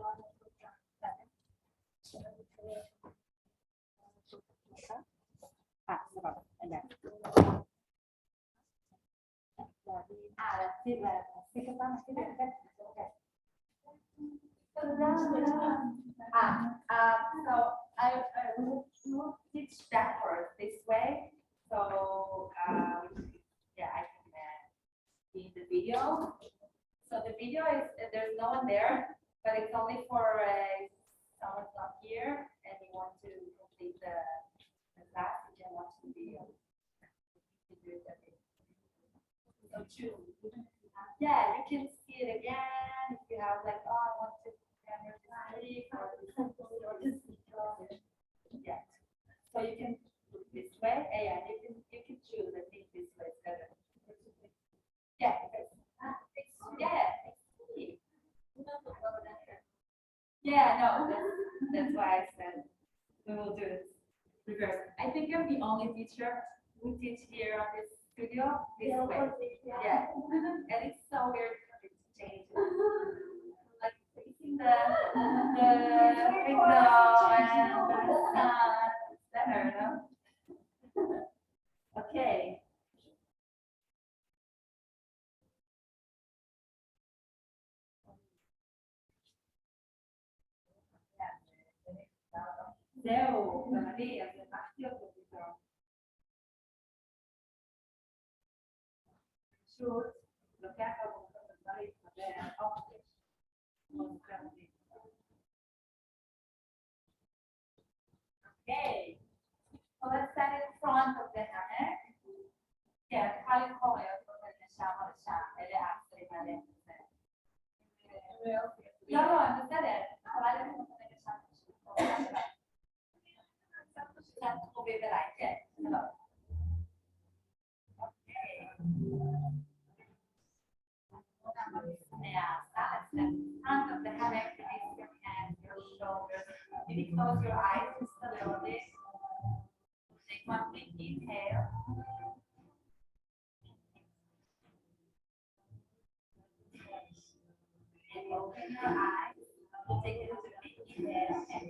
Rồi, anh đã. Tiếp là cái các bạn cái việc cách. So I will teach backwards this way. So yeah, I can see the video. So the video is there's no one there, but it's only for someone's not here and you want to complete the class. You can watch the video. So choose. Yeah, you can see it again if you have like, oh, I want to camera this or this yeah. So you can do it this way. Yeah, you can choose. I think this way is better. Yeah, yeah, no, that's why I said we will do it reverse. I think I'm the only teacher who teach here on this studio this way. Yeah, and it's so weird to change it. Like facing the window and the sun, it's better, no? Okay. Deu, Maria, você partiu então. Shoot, look at how okay. So let's stand in front of the hammock. Yeah, how you call it? Ele astre male. No, no, non è front of the hammock, release your hands, your shoulders. Maybe close your eyes just a little bit. Take one big inhale. And open your eyes. Take a little big inhale and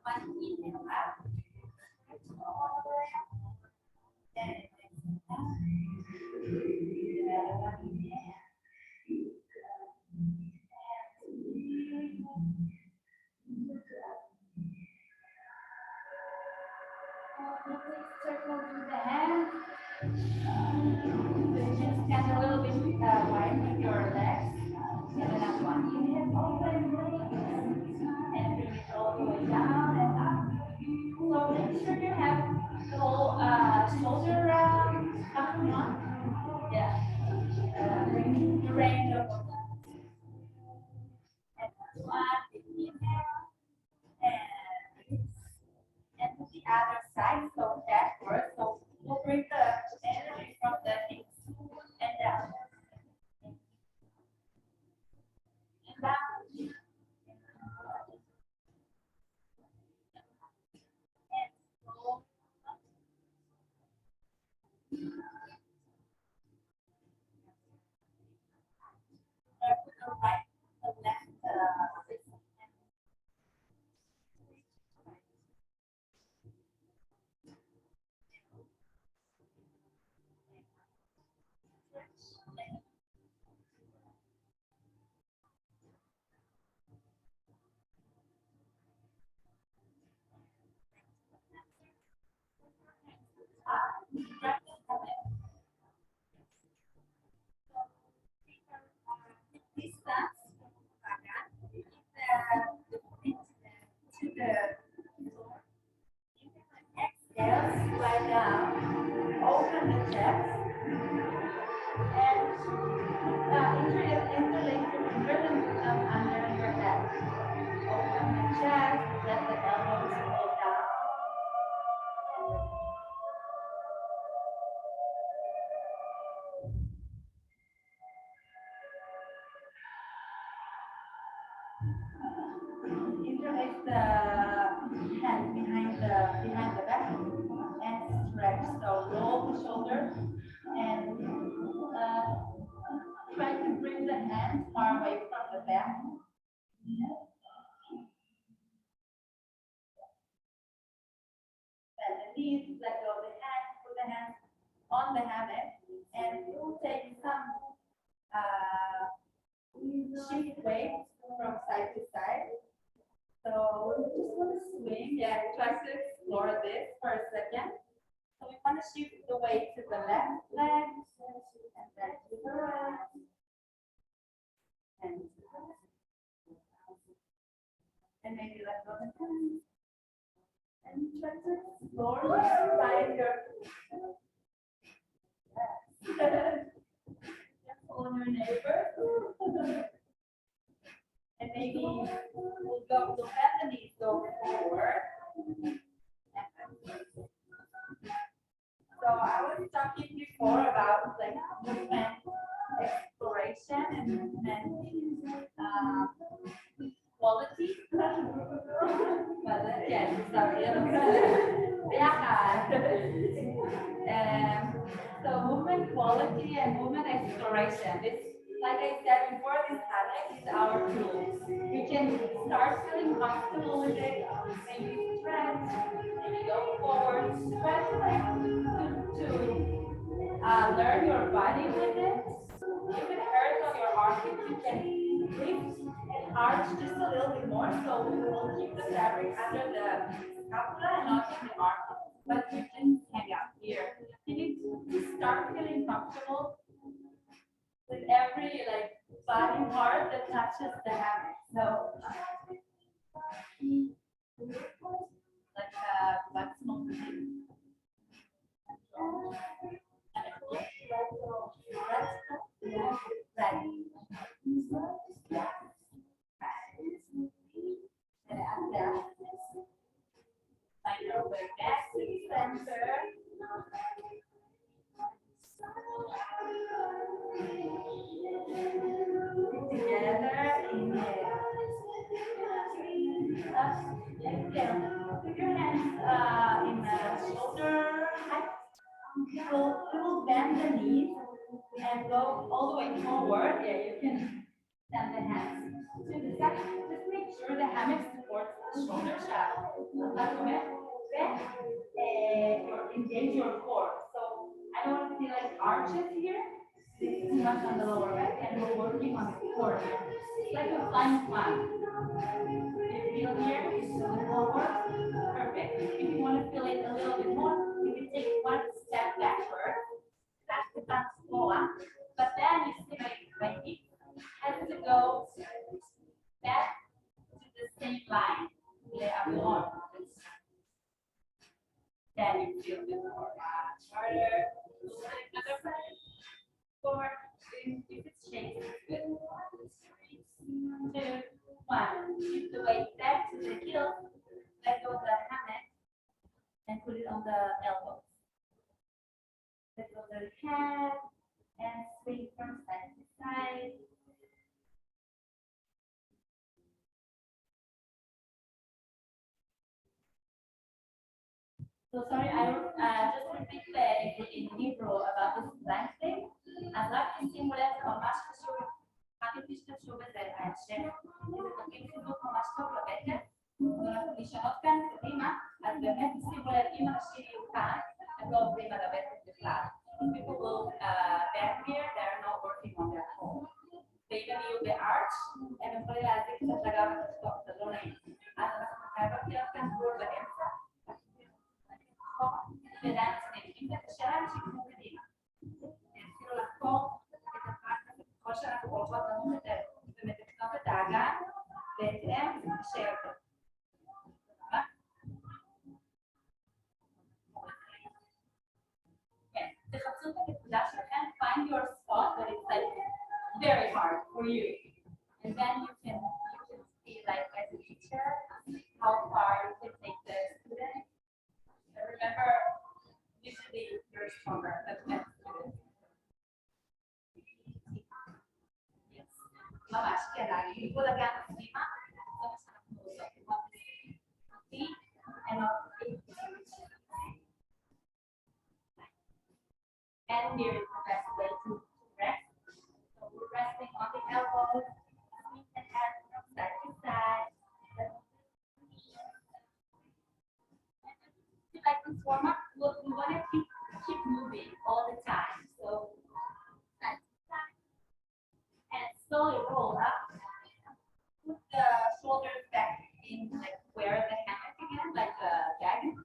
one inhale out. Circle through the hands. So you can stand a little bit wide with your legs. And then up one inhale, open. And bring it all the way down and up. So make sure you have the whole shoulder up and on. Yeah. Bring the range of and one inhale and to the other side, so backward. So we'll bring the energy from the hips and down. And down. Right, the left, exhale, slide down, open the chest, and interlace your fingers and put them under your head. Open the chest, let the elbows roll down. back. Bend the knees, let go of the hands, put the hands on the hammock, and we'll take some shift weight from side to side. So we just want to swing, yeah, try to explore this for a second. So we want to shift the weight to the left leg, and then to the right, and to the left. And maybe let go of the hands. And try to explore find your on your neighbor. And maybe we'll go to bend the knees, go forward. So I was talking before about like movement exploration and movement quality. Well, again, sorry, so movement quality and movement exploration. This, like I said before, this habit is our tools. We can start feeling comfortable with it, maybe stretch, maybe go forward, stretch like to learn your body with it. If it hurts on your armpit, you can lift and arch just a little bit more. So we will keep the fabric under the scapula and not in the armpit. But you can hang out here. You need to start feeling comfortable with every like body part that touches the hammock. So like a flexible thing. Find your way back to the center. Together, inhale. Put your hands in the shoulder height. We'll bend the knees and go all the way forward. Yeah, you can send the hands to the side. Just make sure the hammock supports the shoulder shaft. Engage your core. So I don't want to see like arches here. This is too much on the lower back, and we're working on the core here. It's like a flying flag. You feel here, forward. Perfect. If you want to feel it a little bit more, you can take one step backward. That's the slower. But then you see my feet has to go back to the same line. Then you feel a bit more harder. Another side. Forward. If it's shaking, good. 3, 2, 1. Shift the weight back to the heel. Let go of the hammock and put it on the elbows. Let go of the head and swing from side to side. So sorry, I don't just repeat in Hebrew about this blank thing. אז רק תשימו לב, זה ממש חשוב. רק תשתמשו בזה בהמשך. זה תרגיל חיזוק ממש טוב לבטן. ואנחנו נשנות כאן קדימה, אז באמת תשימו לב, אם אנשים יהיו כאן, הם לא עוברים על הבטן בכלל. People will back here, they're not working on their home. ואם הם יהיו בארץ', הם יכולים להזיק קצת לגב התחתון, זה לא נעים. אז אנחנו חייבים להיות כאן גבול באמצע. ודעת סניפים, ושאלה שיקמו קדימה. אפילו לחקור את הפרקטיקה, ככל שאנחנו הולכות נמוך יותר, ומתקנות את האגן, בהתאם זה קשה יותר. כן, תחפשו את הנקודה שלכם, find your spot that is like very hard for you. And then you can see like as a teacher, how far you can take the student. Remember, usually you're stronger than the student. Yes. ממש, כן, הליכוד הגן פנימה, זה מה שאנחנו עושות. See and not and here is the best way to rest. So we're resting on the elbows, feet warm up, we want to keep moving all the time. So and slowly roll up. Put the shoulders back in like where the hammock again, like a dragon.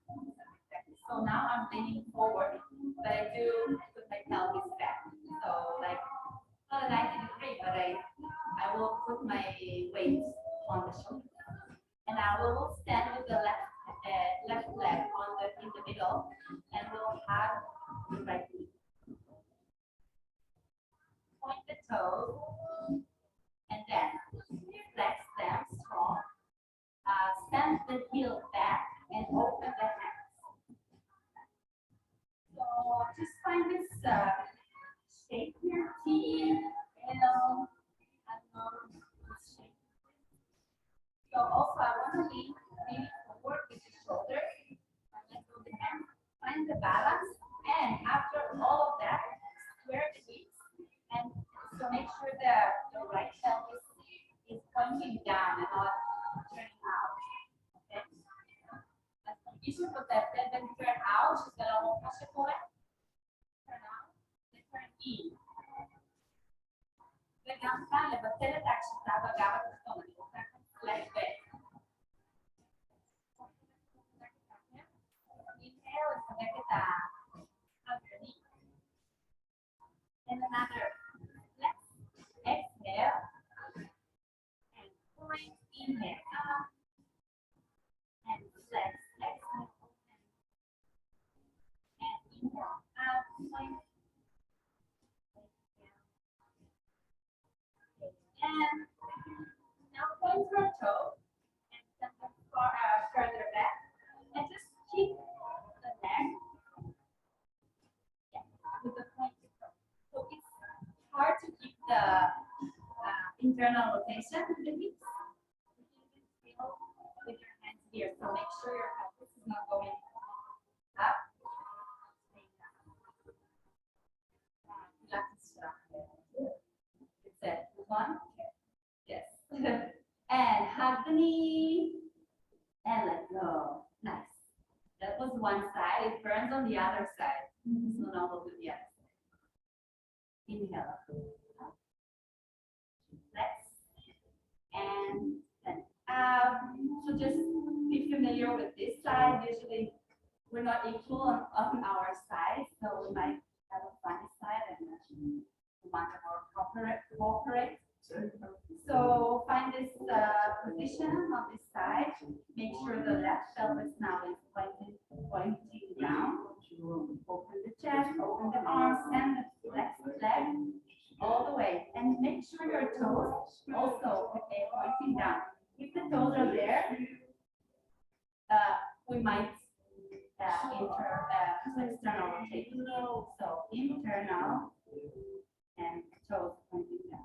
So now I'm leaning forward, but I do put my pelvis back. So like not a 90 degree, but I will put my weight on the shoulder. And I will stand with the left leg on in the middle, and we'll have the right knee. Point the toes, and then flex them strong. Send the heel back and open the hands. So just find this shape here, T, L, and shape. So also I want to lean forward with the shoulders and let go the hands. Find the balance, and after all of that, square the hips, and so make sure the right pelvis is pointing down and not turning out. Okay. That's the issue with that. Then turn out, she's gonna hold push it forward. Turn out, then turn in. Vediamo le battelle taci stava gava di stomaco. Like that. Inhale and connect it down. Underneath. And another flex. Exhale. And point. Inhale up. And flex. Exhale. And inhale out. Point. And now point your toe and send them further back, and just keep the neck with the pointed toe. So it's hard to keep the internal rotation of the hips. You can feel with your hands here, so make sure your pelvis is not going up. It's it. One. Yes. And hug the knee and let go. Nice. That was one side. It burns on the other side. So now we'll do the other side. Inhale. Flex. And then out. So just be familiar with this side. Usually we're not equal on our side. So we might have a funny side and we want to more cooperate. So find this position on this side. Make sure the left pelvis now is pointing down. Open the chest, open the arms, and the flex leg all the way. And make sure your toes also pointing down. If the toes are there, we might external rotation. So internal and toes pointing down.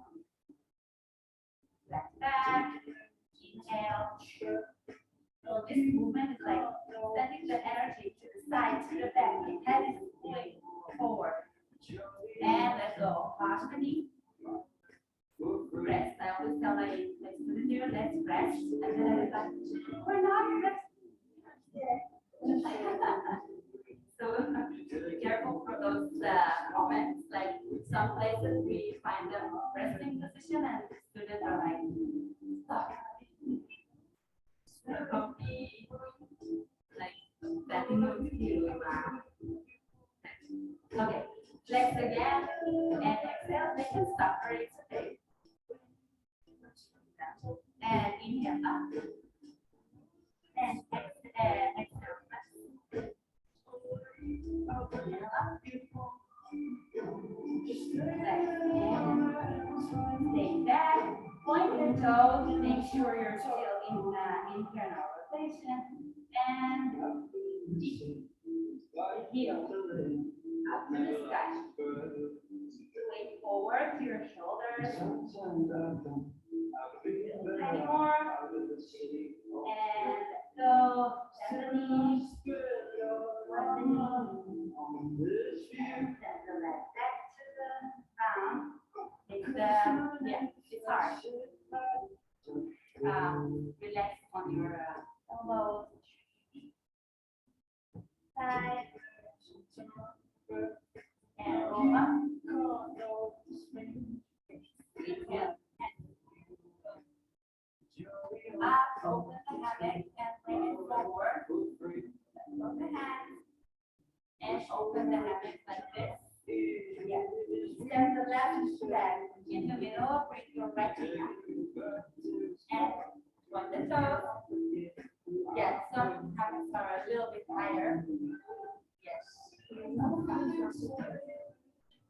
Back, back, inhale. So this movement is like sending the energy to the side, to the back. The head is pulling forward. And let go. Wash the knee. Rest. I always tell my students here, let's rest. And then I was like, we're not resting. So be careful for those moments. Like some places we find them resting position and students are like stuck. So be like that moves you. Okay, flex again and exhale. They can stop or it's okay. And inhale up and exhale. Inhale up. Stay back. Point your toes. Make sure you're still in internal rotation and heel up to the sky. Weight forward to your shoulders. Tiny more. And go. Bend the knees. Up the knee. And send the leg back to the ground. It's hard. Relax on your elbows. side. And roll up. Inhale. Up, open the hammock and bring it forward. Open the hands and open the hammock like this. Yes. Step the left leg in the middle, bring your right knee up. And point the toes. Yes, some hammocks are a little bit higher. Yes.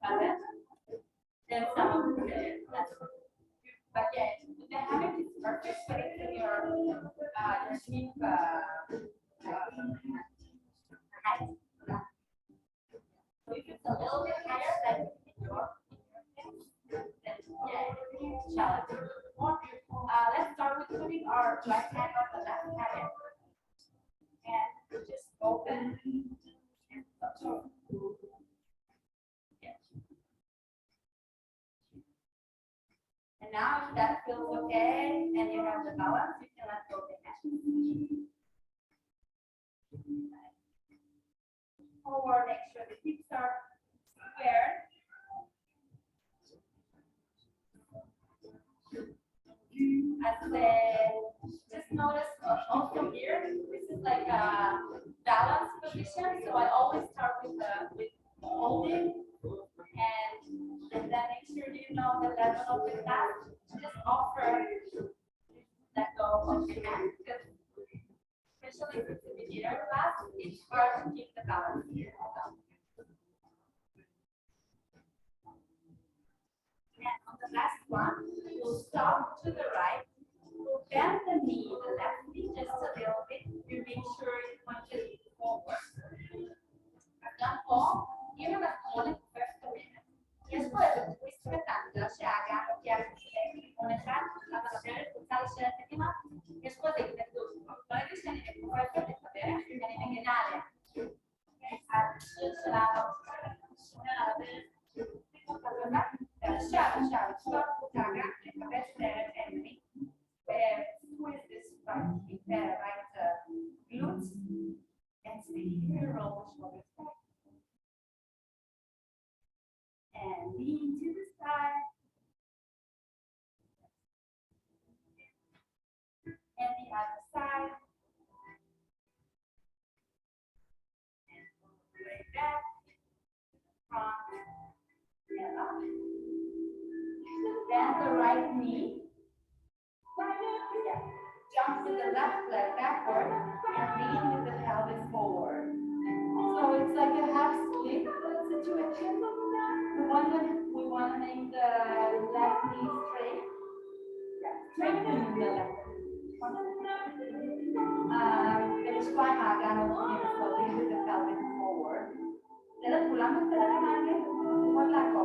Got it? Then some of the but yeah, the hammock is perfect for it in your sleep height. So if it's a little bit higher than your then yeah, it's challenging. Let's start with putting our right hand on the left hammock and just open and touch. And now if that feels okay and you have the balance, you can let go of the hand. Forward, make sure the hips are square. As the, just notice also here, this is like a balance position. So I always start with holding and then make sure you know the level of the class. Just offer let go of the hand because especially if it's a beginner class, it's hard to keep the balance here. And on the last one, we'll stop to the right. We'll bend the knee, the left knee just a little bit to make sure it punches forward. I've done all, even a small questo bene. E después, rispettando la sciaga, occhiali monetaria, la sapere, puntare scelta di mano, e después de que tu fare che scende che puoi fare sapere, che ne generale. Ciao, stop puttana, e capire enemy. Squeeze this right glutes and stay here, roll the shoulders back. And lean to the side. And the other side. And pull the leg back. Front and up. Bend the right knee. Yeah. Jump with the left leg backward and lean with the pelvis forward. So it's like a half split situation. We want to make the left knee straight. Yeah, straighten the left. Finish flying again slowly with the pelvis forward. Then pulang ke dalam buat lagu,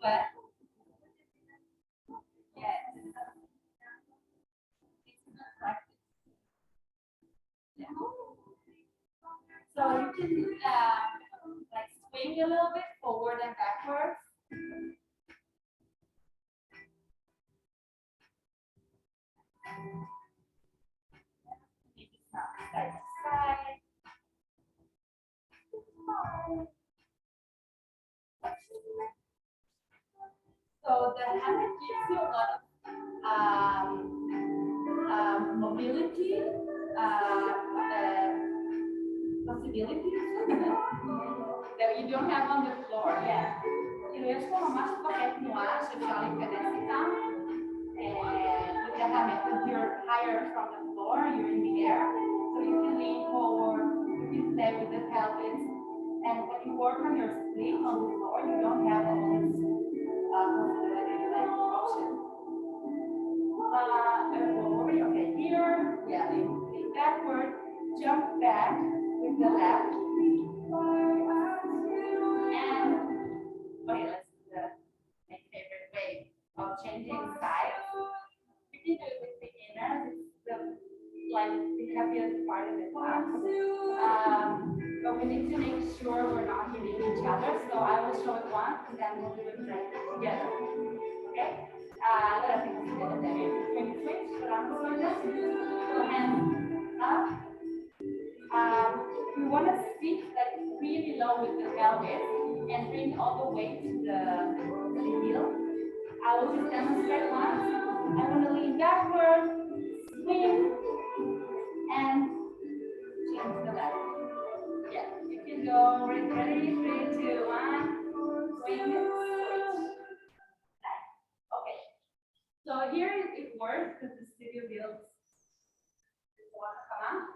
But yes. So you can like swing a little bit forward and backwards. Side to side. So the hammock gives you a lot of mobility, possibilities that you don't have on the floor yet. E riesco a mais correto no ar, chegar em cadência with the hammock, because you're higher from the floor, you're in the air, so you can lean forward, you can play with the pelvis, and when you work on your split on the floor, you don't have all this possibility like option. Okay, here, yeah, lean backward, jump back with the left, and okay, let's do my favorite way of changing sides. You can do it with beginners. It's like the happiest part of the class. But we need to make sure we're not hitting each other. So I will show it once, and then we'll do it together. Okay? Allora, all the way to the heel. I will just demonstrate once. I'm going to lean backward, swing, and change the left. Yeah, you can go ready, 3, 2, 1, swing and switch. Nice. Okay. So here it works because the studio builds this one come up.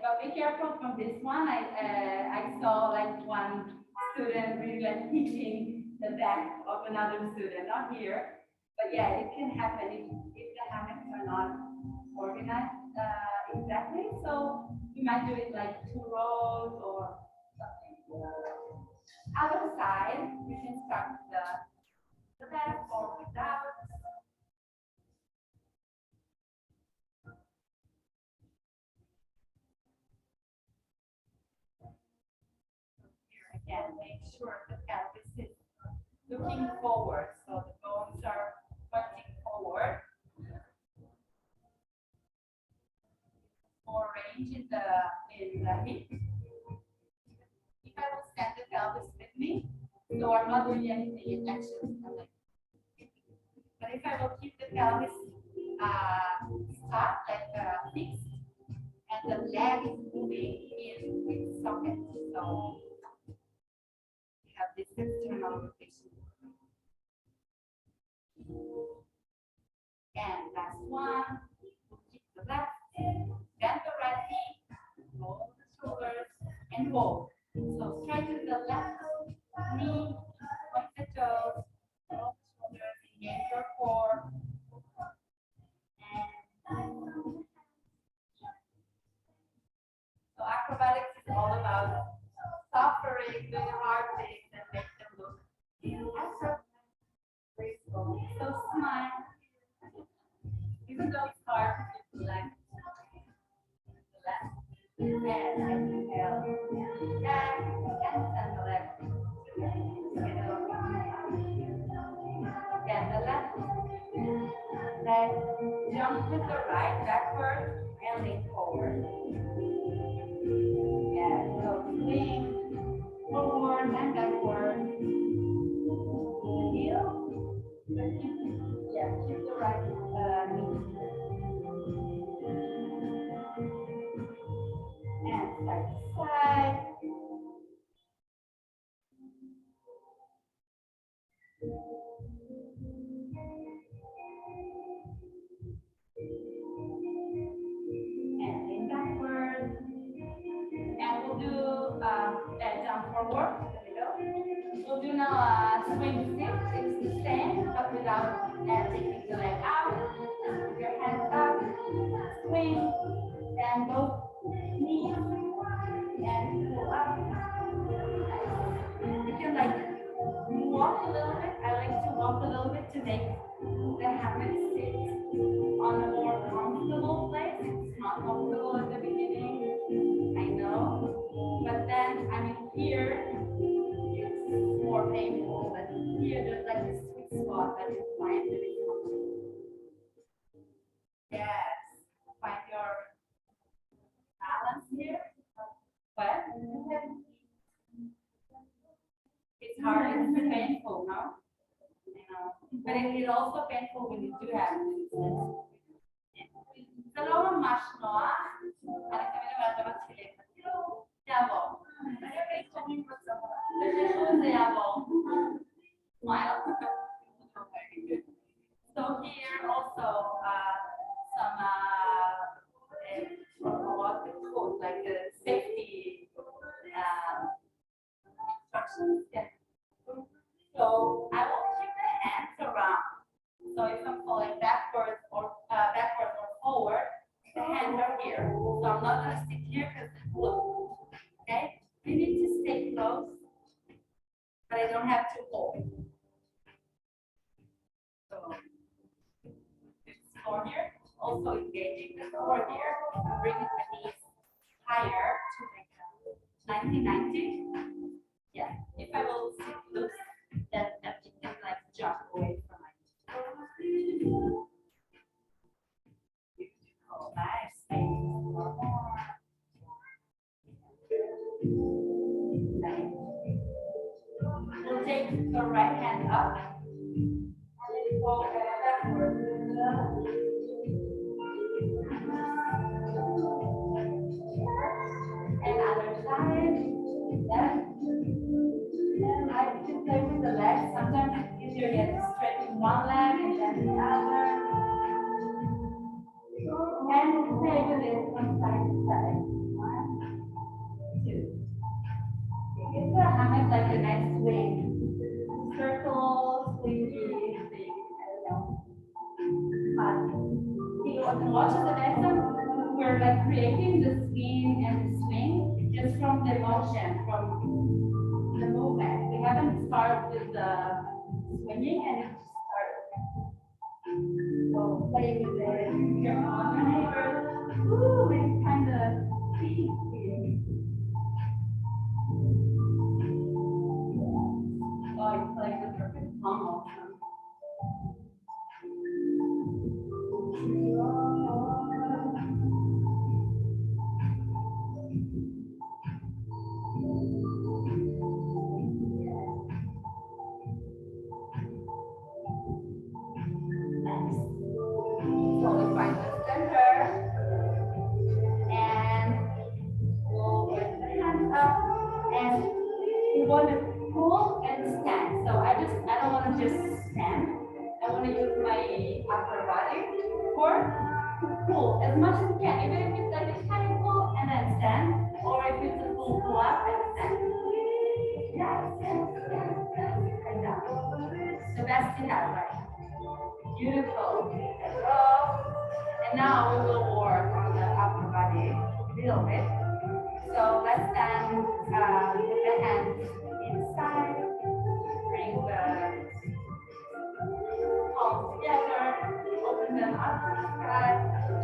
But be careful from this one. I saw like one student really like hitting the back of another student, not here. But yeah, it can happen if the hammocks are not organized exactly. So you might do it like 2 rows or something. Other side, you can start with the back or without. Here again, make sure the pelvis is looking forward, so the bones are pointing forward. More range in the hip. If I will stand the pelvis with me, so I'm not doing anything actually. But if I will keep the pelvis stuck, like fixed, and the leg is moving in its socket, so we have this external rotation. And last one, we'll keep the left, bend the right knee, roll the shoulders, and hold. So straighten the left knee, point the toes, roll the shoulders, engage your core. And so acrobatics is all about suffering, doing hard things, and make them look graceful. So smile. Even though it's hard to keep the left. And exhale. Back and send the left. Then the left leg, jump with the right backward and lean forward. Yeah, so swing forward and backward. Heel. Yeah, keep the right knee. And side to side. And lean backward. And we'll do that jump forward to the middle. We'll do now a swing sit. It's the same, but without taking the leg out. Put your hands up, swing, and both knees, and pull up. You can like walk a little bit. I like to walk a little bit to make the hammock sit on a more comfortable place. It's not comfortable at the beginning, I know, but then I mean here it's more painful. But here there's like this sweet spot that you find that is comfortable. Yes, find your balance here. But it's hard, it's painful, no? You know, but it's also painful when you do have resistance. Sa lower mash, no? Parang kami naman dapat sila. Yabo. Yabo. Smile. So here also some what it's called, like safety instructions. Yeah. So I will keep the hands around. So if I'm falling backwards or forward, the hands are here. So I'm not going to stick here because look. Okay? You need to stay close, but I don't have to hold. So it's floor here. Also engaging the core here, bringing the knees higher to make a 90-90. Yeah, if I will sit loose, then you can like jump away from my beautiful, nice. One more. We'll Roll backward. And other side. Left. And I can play with the legs. Sometimes it's easier just stretching one leg and then the other. And play with it from side to side. 1, 2. It's a hammock like a nice swing. Circle, swingy thing. I don't know. But if you want to watch the lesson, we're like creating the spin and the swing just from the motion, from the movement. We haven't started with the swinging and it just started. So play with it. Your neighbors. Ooh, it's kind of sweet. Oh, it's like the perfect combo. As much as you can, even if it's like a tiny pull and then stand, or if it's a full pull up and stand. Yes, like that. The best you have, right? Beautiful. Let's go. And now we will work on the upper body a little bit. So let's stand with the hands inside, bring the palms together, open them up to the sky.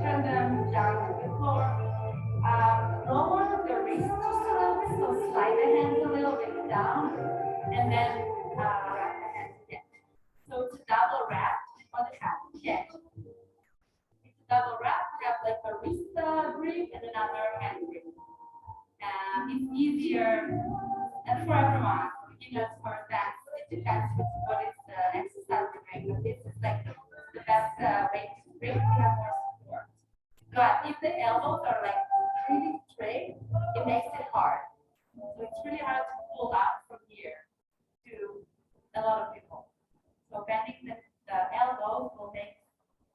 Turn them down to the floor. Lower the wrist just a little bit, so slide the hands a little bit down, and then wrap the hands again. So it's a double wrap on the hand. Yeah. It's a double wrap. We have like a wrist grip and another hand grip. It's easier and for everyone, beginners for advanced. It depends what is the exercise you're doing, but this is like the best way to grip. You have more support. But if the elbows are like really straight, it makes it hard. So it's really hard to pull out from here to a lot of people. So bending the elbows will make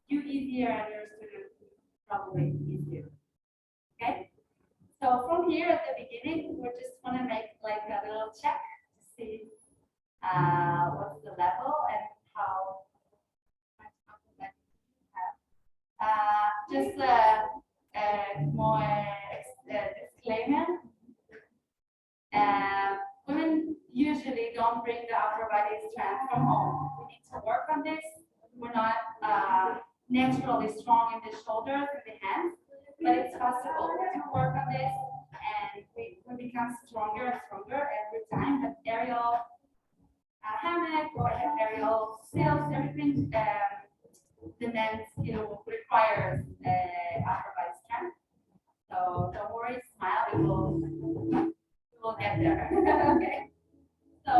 you easier and your students probably easier. Okay? So from here at the beginning, we just want to make like a little check to see what's the level and how much confidence you have. Just more disclaimer. Women usually don't bring the upper body strength from home. We need to work on this. We're not naturally strong in the shoulders and the hands, but it's possible to work on this, and we become stronger and stronger every time. But aerial hammock or aerial silks, everything demands, requires upper body strength. So don't worry, smile, we will get there. Okay. So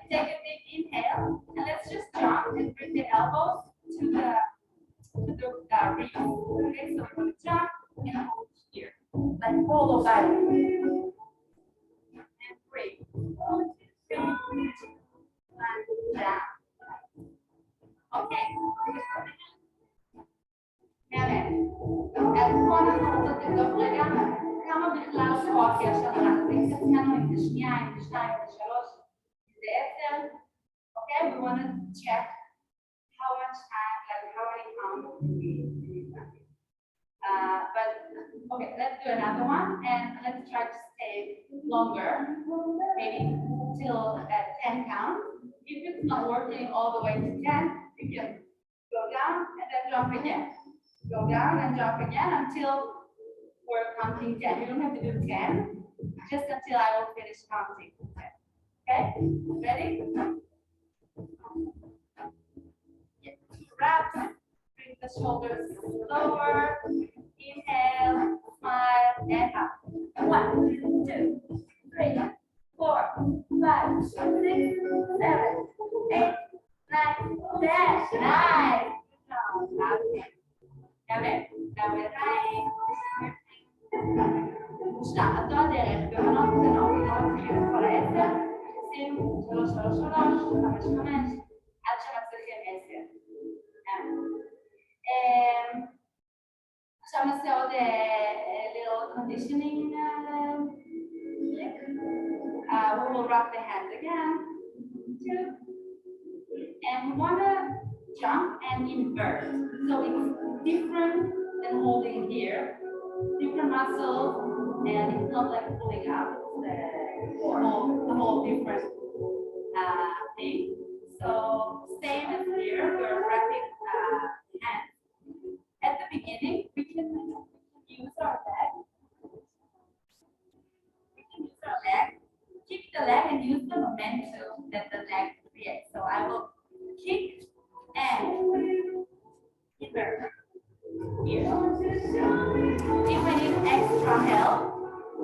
take a big inhale, and let's just jump and bring the elbows to the ribs. Okay, so we're going to jump and hold here, like follow body. And breathe. 1, 2, 3, and down. Okay. כמה בכלל כוח יש על להחזיק את עצמנו עם זה שנייה, עם זה 2, עם זה 3, עם זה 10. Okay, we want to check how much time, like how many counts we need. But okay, let's do another one and let's try to stay longer, maybe till 10 counts. If it's not working all the way to 10, you can go down and then jump again. Go down and jump again until we're counting 10. You don't have to do 10, just until I will finish counting 10. Okay, ready? Get 2 wraps, bring the shoulders lower, inhale, smile, and up. 1, 2, 3, 4, 5, 6, 7, 8, 9, 10. יפה, גם ידיים. מושלם, אותו הדרך, במנות קטנות, לא מתחילים את כל ה10, עושים 3, 3, 3, 5, 5, עד שמצליחים 10. עכשיו נעשה עוד little conditioning trick. We will wrap the hands again. 2. And we want to jump and invert. So it's different than holding here. Different muscles, and it's not like pulling up. It's the whole different thing. So same as here, we're wrapping hands. At the beginning, we can use our leg. We can use our leg, kick the leg, and use the momentum that the leg creates. So I will kick and invert here. If I need extra help,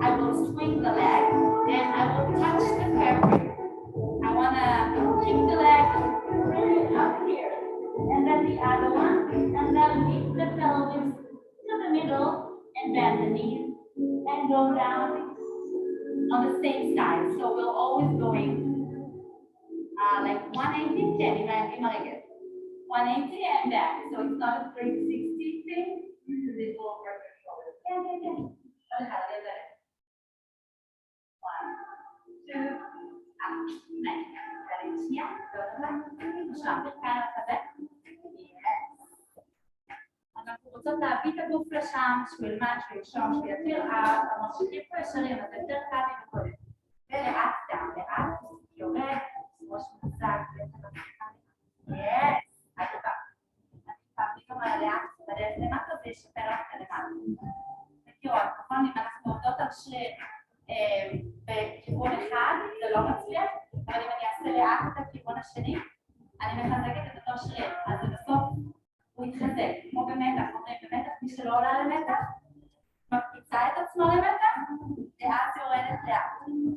I will swing the leg and I will touch the fabric. I want to kick the leg, bring it up here, and then the other one, and then lift the pelvis to the middle and bend the knees and go down on the same side. So we're always going like 180, 10 in my leg. 180 and back. So it's not a 360 thing. This will work your shoulders. Yeah. Okay, let's do it. 1, 2, up. Nice. Yeah. עכשיו, כאן לחזק. אנחנו רוצות להביא את הגוף לשם, שהוא ילמד, שהוא ישום, שהוא יתיר. המרשיקים פה ישרים, אז יותר קל לי מקודם. ולאט גם, לאט, יורד, ראש מוצג, יס, עד הבא. אני גם לאט, בדרך למטה, זה ישפר לך למטה. מכירות, נכון? אם אנחנו עובדות על שריר בכיוון אחד, זה לא מצליח, אבל אם אני אעשה לאט את הכיוון השני, אני מחזקת את אותו שריר, אז בסוף הוא יתחזק, כמו במתח, אומרים במתח, מי שלא עולה למתח, מקפיצה את עצמו למתח, ואז יורדת לאט. אם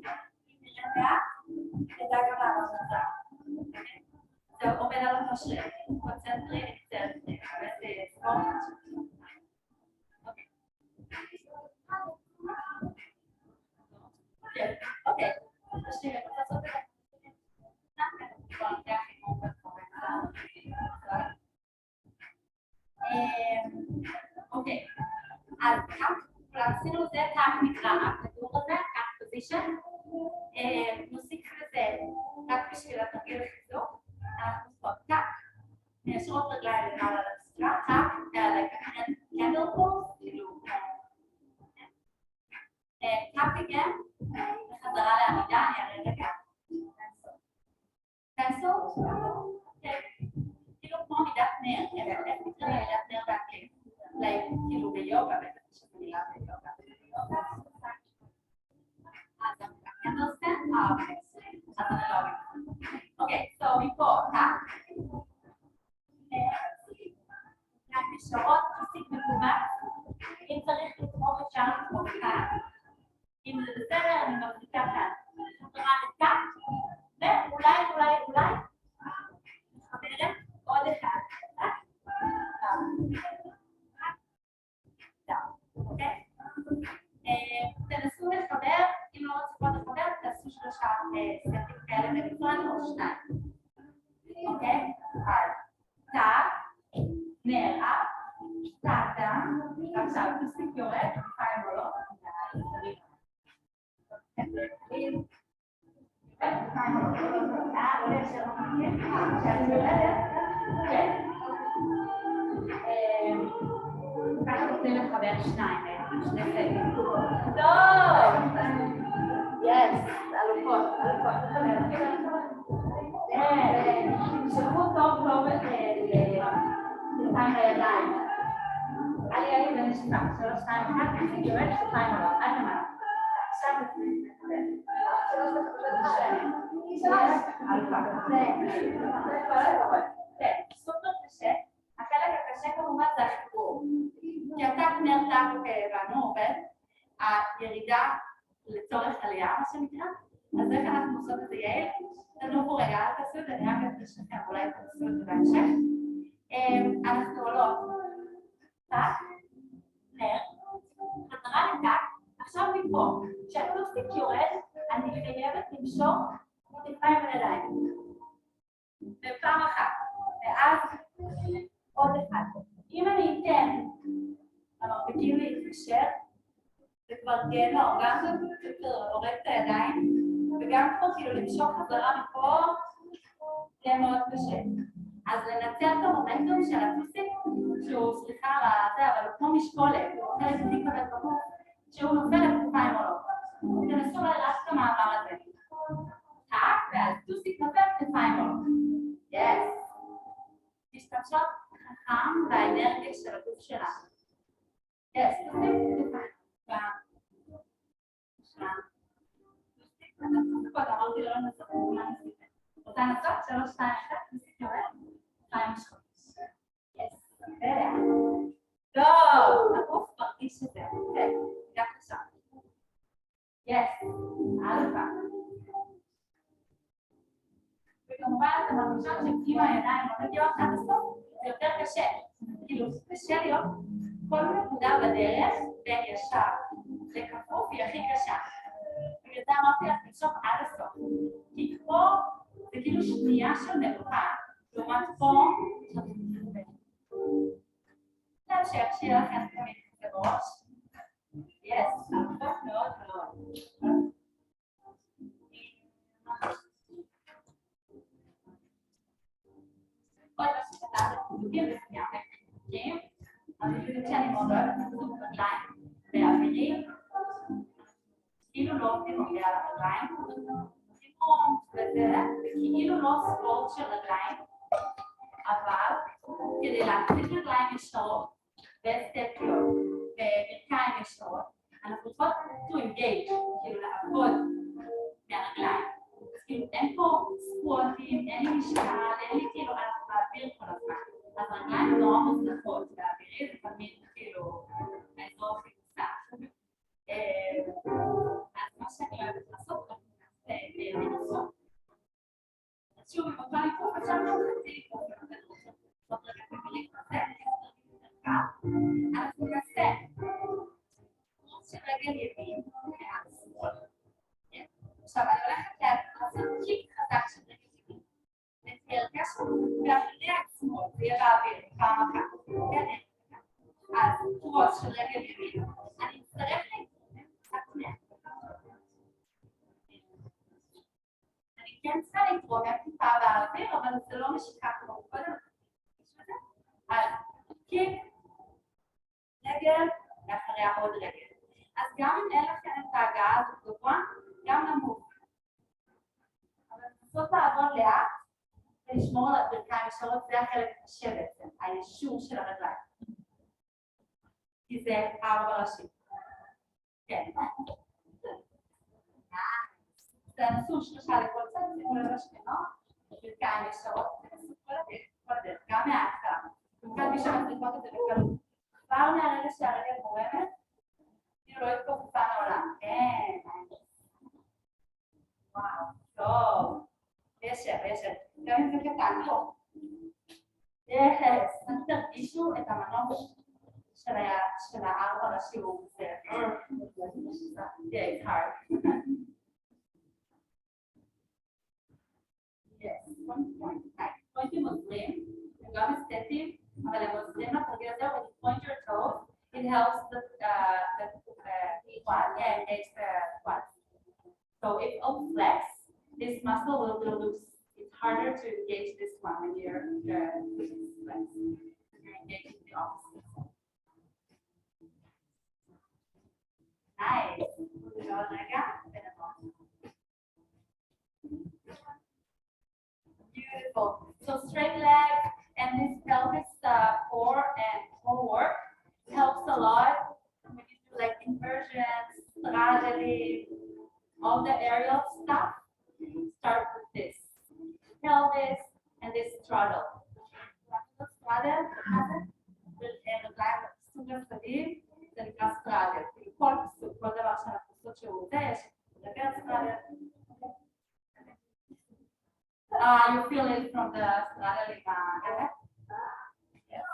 נראה לאט, תדע גם לעלות חזק. זה עובד על אותו שריר, קונצנטרי, אקצנטרי, וזה ספורט. אוקיי, תשאיר, אני רוצה לעשות את זה. אוקיי, אז כך, עשינו לזה כך נקרא הכדור הזה, כך פוזישן. נוסיף לזה רק בשביל התרגיל לחיזוק, אנחנו עושות כך, נשארות רגליים למעלה לסקרה, כך, קנדל פוז, כאילו, כך again, בחזרה לעמידה, אני אראה רגע. פנסל, כאילו כמו עמידת נר, איך נקרא עמידת נר והכלים? כאילו ביוגה, בטח יש את המילה ביוגה. אז הקנדל סטנד? אוקיי. אז אני לא אוהבת. אוקיי, so מפה, כך. כאן נשארות, תוסיף מקובל. אם צריך לתמוך אפשר לתמוך כאן. אם זה בסדר, אני מחזיקה כאן. חזרה לכאן. ואולי, מחברת עוד אחד. אוקיי? תנסו לחבר, אם לא רוצים לחבר, תעשו 3 סטים כאלה בנפרד או 2. אוקיי? אז תק, נערה, תקה, עכשיו תוסיף יורד, חיים או לא. ככה רוצים לחבר 2, שני סטים. טוב! יס, אלופות. תמשכו טוב לחיים לידיים. עלי ונשיקה, 3, 2, 1, תשיג יורד, 2 עלות, עד למעלה. עכשיו נצליח לחבר. 3 סופר קשה. החלק הקשה כמובן זה החיבור. כי התק נרתק והנו עובד, הירידה לצורך עלייה, מה שנקרא, אז איך אנחנו עושות את זה יעיל? תנוחו רגע, אל תעשו את זה, אני רק אתן לכם, אולי תעשו את זה בהמשך. אנחנו עולות, טק, למשוך כתפיים וידיים. ופעם אחת, ואז עוד אחד. אם אני אתן, המרפקים להתקשר, זה כבר גבר, גם זה הורג את הידיים, וגם פה כאילו למשוך חזרה מפה, זה מאוד קשה. אז לנצל את המומנטום של הטוסיק, שהוא סליחה על הזה, אבל הוא כמו משקולת, הוא רוצה להזיק כזה כמות, שהוא נופל לכתפיים או לא. תנסו רק את המעבר הזה. ואז טוסיק נופל כתפיים או לא. יס. תשתמשות חכם והאנרגיה של הגוף שלנו. יס, טוסיק כתפיים. אמרתי לו לא לנסות, מה ניסיתם? רוצה לנסות? 3, 2, 1, ניסיתי עובד? 2 משכות. יס, בסדר. טוב, הגוף מרגיש את זה. גם עכשיו. יס, אלפא. וכמובן, אתם מרגישות שאם הידיים לא מגיעות עד הסוף, זה יותר קשה. כאילו, קשה להיות כל נקודה בדרך בין ישר לכפוף היא הכי קשה. בגלל זה אמרתי לך למשוך עד הסוף. כי פה זה כאילו שנייה של מנוחה. לעומת פה, להמשיך שיהיה לכם תמיד בראש. יס, ערפות מאוד מאוד. עוד מה שכתבתי, חזוקים ושנייה וחזוקים. אז בדיוק שאני מאוד אוהבת חזוק ברגליים באווירים. כאילו לא עובדים הרבה על הרגליים. סיפום וזה, וכאילו לא ספורט של רגליים. אבל כדי להחזיק רגליים ישרות ואסתטיות וברכיים ישרות, אנחנו צריכות to engage, כאילו לעבוד מהרגליים. אז כאילו אין פה ספורטים, אין לי משקל, אין לי כאילו באוויר כל הזמן. אז רגליים נורא מוזנחות, באווירי זה תמיד כאילו האזור הכי מוצלח. אז מה שאני אוהבת לעשות, אני מנסה לנסות. אז שוב, אם אותה ליפוף, אפשר לא חצי ליפוף, זאת רגע במילים כזה, אנחנו נעשה ראש של רגל ימין מעל שמאל. עכשיו אני הולכת לעשות קיק חזק של רגל ימין. ותרגש באווירי עצמו, זה יהיה באוויר, פעם אחת. אז ראש של רגל ימין, אני אצטרך להתרומם קצת מעט. אני כן צריכה להתרומם טיפה באוויר, אבל זה לא משיקה כמו קודם. אז קיק, רגל, ואחריה עוד רגל. אז גם אם אין לכם את ההגעה הזאת גבוה, גם נמוך. אבל תנסות לעבוד לאט ולשמור על הברכיים ישרות, זה החלק קשה בעצם, הישור של הרגליים. כי זה 4 ראשים. כן. תנסו 3 לכל צד, שימו לב לשכנות, ברכיים ישרות, תנסו כל הדרך, גם מההתחלה. במיוחד מי שמצליחות את זה בקלות. כבר מהרגע שהרגל מורמת, כאילו לא יתקופפה לעולם. כן. וואו, טוב. ישר, ישר. גם אם זה קטן, פה. יחס. אז תרגישו את המנוף של 4 ראשים. זה it's hard. Yes. פוינטים עוזרים, הם גם אסתטיים, אבל הם עוזרים לתרגיל הזה, when you point your toes, it helps the quad, yeah, it makes the quad. So if you flex, this muscle will be loose. It's harder to engage this one when you're flex. You're engaging the opposite. Nice. Beautiful. So straight legs and this pelvis core and core work helps a lot when you do like inversions, straddling, all the aerial stuff. Start with this pelvis and this straddle. Straddle, סוגר סביב, זה נקרא סטראדל. כל סוג, כל דבר שאנחנו עושות שהוא זה, יש לדבר סטראדל. You feel it from the straddle in the yes.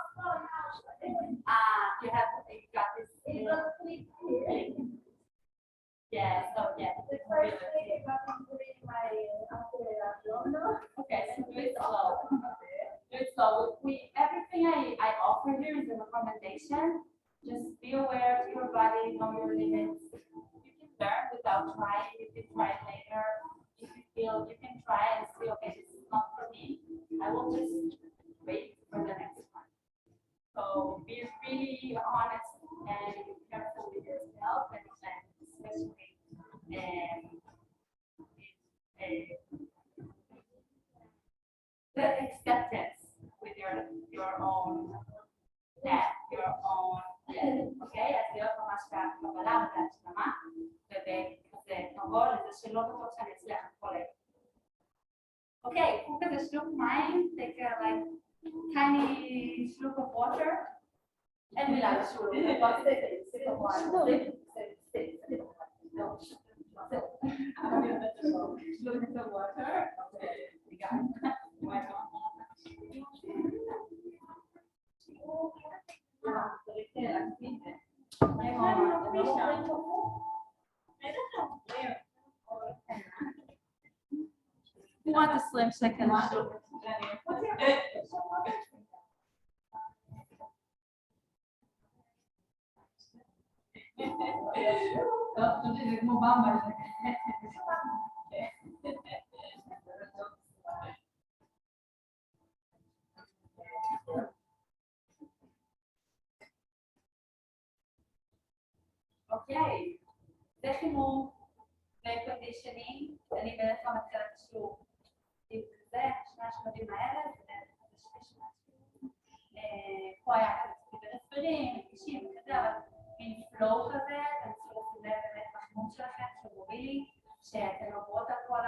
You have to think got this. Yeah, so yeah. condition. Just be aware of your body, know your limits. You can learn without trying. You can try later. If you feel you can try and see, okay, this is not for me, I will just wait for the next one. So be really honest and careful with yourself, and especially the acceptance with your own path, your own, okay? אז להיות ממש בהקבלה ובהשלמה, ובכזה כבוד לזה שלא בטוח שאני אצליח את כל היום. אוקיי, קחו כזה שלוק מים, take a like tiny slurp of water. אין מילה לשלוק, Look at the water. Okay, we got it. You want the slim second? אוקיי, זה חימום וקונדישנינג, אני בערך לא מתחילה קשור עם כזה, שני השלבים האלה, פה היה כזה ברספירים, מגישים וכזה, אבל מין פלואו כזה, תנסו לשים לב באמת בחימום שלכם, שהוא מובילי, שאתם עוברות על כל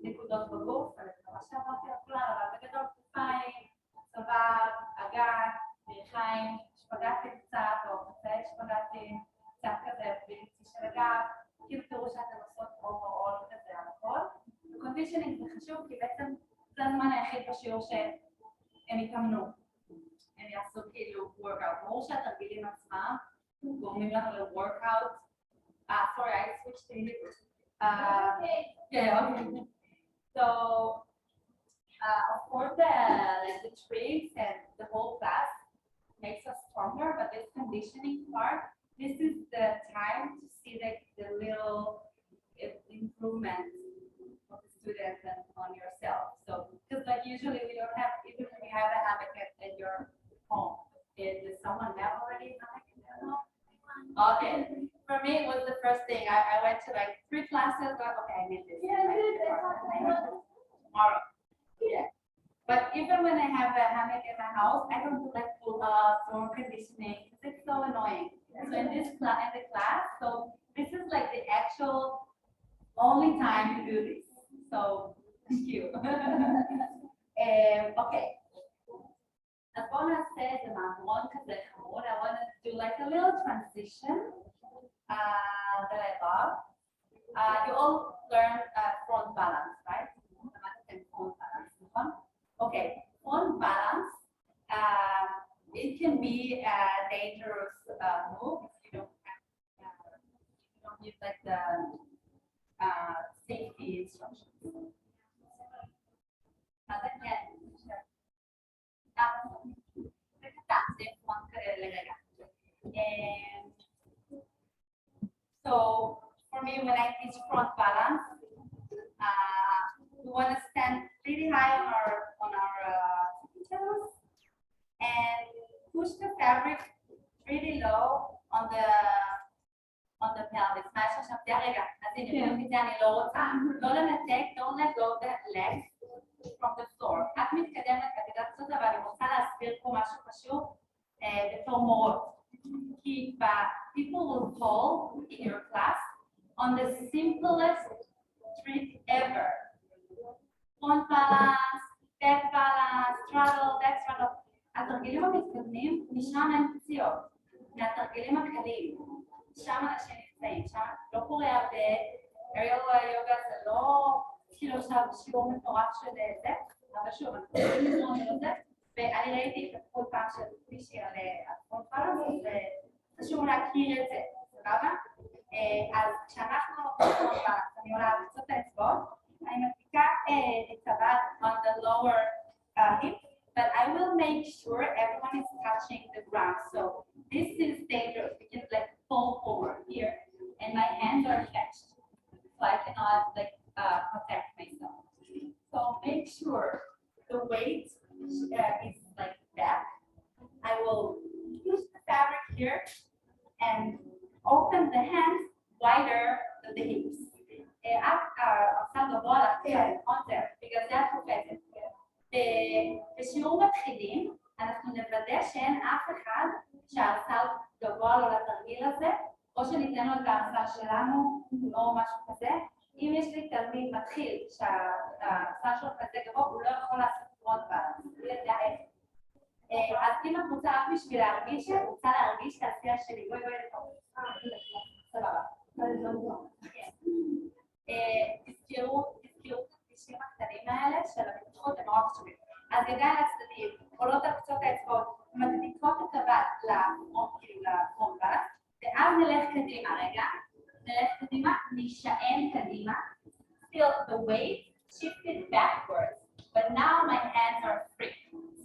הנקודות בגוף, אני מקווה שעברתי על כולם, אבל בגדול כתפיים, צוואר, אגן, ברכיים, שפגעתי קצת, או חצאי שפגעתי, קצת כזה בליצי של הגב, כאילו תראו שאתם עושות אוברול כזה על הכל. וקונדישנינג זה חשוב כי בעצם זה הזמן היחיד בשיעור שהם יתאמנו. הם יעשו כאילו workout. ברור שהתרגילים עצמם גורמים לנו ל-workout. Sorry, I switched to English. Yeah, okay. So, of course, the tricks and the whole class makes us stronger, but this conditioning part, this is the time to see the little improvements of the students and on yourself. So, because like usually we don't have, even when you have a hammock at your home, does someone have already a hammock in their home? Okay, for me it was the first thing. I went to like 3 classes, like, okay, I need this. Yeah, tomorrow. Yeah. But even when I have a hammock in my house, I don't do like pull-ups or conditioning because it's so annoying. So in this class, so this is like the actual only time to do this. So thank you. Okay. אז בואו נעשה איזה מעברון כזה חמוד. I want to do like a little transition that I love. You all learned front balance, right? Front balance, נכון? Okay, front balance. It can be a dangerous move if you don't use like the safety instructions. So for me, when I teach front balance, we want to stand really high on our toes and push the fabric really low on the pelvis. מה שחשבתי הרגע, אז הנה, את זה אני לא רוצה, לא לנתק, don't let go of the legs from the floor. את מתקדמת כתיבת סוטה, אבל אני רוצה להסביר פה משהו חשוב בתור מורות. כי people will fall in your class on the simplest trick ever. Front balance, back balance, straddle, back straddle. התרגילים המתקדמים, משם אין פציעות. מהתרגילים הקלים. שם אנשים נמצאים, שם לא קורה הרבה, אריאל יוגה זה לא כאילו עכשיו שיעור מטורף של זה, אבל שוב, אנחנו יכולים לזרום על זה, ואני ראיתי את כל פעם של מישהי על הפרונט בלנס, וחשוב להכיר את זה, סבבה? אז כשאנחנו בפרונט בלנס, אני עולה על קצות האצבעות, אני מדביקה את הבד on the lower hip, but I will make sure everyone is touching the ground. So this is dangerous. We can like fall forward here, and my hands are catched, so I cannot like protect myself. So make sure the weight is like back. I will use the fabric here and open the hands wider than the hips. עכשיו גבוה להתחיל, עוצר, בגלל זה את קופצת. בשיעור מתחילים, אנחנו נוודא שאין אף אחד שהסל גבוה לו לתרגיל הזה, או שניתן לו את ההרצאה שלנו, או משהו כזה. אם יש לי תלמיד מתחיל שהסל שלו כזה גבוה, הוא לא יכול לעשות פרונט בלנס, הוא ידע איך. אז אם את רוצה רק בשביל להרגיש, את רוצה להרגיש את העשייה שלי. בואי לטוב. סבבה. תזכרו את הפגישים הקטנים האלה של הבטיחות, הם מאוד חשובים. אז ידיים לצדדים, עולות על קצות האצבעות, מדביקות את הבת לפרונט בלנס, ואז נלך קדימה, רגע. נלך קדימה, נשען קדימה. Feel the weight shifted backwards, but now my hands are free.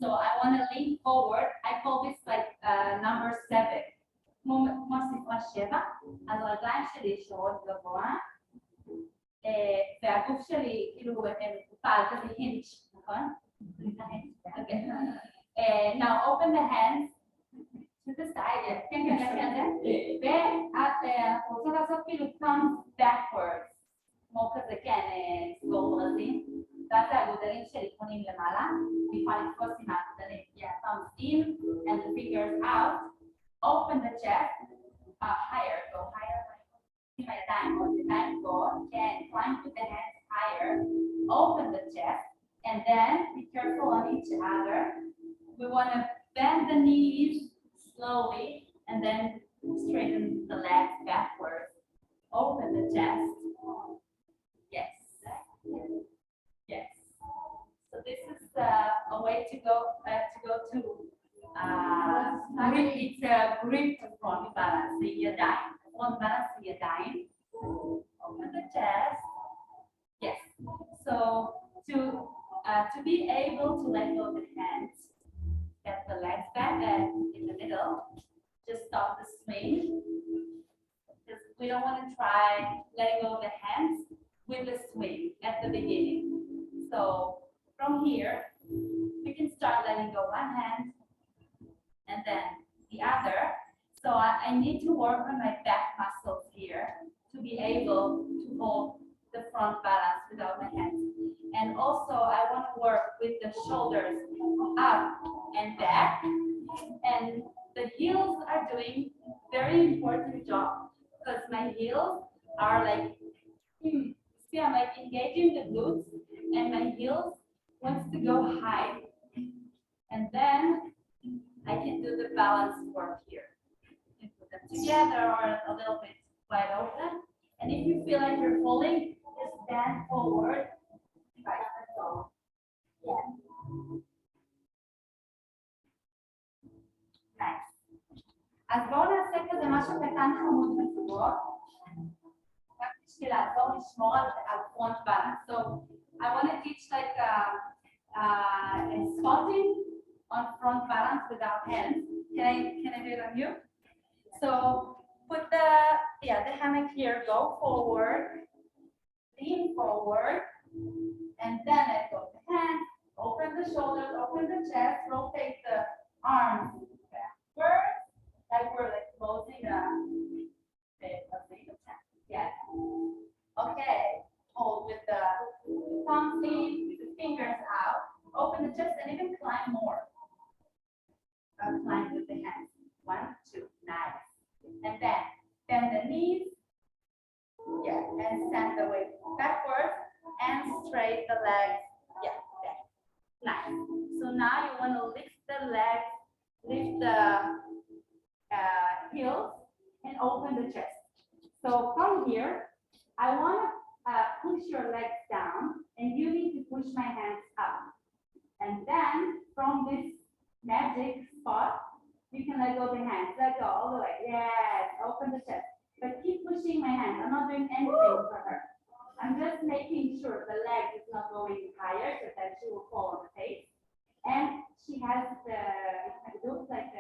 So I want to lean forward. I call this like number 7. כמו ספרה 7, אז הרגליים שלי ישרות גבוה, והגוף שלי כאילו מטופל כזה hinge, נכון? Now open the hands to the side, כן, ואת רוצה לעשות כאילו comes backwards, כמו כזה, כן, סגור ברזים, ואז האגודלים שלי פונים למעלה, ויכולה לתפוס עם האגודלים, thumbs in and the fingers out, open the chest, higher, go higher, see my time, go, can climb with the hands higher, open the chest, and then be careful on each other. We want to bend the knees slowly, and then straighten the legs backwards, open the chest, yes, yes. So this is a way to go to it's a grip front balance. ידיים, front balance ידיים. Open the chest. Yes. So to be able to let go of the hands, get the legs back in the middle. Just stop the swing. Because we don't want to try letting go of the hands with the swing at the beginning. So from here, we can start letting go one hand and then the other. So I need to work on my back muscles here to be able to hold the front balance without my hands. And also I want to work with the shoulders up and back. And the heels are doing very important job because my heels are like, see, I'm like engaging the glutes and my heels wants to go high. And then I can do the balance work here. You put them together or a little bit wide open. And if you feel like you're falling, just stand forward. Right, that's all. Yeah. Nice. אז בואו נעשה כזה משהו קטן חמוד מסוגות. רק בשביל לעזור לשמור על front balance. So I want to teach like a squatting on front balance without hands. Can I do it on you? So put the hammock here, go forward, lean forward, and then let go of the hands, open the shoulders, open the chest, rotate the arms backwards, like we're like closing a yeah. Okay, hold with the thumbs in, the fingers out, open the chest and even climb more. Climb with the hands. 1, 2, nice. And then bend the knees. Yeah, and send the weight backwards and straight the legs. Yeah, there. Nice. So now you want to lift the legs, lift the heels, and open the chest. So from here, I want to push your legs down, and you need to push my hands up. And then from this magic spot, you can let go of the hands. Let go all the way. Yes, open the chest. But keep pushing my hands. I'm not doing anything for her. I'm just making sure the leg is not going higher, because then she will fall on the face. And she has it looks like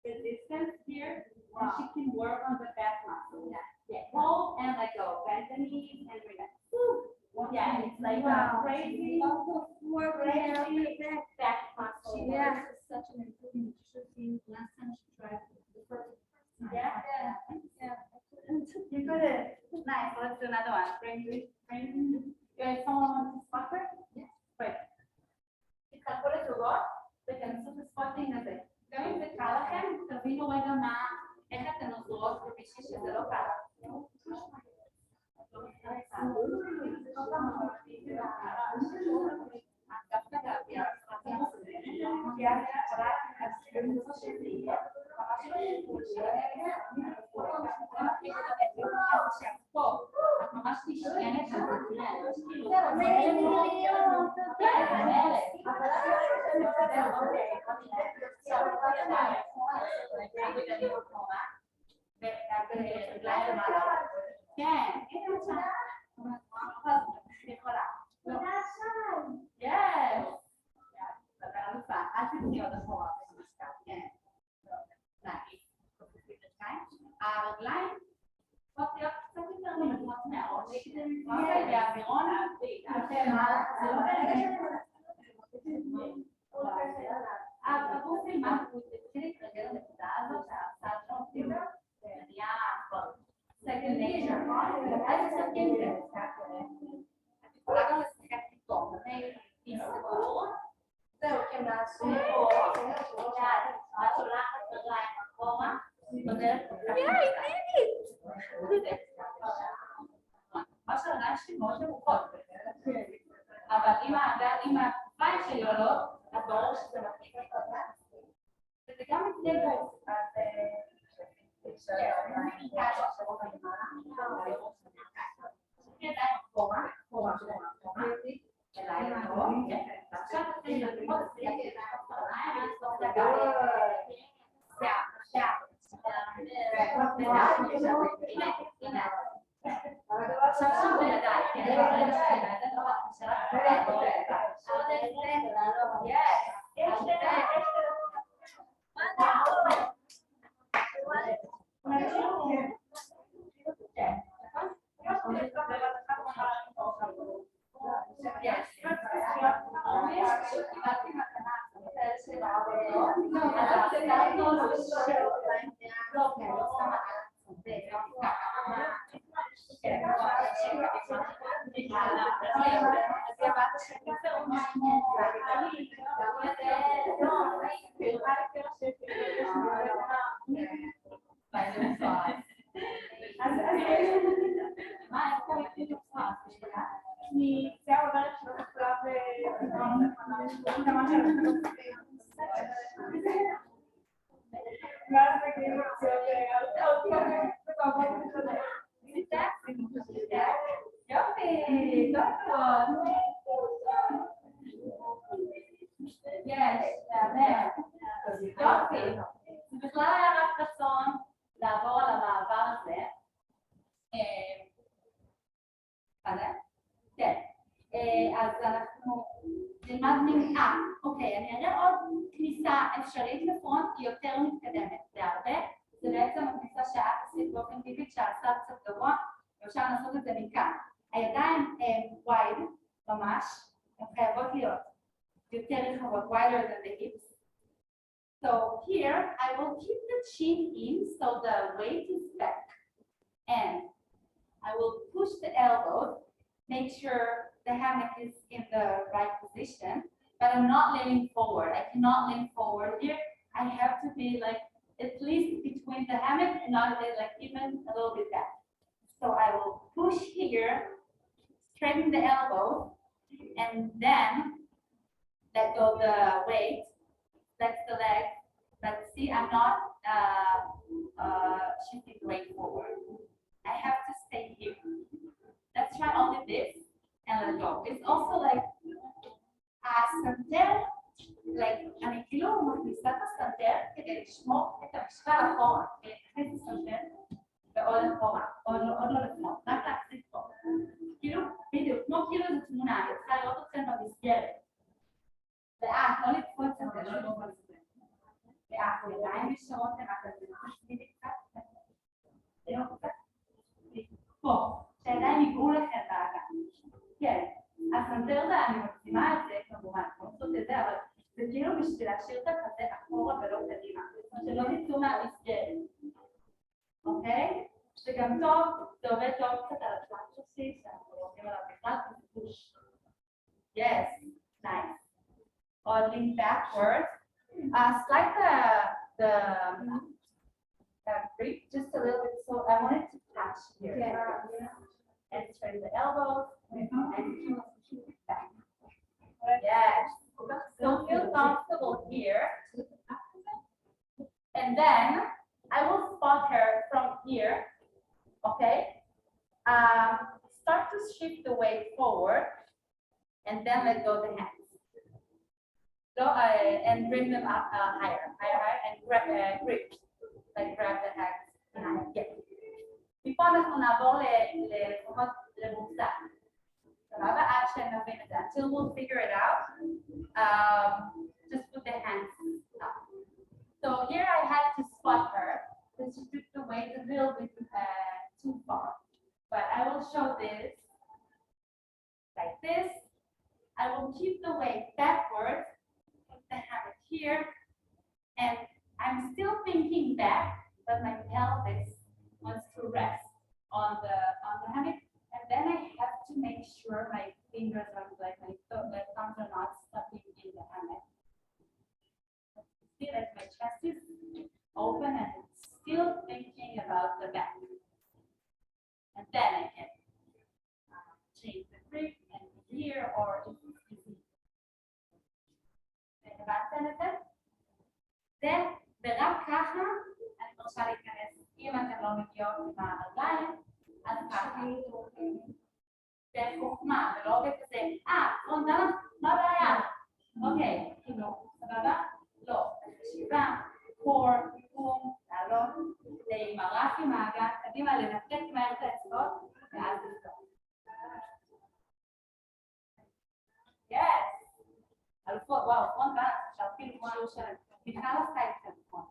the distance here, and she can work on the back muscle. Yeah, hold and let go, bend the knees and relax. Yeah, it's like crazy. Work Crazy back muscle. Yeah, such an improvement. You should see last time she tried the first time. Yeah. You got it. Nice. Let's do another one. Bring. Someone wants to spot her? Yes. Wait. תתחלקו לזוגות ותנסו לספוטינג הזה. גם אם זה קל לכם, תבינו רגע איך אתן עוזרות בשביל שזה לא קל. ממש נשענת על הרגליים צריכות להיות קצת יותר נמוכות מהראש. והאווירון הבוסים, תתחיל להתרגל לנקודה הזאת, שהצד שלו זה נהיה second nature. אז זה second nature. את יכולה גם לשחק פתאום. תסגור. זהו, כי מעשו פה. את שולחת רגליים אחורה. מה שהרגליים שלי מאוד נמוכות, אבל אם הכתפיים שלי עולות, אז ברור שזה מתאים. וזה גם אצלי גוף, אז עכשיו תתחיל ללמוד עכשיו שוב בידיים, בכלל היה רק רצון לעבור על המעבר הזה. כן. אז אנחנו נלמד אוקיי, אני אראה עוד כניסה אפשרית לפרונט, היא יותר מתקדמת בהרבה. זה בעצם הכניסה שאת עשית באופן טבעי כשהסף קצת גבוה, ואפשר לעשות את זה מכאן. הידיים wide ממש, הן חייבות להיות יותר רחבות, wider than the hips. So here I will keep the chin in so the weight is back. And I will push the elbows, make sure the hammock is in the right position, but I'm not leaning forward. I cannot lean forward here. I have to be like at least between the hammock and not like even a little bit back. So I will push here, straighten the elbows, and then let go the weight, flex the leg. But see, I'm not shifting the weight forward. I have to stay here. Let's try only this and let go. It's also like הסנטר, אני כאילו מכניסה את הסנטר כדי לשמור את המשקל אחורה, להכניס את הסנטר ועוד אחורה, עוד לא לפנות, רק להחזיק פה. כאילו, בדיוק, כמו כאילו זו תמונה, אני צריכה לראות אתכם במסגרת. ואת, לא לתפוס הידיים ישרות למטה, זה תשמידי קצת. פה, שהידיים ייגעו לכם באגן. כן, הסנטר זה, אני מקסימה את זה כמובן, לא לעשות את זה, אבל זה כאילו בשביל להשאיר את החזה אחורה ולא קדימה. זאת אומרת שלא תצאו מהמסגרת. אוקיי? שגם טוב, זה עובד טוב קצת על הפלאצ'וסי, שאנחנו עובדים עליו בכלל, זה פוש. Yes, nice. Or lean backwards. Slide the grip just a little bit, so I want it to touch here. And straighten the elbows and back. Yes. So feel comfortable here. And then I will spot her from here. Okay. Start to shift the weight forward, and then let go the hands. So and bring them up higher, and grab grip, like grab the hands behind. Yes. מפה אנחנו נעבור לפחות לבוצה. סבבה? עד שנבין את זה. Until we'll figure it out, just put the hands up. So here I had to spot her. Because she took the weight a little bit too far. But I will show this like this. I will keep the weight backwards. Put the hammer here. And I'm still thinking back, but my pelvis wants to rest on the hammock, and then I have to make sure my fingers are like my thumbs are not stuck in the hammock. See that my chest is open and still thinking about the back, and then I can change the grip and here or if it's easy. הבנתם את זה? ורק ככה אני מרשה להיכנס. אם אתם לא מגיעות עם הרגליים, אז ככה. זה חוכמה, ולא עובד כזה, רונדנה, מה הבעיה? אוקיי, כאילו, סבבה? לא, חשיבה, קור, מיקום, לעלות, להימרח עם האגן, קדימה, לנתק מהר את האצבעות, ואז לסתור. יס! אלפות, וואו, רונדנה, עכשיו כאילו משהו שלהם. בכלל עשתה את זה, נכון?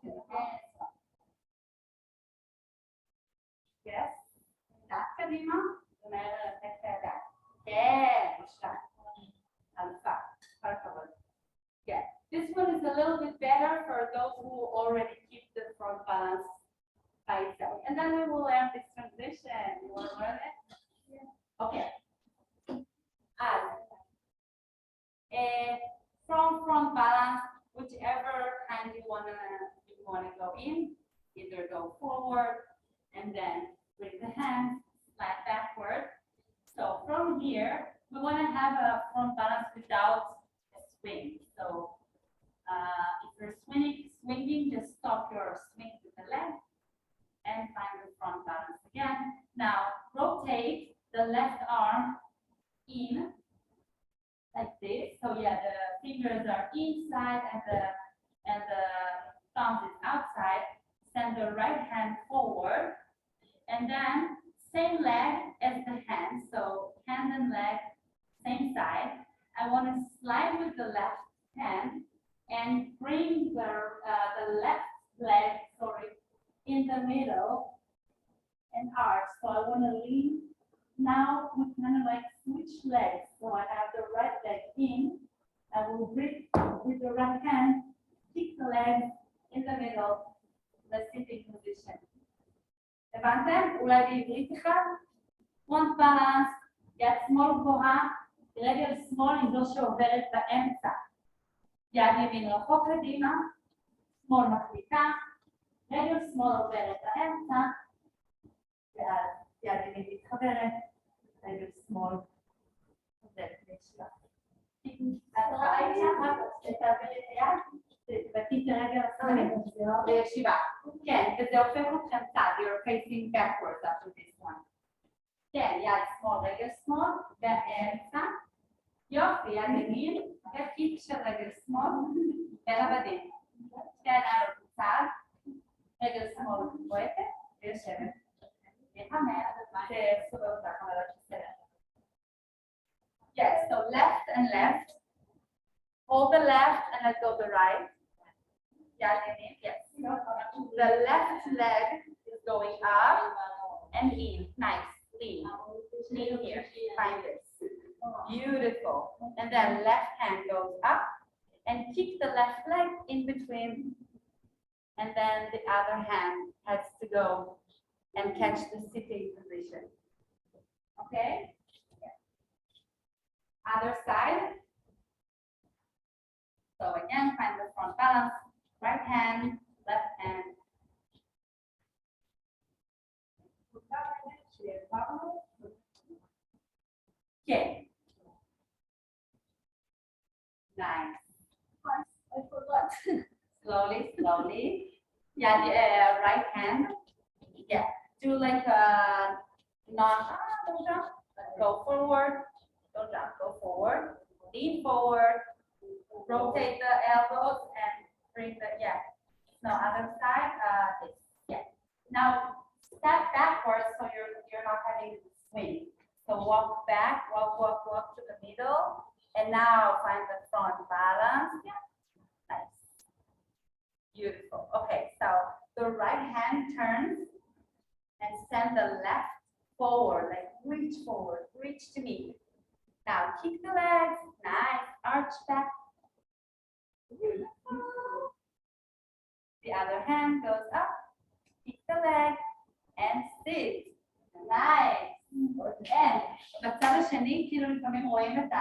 Yes. קצת קדימה, ומהר לתת את הידיים. כן, משלם. אלפה. כל הכבוד. Yeah. This one is a little bit better for those who already keep the front balance by itself. And then we will learn this transition. You want to learn it? Yeah. Okay. From front balance, whichever hand you wanna go in, either go forward and then bring the hands slide backward. So from here, we want to have a front balance without a swing. So if you're swinging, just stop your swing with the leg and find the front balance again. Now rotate the left arm in like this. So yeah, the fingers are inside and the thumb is outside. Send the right hand forward, and then same leg as the hand. So hand and leg, same side. I want to slide with the left hand and bring the left leg, in the middle and arch. So I want to lean. Now we kind of like switch legs. So I have the right leg in. I will grip with the right hand, kick the leg in the middle, the sitting position. הבנתם? אולי בעברית אחד? front balance, יד שמאל גבוהה, רגל שמאל היא זו שעוברת באמצע. יד ימין רחוק קדימה, שמאל מחזיקה, רגל שמאל עוברת באמצע, ואז יד ימין מתחברת, רגל שמאל עוברת בשלב. אז ראיתי את העברת היד, תבטאי את הרגל השמאלית לישיבה. כן, וזה הופך אתכם צד, you're facing backwards after this one. כן, יד שמאל, רגל שמאל, באמצע. יופי, יד ימין, וקיק של רגל שמאל, בין הבדים. שתי ידיים בצד, רגל שמאל בועטת, ויושבת. זה סובר אותך, אבל לא בסדר. Yes, so left and left. Hold the left and let go the right. יד ימין, yes. The left leg is going up and in. Nice. Lean. Lean here. Find this. Beautiful. And then left hand goes up and kick the left leg in between. And then the other hand has to go and catch the sitting position. Okay? Other side. So again, find the front balance. Right hand, left hand. Okay. Nice. I forgot. Slowly, slowly. Yeah, the right hand. Yeah, do like a don't jump. Go forward. Don't jump. Go forward. Lean forward. Rotate the elbows and bring the Now other side. This. Yeah. Now step backwards so you're not having to swing. So walk back. Walk to the middle. And now find the front balance. Yeah. Nice. Beautiful. Okay, so the right hand turns and send the left forward, like reach forward, reach to me. Now kick the legs, nice, arch back. Beautiful. The other hand goes up, kick the leg, and sit. Nice. And בצד השני, כאילו לפעמים רואים את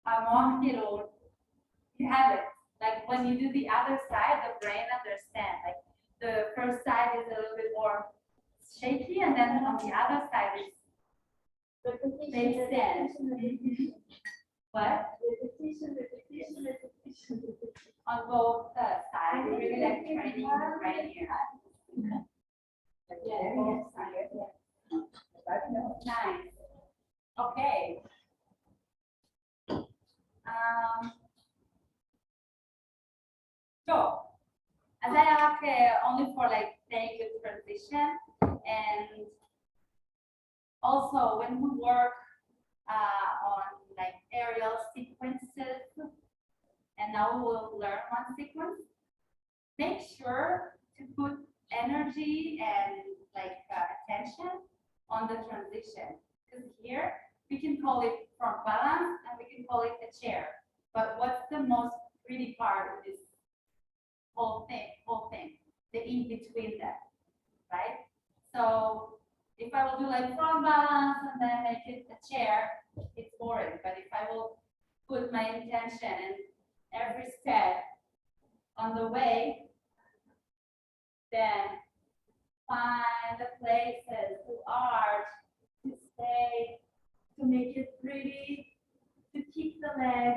המוח, כאילו, you have it. Like when you do the other side, the brain understands. Like the first side is a little bit more shaky, and then on the other side is they stand. What? Repetition. On both sides, really like training the brain here. Yeah, both sides. Nice. Okay. So, as I have only for like staying with transition, and also when we work on like aerial sequences, and now we will learn one sequence, make sure to put energy and like attention on the transition. Because here we can call it front balance and we can call it a chair. But what's the most pretty part of this whole thing, the in between them, right? So if I will do like front balance and then make it a chair, it's boring. But if I will put my intention in every step on the way, then find the places to arch, to stay, to make it pretty, to keep the leg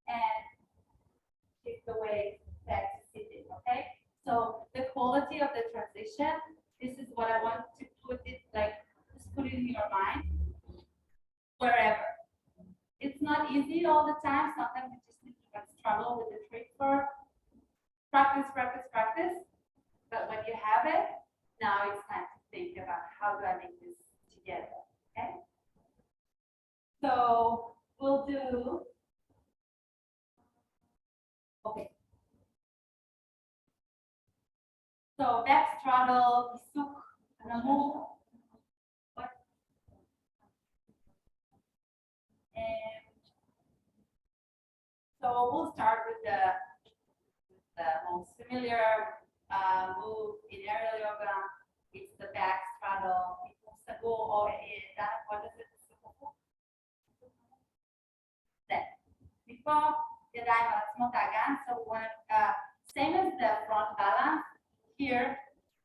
and keep the weight back to sitting, okay? So the quality of the transition, this is what I want to put it, like, just put it in your mind, wherever. It's not easy all the time. Sometimes you just need to struggle with the trick for practice. But when you have it, now it's time to think about how do I make this together, okay? So we'll do, okay. So back straddle, kisuk, namu. And so we'll start with the most familiar move in aerial yoga. It's the back straddle. What is it? Then before ידיים על עצמות האגן. So when same as the front balance, here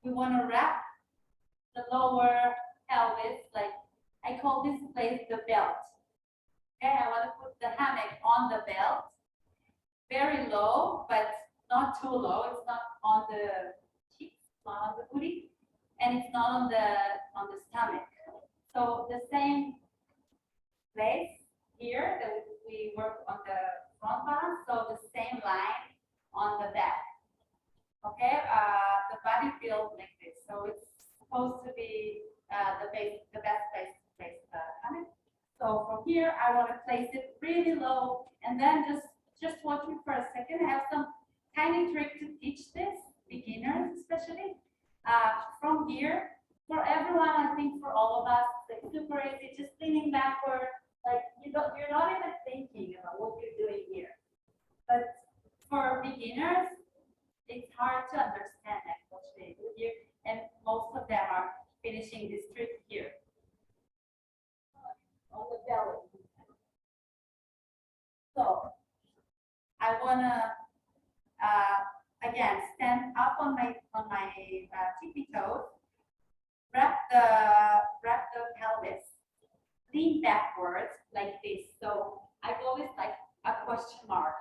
we want to wrap the lower pelvis, like I call this place the belt. Okay, I want to put the hammock on the belt, very low, but not too low. It's not on the cheeks, not on the booty, and it's not on the stomach. So the same place here that we work on the front balance, so the same line on the back. Okay, the body feels like this, so it's supposed to be the best place to place the hammock. So from here, I want to place it really low, and then just watch me for a second. I have some tiny trick to teach here, for everyone, I think for all of us, it's like super easy, just leaning backward, like you're not even thinking about what you're doing here. But for beginners, it's hard to understand like what they do here, and most of them are finishing this trick here on the belly. So I wanna again stand up on my tippy toes, wrap the pelvis, lean backwards like this. So I go with like a question mark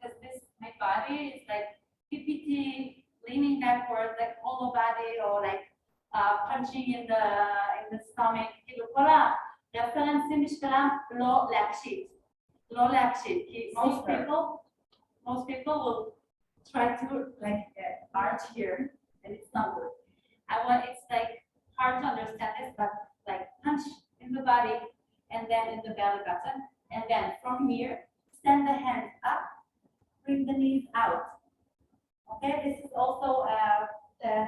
because this my body is like TPT, leaning backwards, like hollow body, or like punching in the stomach. כאילו כל הרפרנסים בשבילם לא להקשיב, לא להקשיב. כי most people will try to like arch here, and it's not good. It's like hard to understand this, but like punch in the body and then in the belly button, and then from here, send the hands up, bring the knees out. Okay, this is also the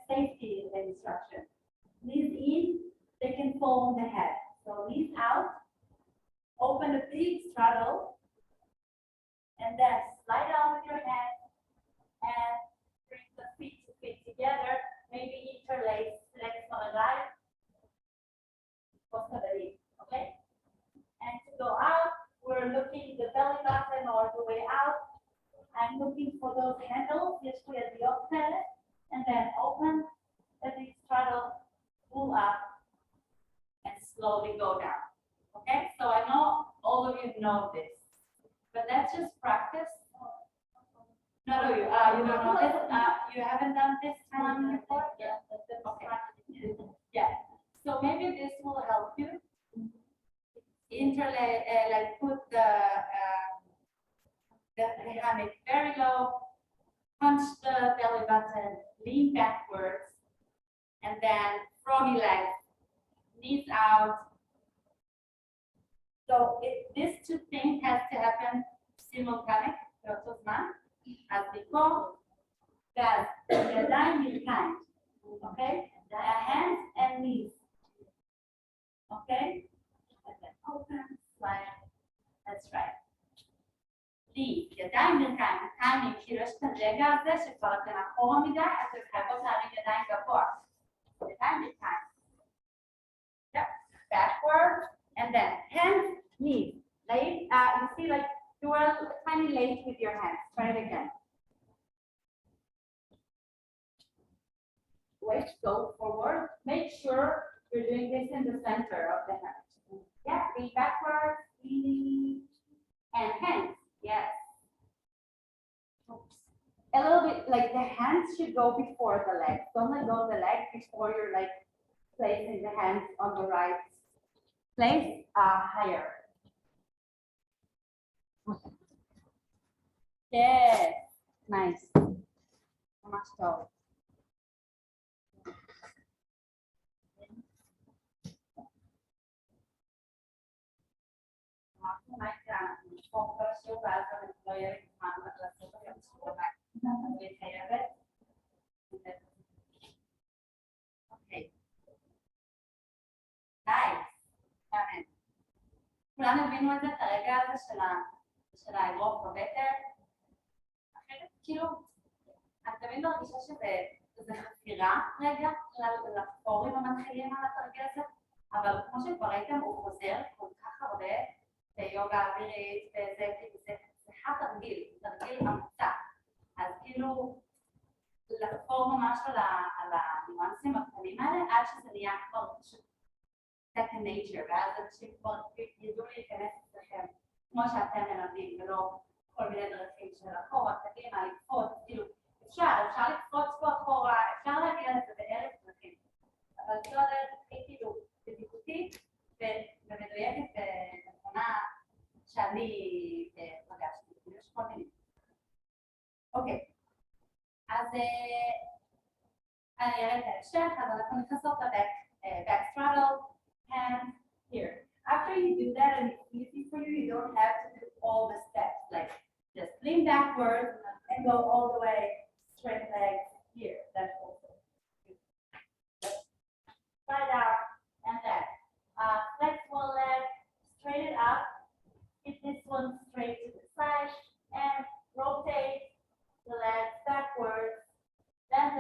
safety instruction. Knees in, they can fall on the head. So knees out, open a big straddle, and then slide down with your hands and bring the feet together. Maybe interlace legs on the right. Okay? And to go out, we're looking the belly button all the way out. I'm looking for those handles, usually at the opposite, and then open the big straddle, pull up, and slowly go down. Okay? So I know all of you know this, but let's just practice. No, you don't know this. You haven't done this one before? Yeah. Okay. Yeah. So maybe this will help you. Interlay, like put the hammock very low, punch the belly button, lean backwards, and then froggy legs, knees out. So these two things has to happen simultaneously. As before, that the line is kind, okay? The hands and knees, okay? And then open, slide, that's right. לי, ידיים ברכיים, ברכיים, כאילו יש את הרגע הזה שכבר אתם אחורה מדי, אז אתם חייבות להרים ידיים גבוה. ידיים ברכיים. Yep, backward, and then hands, knees. Late, you see like you were kind of late with your hands. Try it again. Wait, go forward. Make sure you're doing this in the center of the hand. Yeah, lean backwards, lean, and hands. Yes. Oops. A little bit like the hands should go before the legs. Don't let go of the leg before you're like placing the hands on the right place higher. Yes, nice. ממש טוב. אנחנו נשמור כל השיעור ואז לא יהיה לי זמן לעשות לכם שיעור בבית. אני חייבת. אוקיי. נייס. כולם הבינו את זה, את הרגע הזה של האגרוף בבטן? אחרת, כאילו, את תמיד מרגישה שזה חפירה רגע לפורים המתחילים על התרגיל הזה, אבל כמו שכבר ראיתם, הוא חוזר כל כך הרבה ביוגה אווירית, זה התרגיל, תרגיל אמצע. אז כאילו, לחפור ממש על הניואנסים הקטנים האלה, עד שזה נהיה כבר פשוט second nature, ואז אנשים כבר ידעו להיכנס אצלכם, כמו שאתם מלמדים, ולא כל מיני דרכים של אחורה, קדימה, לקפוץ, כאילו, אפשר לקפוץ פה אחורה, אפשר להגיע לזה באלף דרכים, אבל זו הדרך הכי כאילו בדיחותית ומדויקת ונכונה שאני פגשתי, יש כל מיני. אוקיי, אז אני אראה את ההמשך, אז אנחנו נכנסות back straddle, hands here. After you do that, and it's easy for you, you don't have to do all the steps, like just lean backwards and go all the way straight legs here. That's also good.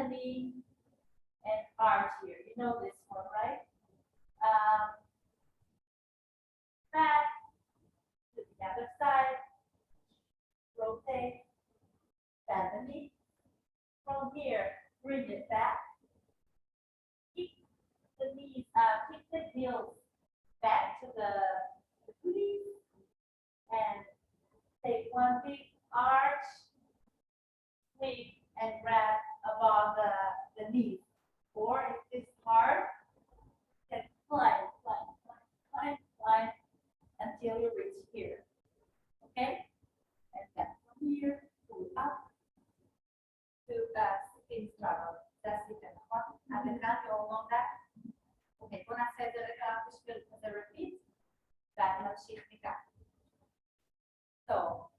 the knee and arch here. You know this one, right? Back to the other side. Rotate. Bend the knee. From here, bring it back. Keep the knees, keep the heels back to the booty. And take one big arch, sweep, and grab above the knee. Or if it's hard, then climb, climb, climb, climb, climb until you reach here. Okay? And then from here, pull up to spin straddle. That's it. עד לכאן ואומרים that. אוקיי, בואו נעשה את זה רגע בשביל כזה repeat, ואז נמשיך מכאן. So,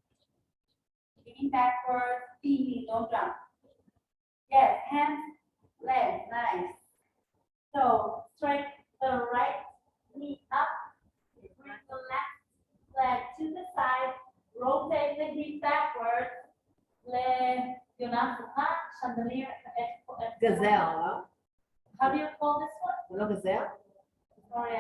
leaning backwards, feet, don't jump. Yes, hands, legs, nice. So, straight the right knee up, bring the left leg to the side, rotate the hip backwards, יונה, chandelier, גזר, how do you call this one? זה לא גזר? Sorry,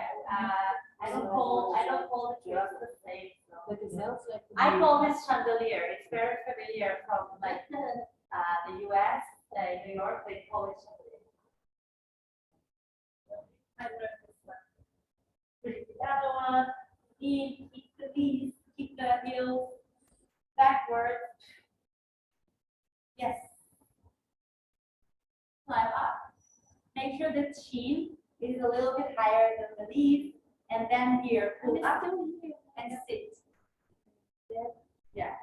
I don't call the tricks the same. זה גזר? I call this chandelier. It's very familiar from like the US, New York. They call it chandelier. I learned this one. Bring the other one. Keep the knees, keep the heels backwards. Yes. Climb up. Make sure the chin is a little bit higher than the knees, and then here pull up and sit. Yeah.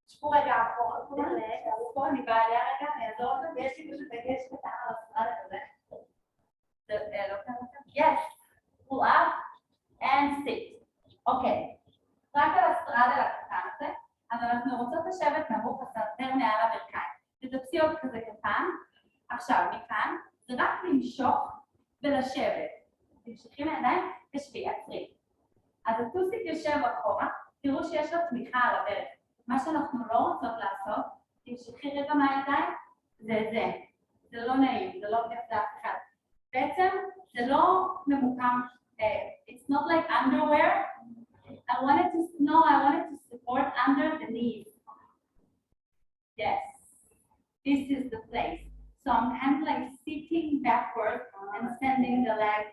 שבו רגע אחורה, פה אני באה אליה רגע, נעזור אותה, ויש לי פשוט דגש קטן על הסרט הזה. Yes. Pull up and sit. אוקיי. רק על הסטרדל הקטן הזה, אז אנחנו רוצות לשבת נמוך הסרטר מעל הברכיים. תתפסי עוד כזה קטן. עכשיו, מכאן, זה רק למשוך ולשבת. תמשכי לידיים, תשבי, עצרי. אז הטוסיק יושב אחורה, תראו שיש לו תמיכה על הברך. מה שאנחנו לא רוצות לעשות, תמשכי רגע מהידיים, זה. זה לא נעים, זה לא כיף לאף אחד. בעצם, זה לא ממוקם, it's not like underwear. I wanted to support under the knees. Yes, this is the place. So I'm kind of like sitting backward and sending the leg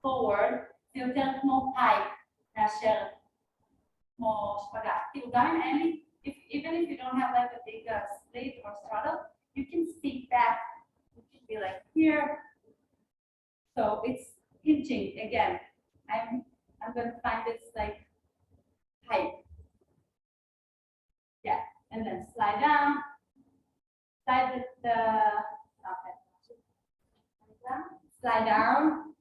forward. זה יותר כמו פייק מאשר כמו שפגאט. כאילו גם אם אין לי, even if you don't have like a big split or straddle, you can sit back. You can be like here. So it's hinging again. I'm going to find this like height. Yeah, and then slide down. Slide slide down.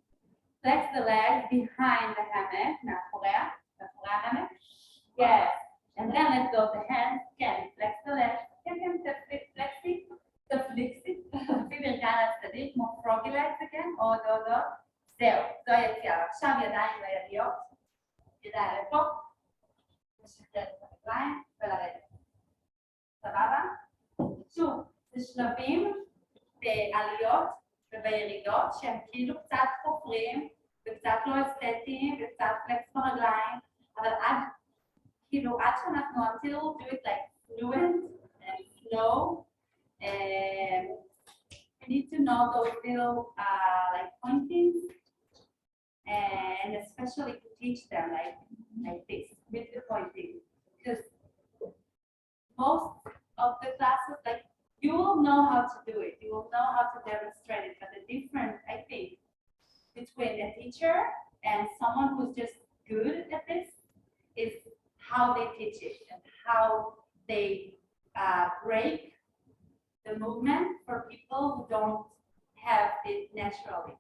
Flex the legs behind the hammock. מאחורי hammock. Yes. And then let go of the hands. Again, flex the legs. תפליקסי. תפליקי ברכיים לצדדים, כמו froggy legs again. עוד. זהו, זו היציאה. עכשיו ידיים לידיות. ידיים לפה. לשחרר את הרגליים ולרדת. סבבה? שוב, זה שלבים בעליות ובירידות שהם כאילו קצת חופרים וקצת לא אסתטיים וקצת פלקס ברגליים, אבל עד שאנחנו until do it like fluent and slow, we need to know those little like pointings, and especially to teach them like this with the pointing, because most of the classes, like, you will know how to do it, you will know how to demonstrate it, but the difference, I think, between a teacher and someone who's just good at this is how they teach it and how they break the movement for people who don't have it naturally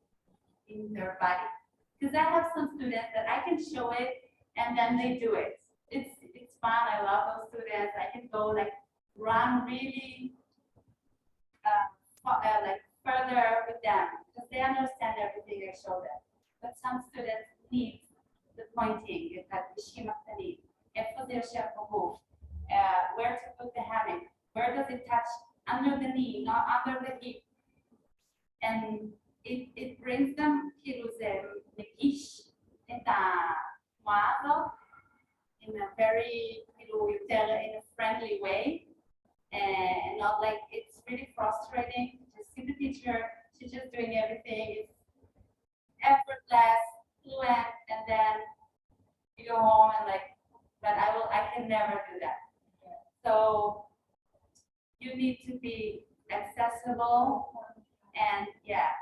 in their body. Because I have some students that I can show it and then they do it. It's fun, I love those students, I can go like run really like further with them because they understand everything I show them. But some students need the pointing, את הדגשים הקטנים, איפה זה יושב בגוף, where to put the hammock, where does it touch under the knee, not under the hip. And it brings them כאילו זה מגיש את התנועה הזאת in a very כאילו יותר in a friendly way and not like it's really frustrating to see the teacher, she's just doing everything, it's effortless, fluent, and then you go home and like, but I can never do that. So you need to be accessible and yeah,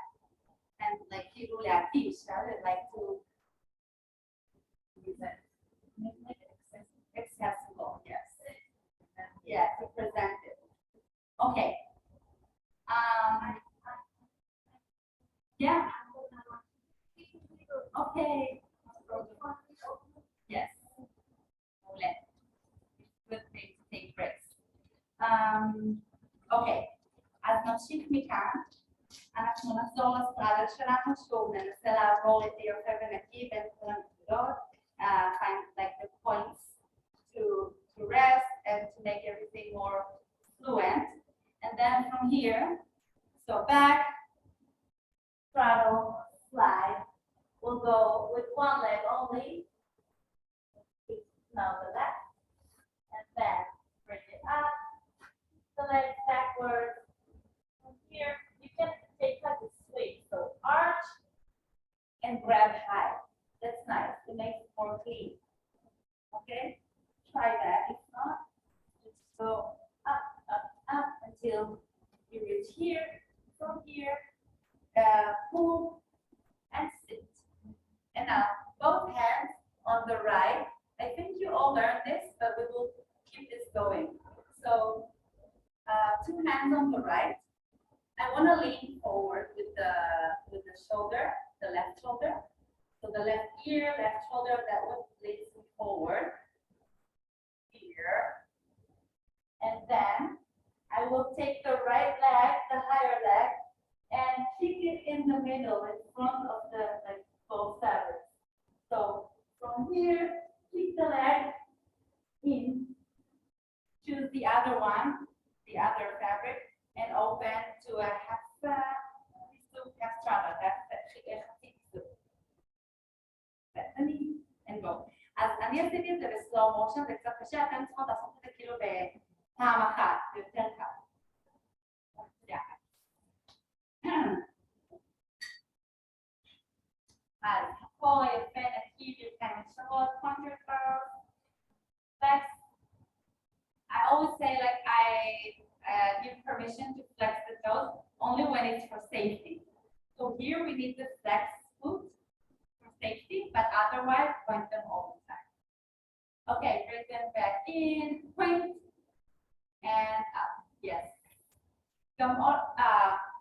and like כאילו להגיש, like to make it accessible, yes. Yeah, to present it. Okay. Yeah. Okay. Yes. Good thing to take breaks. Okay. אז נמשיך מכאן. אנחנו נחזור לסטרדל שלנו, שוב ננסה לעבור את יפה ונקי בין כל הנקודות, find like the points to rest and to make everything more fluent. And then from here, so back, straddle, slide. We'll go with one leg only. Now the left, and then bring it up, the legs backwards. From here, you can take like a swing, so arch and grab high. That's nice. It makes it more clean. Okay, try that. If not, just go up, up, up until you reach here. From here, move and sit. And now both hands on the right. I think you all learned this, but we will keep this going. So two hands on the right. I want to lean forward with the shoulder, the left shoulder. So the left ear, left shoulder, that would lead me forward. Here. And then I will take the right leg, the higher leg, and kick it in the middle, in front of the like both sides. So from here, kick the leg in, choose the other one, the other fabric, and open to a half straddle. That's and go. אז אני עשיתי את זה בסלואו מושן, זה קצת קשה, אתם צריכות לעשות את זה כאילו בפעם אחת, זה יותר קל. אז הכל יפה, נקי, ברכיים ישרות, pointer curls, flex. I always say like I give permission to flex the toes only when it's for safety. So here we need the flex foot for safety, but otherwise point them all the time. Okay, bring them back in, point, and up. Yes. Come on.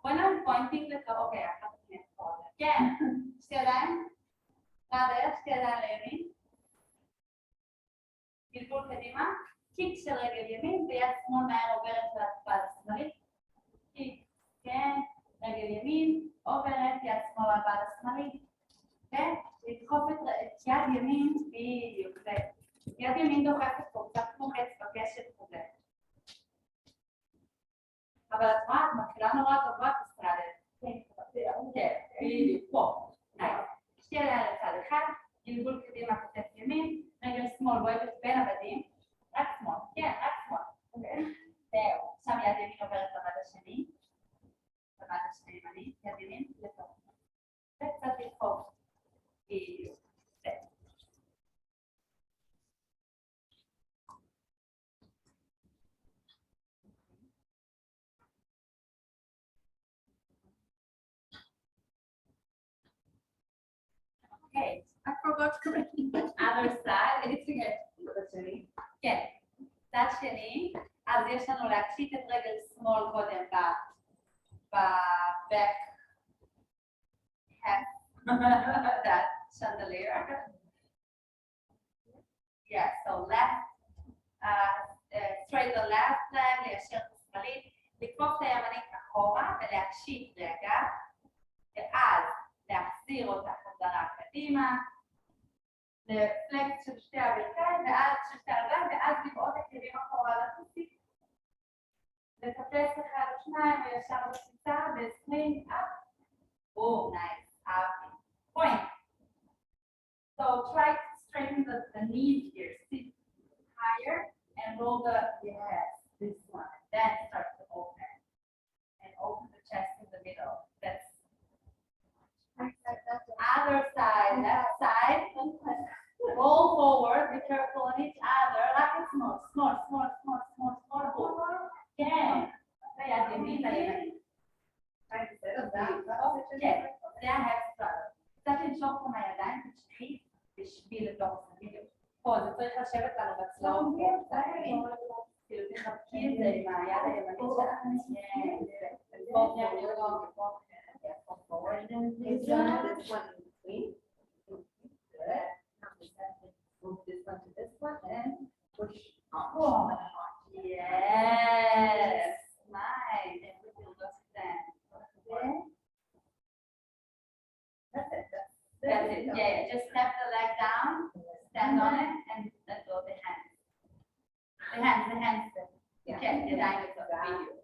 When I'm pointing the toe, okay, I have to pause again. שתי ידיים, לדרך, שתי ידיים לימין. גלגול קדימה, קיק של רגל ימין, ויד שמאל מהר עוברת לבד השמאלית. קיק, כן, רגל ימין, עוברת, יד שמאל לבד השמאלית. כן, לדחוף את יד ימין, בדיוק, יד ימין דוחפת פה, קצת כמו אצבע קשת כזה. אבל את רואה, את מתחילה נורא טובה בסטרדל. כן, בדיוק, פה. שתי ידיים לצד אחד, גלגול קדימה כתף ימין, רגל שמאל בועטת בין הבדים, רק שמאל, כן, רק שמאל. זהו, עכשיו יד ימין עוברת לבד השני, לבד השני ימני, יד ימין לטוב. וקצת לדחוף. בדיוק. Okay, I forgot to bring the other side. It's okay. כן, צד שני, אז יש לנו להקשיט את רגל שמאל קודם ב-back half, that chandelier. Yeah, so left, straight the left leg, ליישר את השמאלית, לקפוץ את הימנית אחורה ולהקשיט רגע, ואז להחזיר אותה חזרה קדימה, לפלקס של שתי הברכיים, ואז של שתי הרגליים, ואז לבעוט הכלים אחורה לפוסיק. זה לחפש אחד או שניים וישר בקפיצה וספרינג אפ. Oh, nice. Up. Point. So try to straighten the knees here. Sit higher and roll this one. Then start to open. And open the chest in the middle. That's other side, left side. Roll forward, be careful on each other. Like it's small. Again. Yes, זה האקסטרה. קצת לנשוך פה מהידיים בשביל לתוך הווידאו. פה, זה צריך לשבת לנו בצלעות פה. כאילו תחבקי את זה עם היד הימנית שלך. Move this one to this one and push up. Yes, nice. And we will just stand. Okay. That's it. That's it. Yeah, just step the leg down, stand on it, and let go of the hands. The hands. Okay, the diamonds of the video.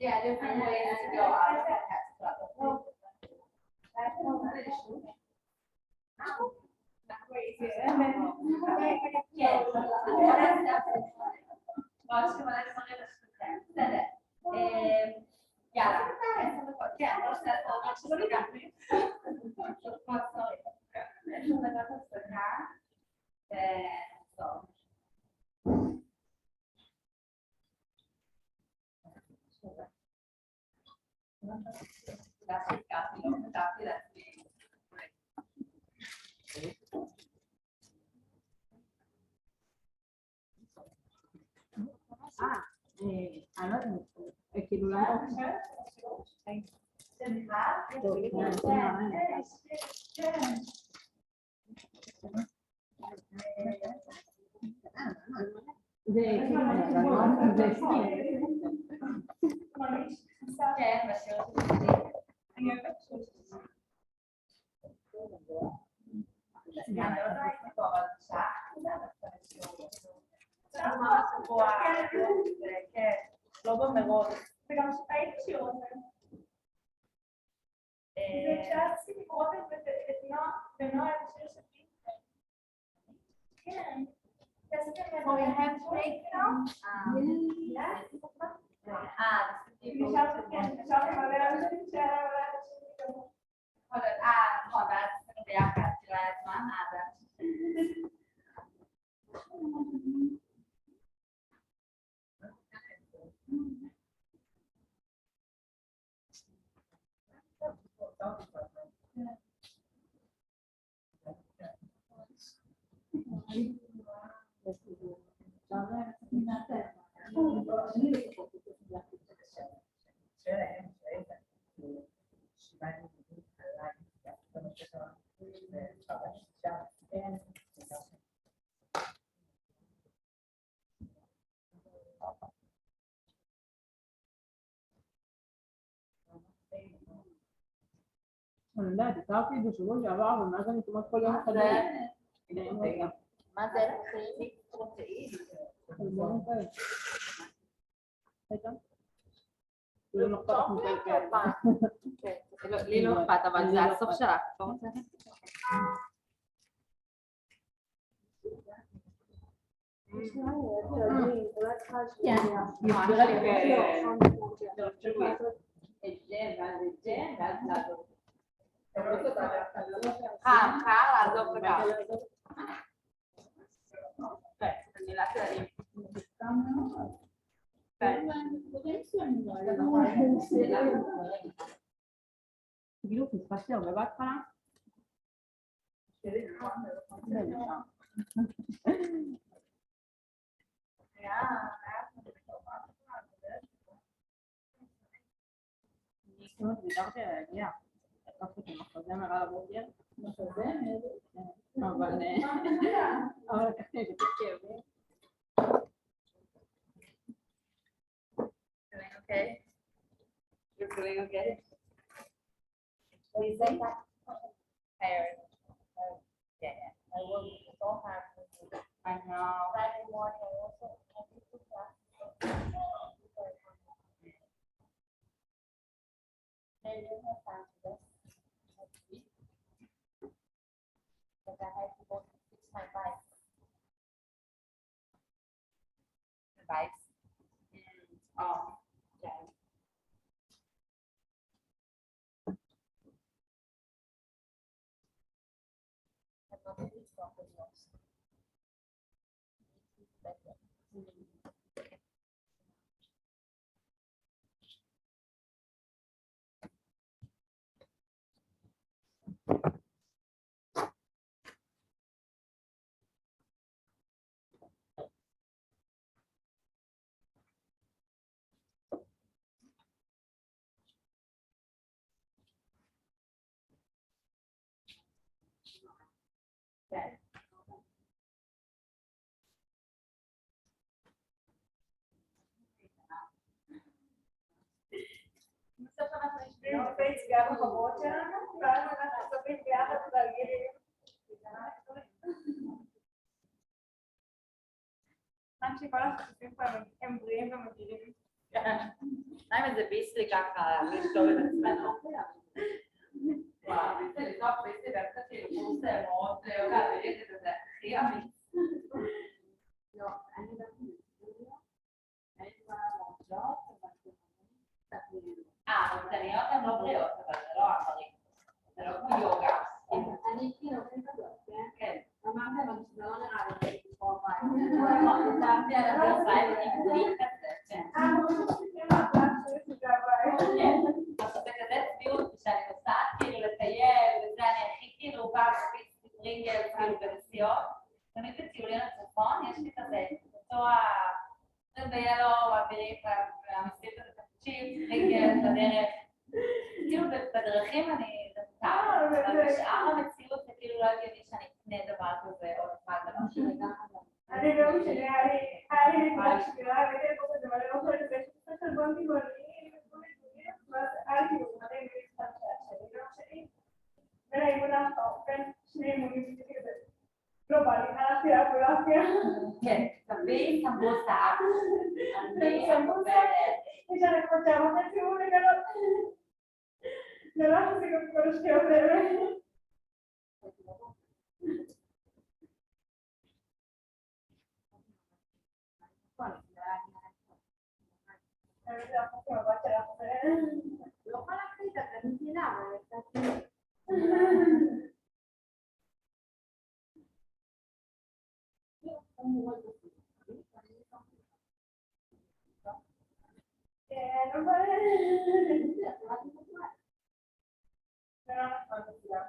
Yeah, different ways to go out of that hat club. בסדר. יאללה, 10 דקות, כן, לא שתי דקות, שלא ניגעתי. 10 דקות הפסקה, ונחזור. כתבתי לעצמי. אני לא יודעת, כאילו לא זה כאילו זה כן, בשירות שלי. אני אוהבת שירות שלי. אני לא יודעת פה, אבל שעה, כן, לא במרוץ. וגם שהייתי שיעור הזה. זה כשעשיתי לקרוא את בנועה את השיר שלי. כן. For your hands straight now? Yes. נכון, ואז עשינו ביחד, כאילו היה זמן, אני יודעת, הכרתי בשבוע שעבר, ומאז אני כמעט כל יום מחדש. מה זה? לי לא אכפת, אבל זה הסוף שלך. קר לעזוב וגם. מילה כללית. כאילו פספסתי הרבה בהתחלה. ויתרתי על להגיע. לקחתי את המחזמר על הבוקר. אבל לקחתי את זה כאבים. Okay. You're feeling okay? What do you say? Tired. Yeah. I work so hard. I know. Friday morning, I also have to class. never time to this. But I have to go to fix my bike. The bikes. Yeah. I'm not really proper notes. Okay. בסוף אנחנו יושבים בבית סגר בחברות שלנו, ואז אנחנו צופים ביחד תרגילים. רק שכל החשופים פה הם בריאים ומגיעים. מה עם איזה ביסלי ככה, לשתוב את עצמנו? וואו, ביסלי, טוב, ביסלי באמצע כאילו קורס מאוד להעביר את זה, הכי אמיץ. לא, אני באתי בסטודיו, אני כבר מורדות, המוקדניות הן לא בריאות, אבל זה לא הבריא. זה לא כמו יוגה. אני כאילו, כן. אמרתי, אבל זה לא נראה לי כמו חשבתי על הבורסאי ונגדי כזה, כן. עכשיו זה כזה צביעות, כשאני נוסעת כאילו לטייל, וזה אני הכי כאילו פעם בפיץ טרינגל כאילו בנסיעות, תמיד בטיולים לצפון, יש לי כזה, אותו ביאלו, מעבירים והמספיק הזה תקשיב, טרינגל, בדרך, כאילו בדרכים אני דווקא, אבל בשאר המציאות זה כאילו לא הגיוני שאני אקנה דבר כזה עוד פעם, דבר שלי ככה. אני לא משנה, היה לי נקודה שבירה, והייתי לפה כזה מלא אוכל כזה, יש קצת בון טבעוניים, ואז היה לי כאילו מלא מילים קצת שלי, לא שלי, בין האימון האחרון, שני אימונים, כזה, לא בא לי, הלכתי לאפולציה. כן, תביא סמבוסה, אני סמבוסה, יש לנו כמו 9.5 אימון לגלות. זה לא עושה גם כל השקיעות האלה. לא יכולה להחליט, אני מבינה, אבל קצת... כן, אבל... זה לא נכון בכלל.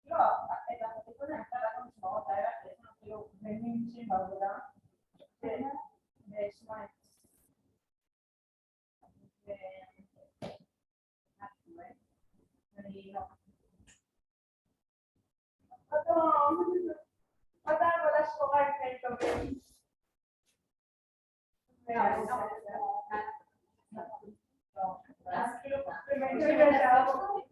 לא, את החתיכות הזה נעשה לנו משמעות לילה, שיש לנו כאילו בנים אישיים בעבודה. ושמיים. ואני לא. עוד העבודה שחורה עם תנאים טובים. אז כאילו, במקרה זה העבודה.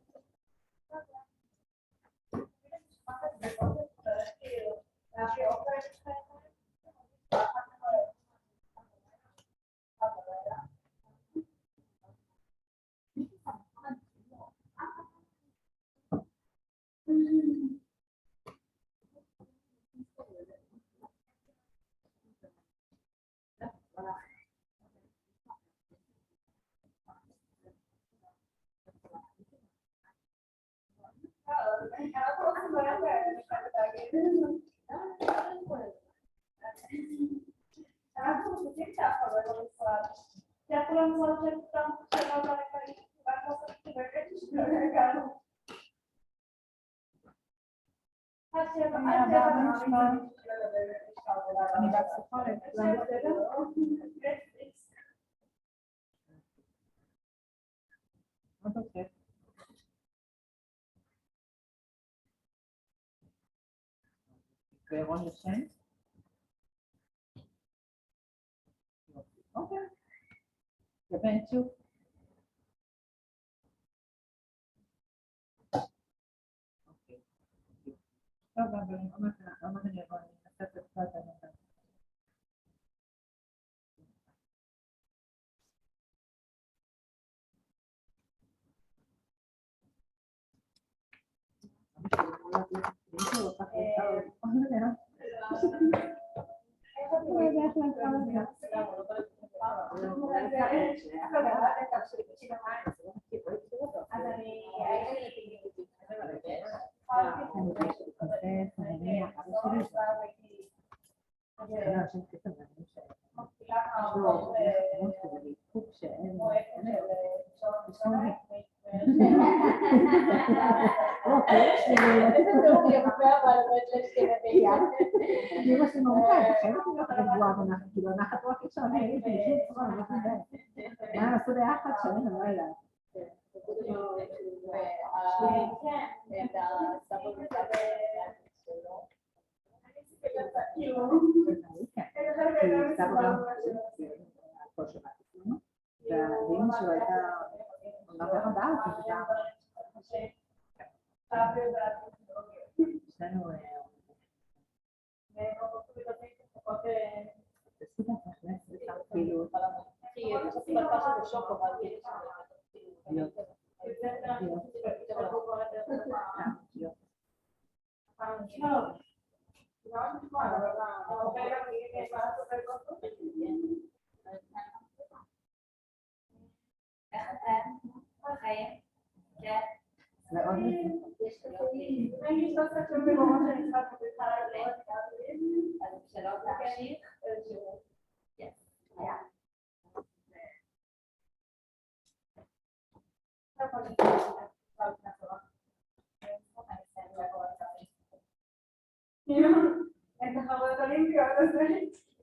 אנחנו חושבים שאף אחד לא במשרד. שאנחנו לא משרד שפתם שלא לא לקריא, ואנחנו עושים באמת שלא הגענו. אני בפסיכולוגית. מה אתה עושה? וירון ישן? אוקיי. ובן צ'וק? אוקיי. טוב, אבל אני אומרת, אני אנסה את זה קצת. שלי בקשיב המים, אז לא מכיר, לא הכיר אותו. אז אני הייתי... אמא שלי אומרת, אני חייבת להיות רגועה בנחת, כאילו הנחת רק אפשר להגיד, בשום צורה, אני לא יודעת. מה הם עשו ביחד שאני לא יודעת. ואמא שלו הייתה נעבר הבאה, כי זה שנינו כאילו איך אתם? בחיים? כן. מאוד אני לא קצת שומעים בראש שאני צריכה אז שלא תמשיך. כן. היה. את תחרויות אולימפיות, אז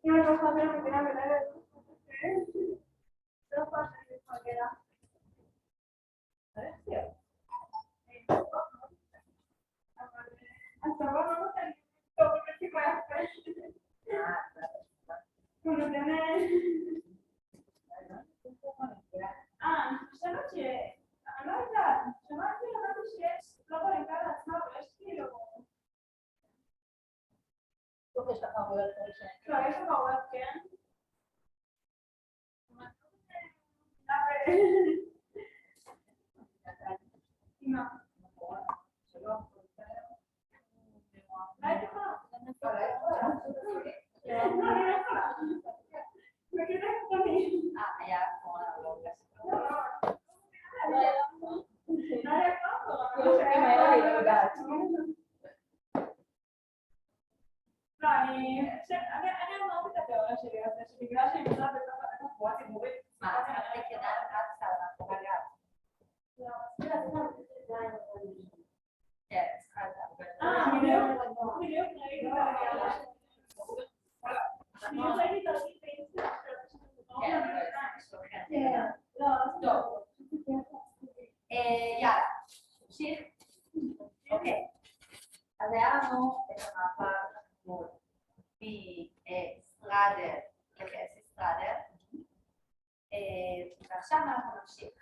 אם את לא חבר מדינה מנהלת, לא יכולה שאני מתמגנה. אז אתה לא נותן טוב, אני מה יפה. הוא נותן... אני חושבת אני לא יודעת, שמעתי לדעתי שיש, לא באולימפיאדה עצמה, אבל יש כאילו... יש תחרויות לא, יש תחרויות, כן. אמא. היה קורונה, לא אני אמרתי את התיאוריה שלי על זה, שבגלל שאני נוסעת בתוך תחבורה ציבורית, מה, אתה מצחיק ידיים רצה על מאחורי הגב. כן, צריכה את זה. בדיוק ראיתי את זה. אני ראיתי את זה. טוב. יאללה, נמשיך. אוקיי. אז היה לנו את המעבר הגבול מסטראדר לחצי סטראדר. ועכשיו אנחנו נמשיך.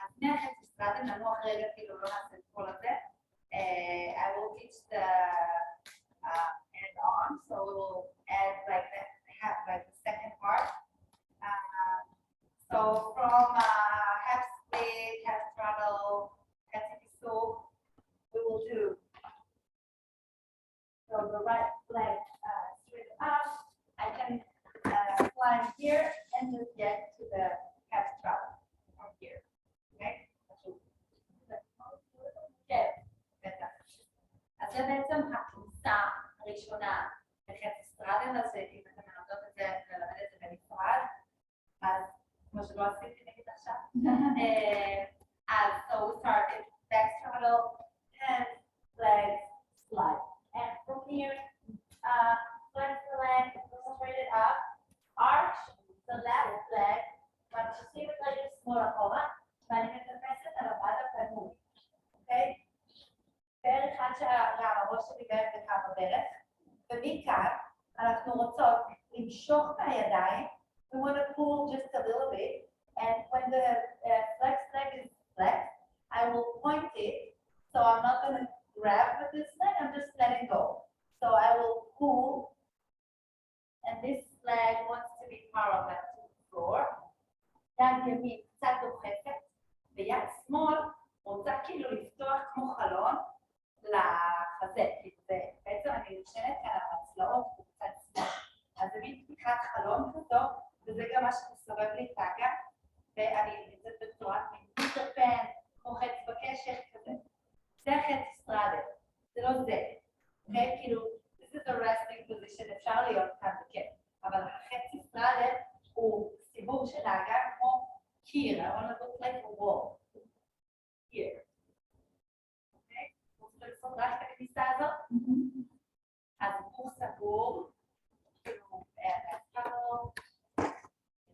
אז מהחצי סטראדר ננוח רגע, כאילו לא נעשה את כל הזה. I will teach the end on, so we will add like the second part. So from half split, half straddle, half pistol, we will do. So the right leg straight up. I can climb here and just get to the half straddle from here. Okay? Okay. אז זה בעצם הכניסה הראשונה לחצי סטראדר, אז אם אתם מלמדות את זה ולמד את זה בנפרד, אז כמו שלא עשיתי נגיד עכשיו. אז so we started back straddle, hands, legs, slide. And from here, flex the leg, straight it up, arch the left leg, ממשיכים את רגל שמאל אחורה, ואני מתפסת על הבד הפנוי. אוקיי? בערך עד שגם הראש שלי בערך בקו הברך, ומכאן אנחנו רוצות למשוך מהידיים, we want to pull just a little bit, and when the flex leg is flexed, I will point it, so I'm not going to grab with this leg, I'm just letting go. So I will pull, and this leg wants to be parallel to the floor. יד ימין קצת דוחפת, ויד שמאל רוצה כאילו לפתוח כמו חלון, לחזה, כי זה בעצם אני נשענת כאן על הצלעות בצד שמאל. אז זה מין פתיחת חלון כזו, וזה גם מה שמסובב לי את האגן, ואני נמצאת אוקיי? כאילו, this is a resting position, אפשר להיות כאן בכיף, אבל החצי סטרדל הוא סיבוב של האגן כמו קיר, I want to look like a wall. Here. אוקיי? רוצים לעשות רק את הכניסה הזאת? אז הוא סגור, כאילו,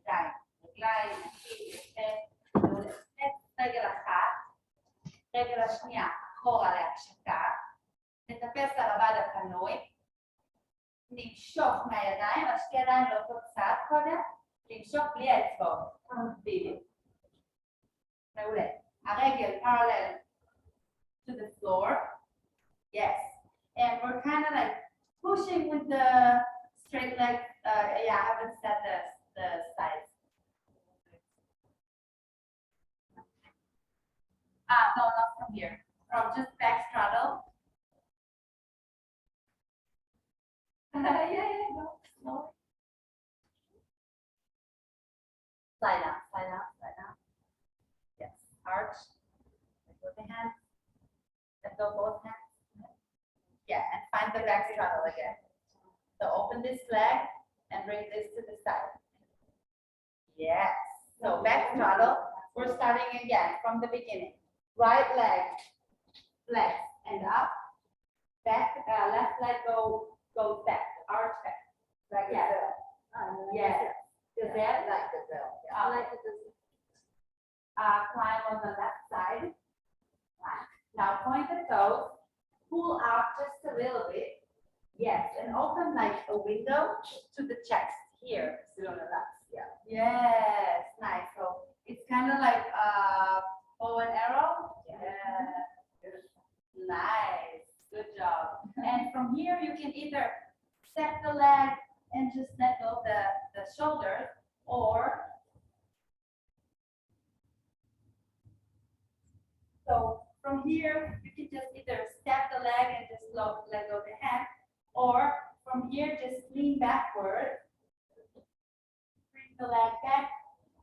ידיים, רגליים, רגל אחת, רגל השנייה, אחורה להקשתה, נטפס על הבד הפנוי, נמשוך מהידיים, אבל שתי ידיים לאותו צד קודם, למשוך בלי האצבעות, בדיוק. מעולה. הרגל parallel to the floor, yes, and we're kind of like pushing with the straight leg, yeah, I haven't set the sides. No, not from here. From just back straddle. Yeah, go slow. Slide down, slide down, slide down. Yes, arch. Let go the hands. Let go both hands. Yeah, and find the back straddle again. So open this leg and bring this to the side. Yes. So back straddle. We're starting again from the beginning. Right leg, flex and up. Back, left leg goes back. Arch back. Like a bell. Yes. Is that Like the bell. like climb on the left side. Now point the toes. Pull up just a little bit. Yes, and open like a window to the chest here. Yeah. Yes, nice. So it's kind of like bow and arrow. Yeah. Nice. Good job. And from here you can either step the leg and just let go the shoulders, or so from here you can just either step the leg and just let go the hand, or from here just lean backward, bring the leg back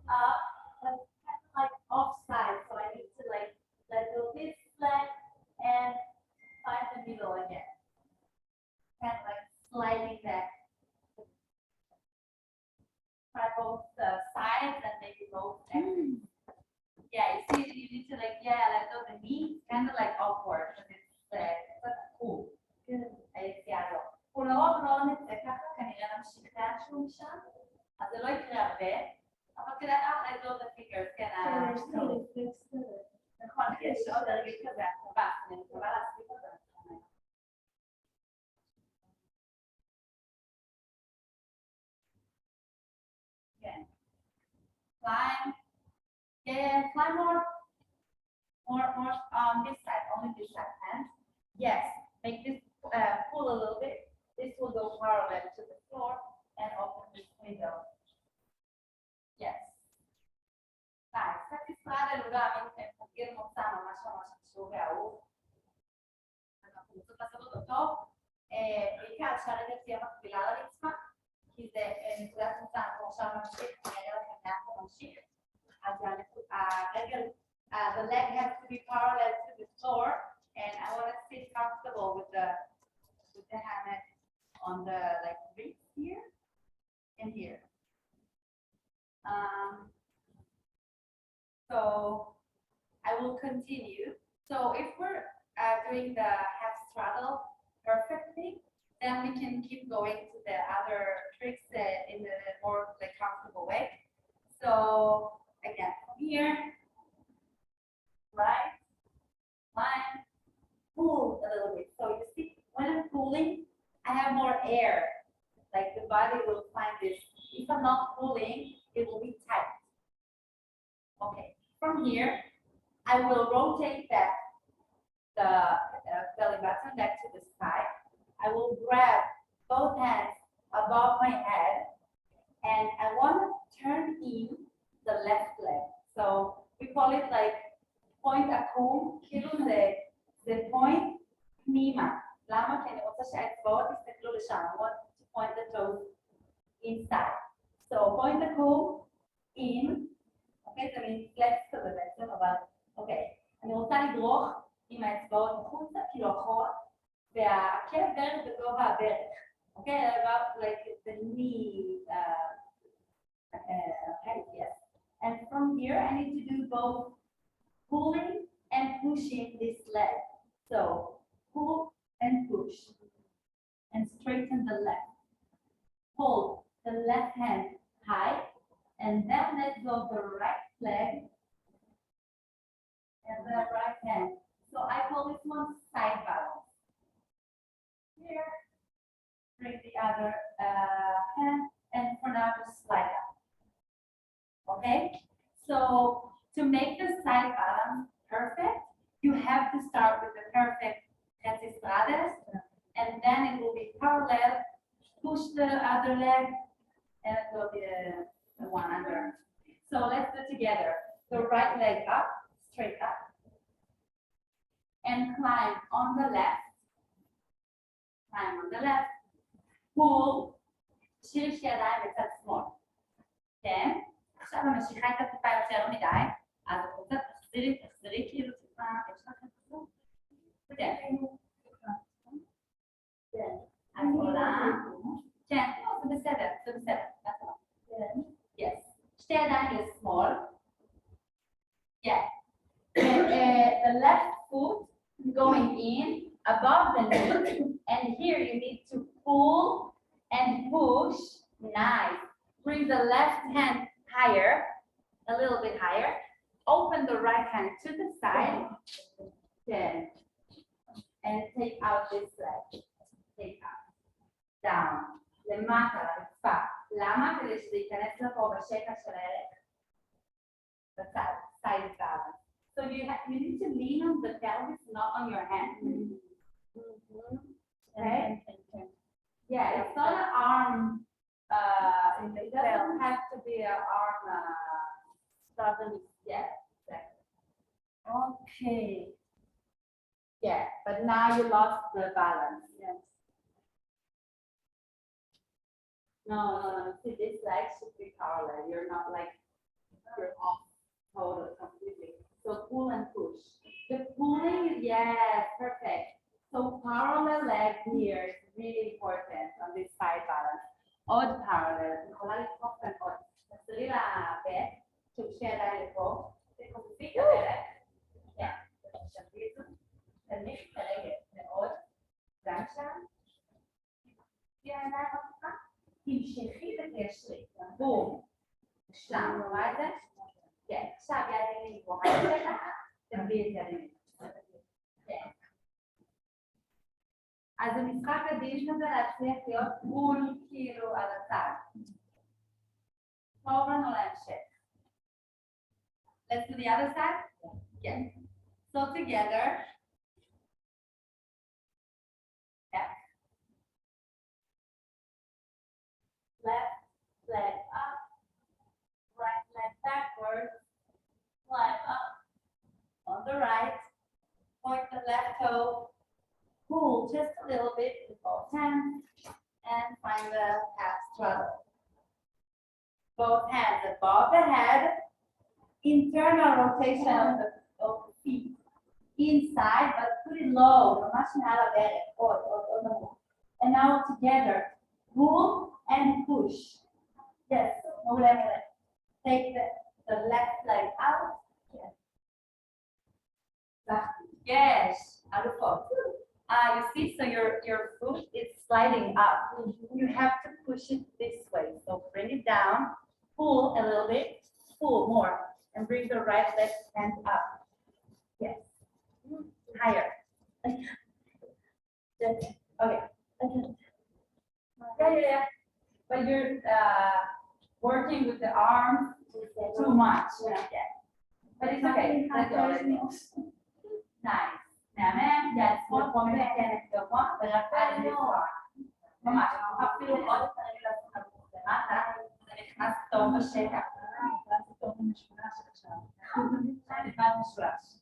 up, but kind of like offside. So I need to like let go this leg and find the middle again. Kind of like sliding back. Try both the sides and maybe both ends. Yeah, you see, you need to like, yeah, let go the knee, kind of like upward, because it's cool. היציאה לא. הוא לרוב לא נצא ככה, כנראה נמשיך לאנשהו משם, אז זה לא יקרה הרבה, אבל כדאי let go the fingers, כן, נכון, יש עוד הרגל כזה, הקרבה, אני מקווה להספיק אותה. כן. Climb. Yeah, climb more on this side, only this side, hands. Yes, make this pull a little bit. This will go parallel to the floor and open this window. Yes. Nice. סטרדל הוא גם תרגיל מוצא ממש ממש חשוב ואהוב. אנחנו רוצים לעשות אותו טוב, בעיקר שהרגל תהיה מקבילה לרצפה, כי זה נקודת מוצא, אנחנו עכשיו נמשיך, אני אראה לכם לאן אנחנו נמשיך. אז הרגל, the leg has to be parallel to the floor, and I want to sit comfortable with the hammock on the like ribs here and here. So I will continue. So if we're doing the half straddle perfectly, then we can keep going to the other tricks in a more like comfortable way. So again, from here, right, line, pull a little bit. So you see, when I'm pulling, I have more air. Like the body will find this. If I'm not pulling, it will be tight. Okay, from here, I will rotate back the belly button back to the side. I will grab both hands above my head, and I want to turn in the left leg. So we call it like point עקום, כאילו זה point פנימה. למה? כי אני רוצה שהאצבעות יסתכלו לשם. I want to point the toes inside. So point עקום, in. אוקיי, זה מין פלקס כזה בעצם, אבל אוקיי. אני רוצה לדרוך עם האצבעות החוצה, כאילו אחורה, והכאב ברך בגובה הברך, אוקיי? about like the knee height, yes. And from here, I need to do both pulling and pushing this leg. So pull and push and straighten the left. Hold the left hand high and then let go of the right leg and the right hand. So I call this one side balance. Here, bring the other hand and for now just slide up. Okay? So to make the side balance perfect, you have to start with the perfect Retsistrades, and then it will be parallel, push the other leg, and it will be the one under. So let's do together. The right leg up, straight up, and climb on the left, pull, שיר ידיים בצד שמאל. כן? עכשיו המשיכה הייתה טיפה יותר מדי, אז את רוצה תחזרי כאילו טיפה, יש לכם חזור? כן. כן. אז עולה. כן, לא, זה בסדר, זה בסדר. כן. Yes. שתי ידיים לשמאל. Yeah. The left foot going in above the knee, and here you need to pull and push. Nice. Bring the left hand higher, a little bit higher. Open the right hand to the side. Good. And take out this leg. Take out. Down. למטה, לרצפה. למה? כדי שזה ייכנס לפה בשקע של הערך. בצד. Side balance. So you need to lean on the pelvis, not on your hand. Okay? Yeah, it's not an arm. It doesn't have to be an arm. Yeah, exactly. Okay. Yeah, but now you lost the balance. Yes. No. See, this leg should be parallel. You're not like you're off total completely. So pull and push. The pulling, yes, perfect. So parallel leg here is really important on this side balance. Odd parallel. יכולה לדחוף כאן עוד. תחזרי לבית, תושי ידיים לפה, תחזרי את הברך. כן, תשבי את זה. תניחי את הרגל מאוד. גם שם. תשבי הידיים בקופה. תמשכי ותיישרי. בום. שלם, רואה את זה? כן, עכשיו יד ימין גבוהה יותר, תביאי את יד ימין. כן. אז המשחק הדיש הזה להצליח להיות מול כאילו על הצד. טוב לנו להמשך. Let's do the other side? Yes. So together. Yeah. Left leg up. Right leg backwards. Climb up. On the right. Point the left toe. Pull just a little bit with both hands and find the calf straddle. Both hands above the head. Internal rotation of the feet. Inside, but put it low. ממש מעל הברך. עוד נמוך. And now together. Pull and push. Yes. מעולה. Take the left leg out. Yes. Yes. אלופות. You see, so your foot is sliding up. You have to push it this way. So bring it down, pull a little bit, pull more, and bring the right leg hand up. Yes. Higher. Okay. Yeah. But you're working with the arms too much. Yeah. But it's okay. Let go. Nice. מהמם, יד שמאל פה מתקנת גבוה, ורק לגבוה. ממש, אפילו עוד תרגיל לעשות עבור למטה, זה נכנס טוב בשקע. זה טוב במשולש עכשיו. זה לבד משולש.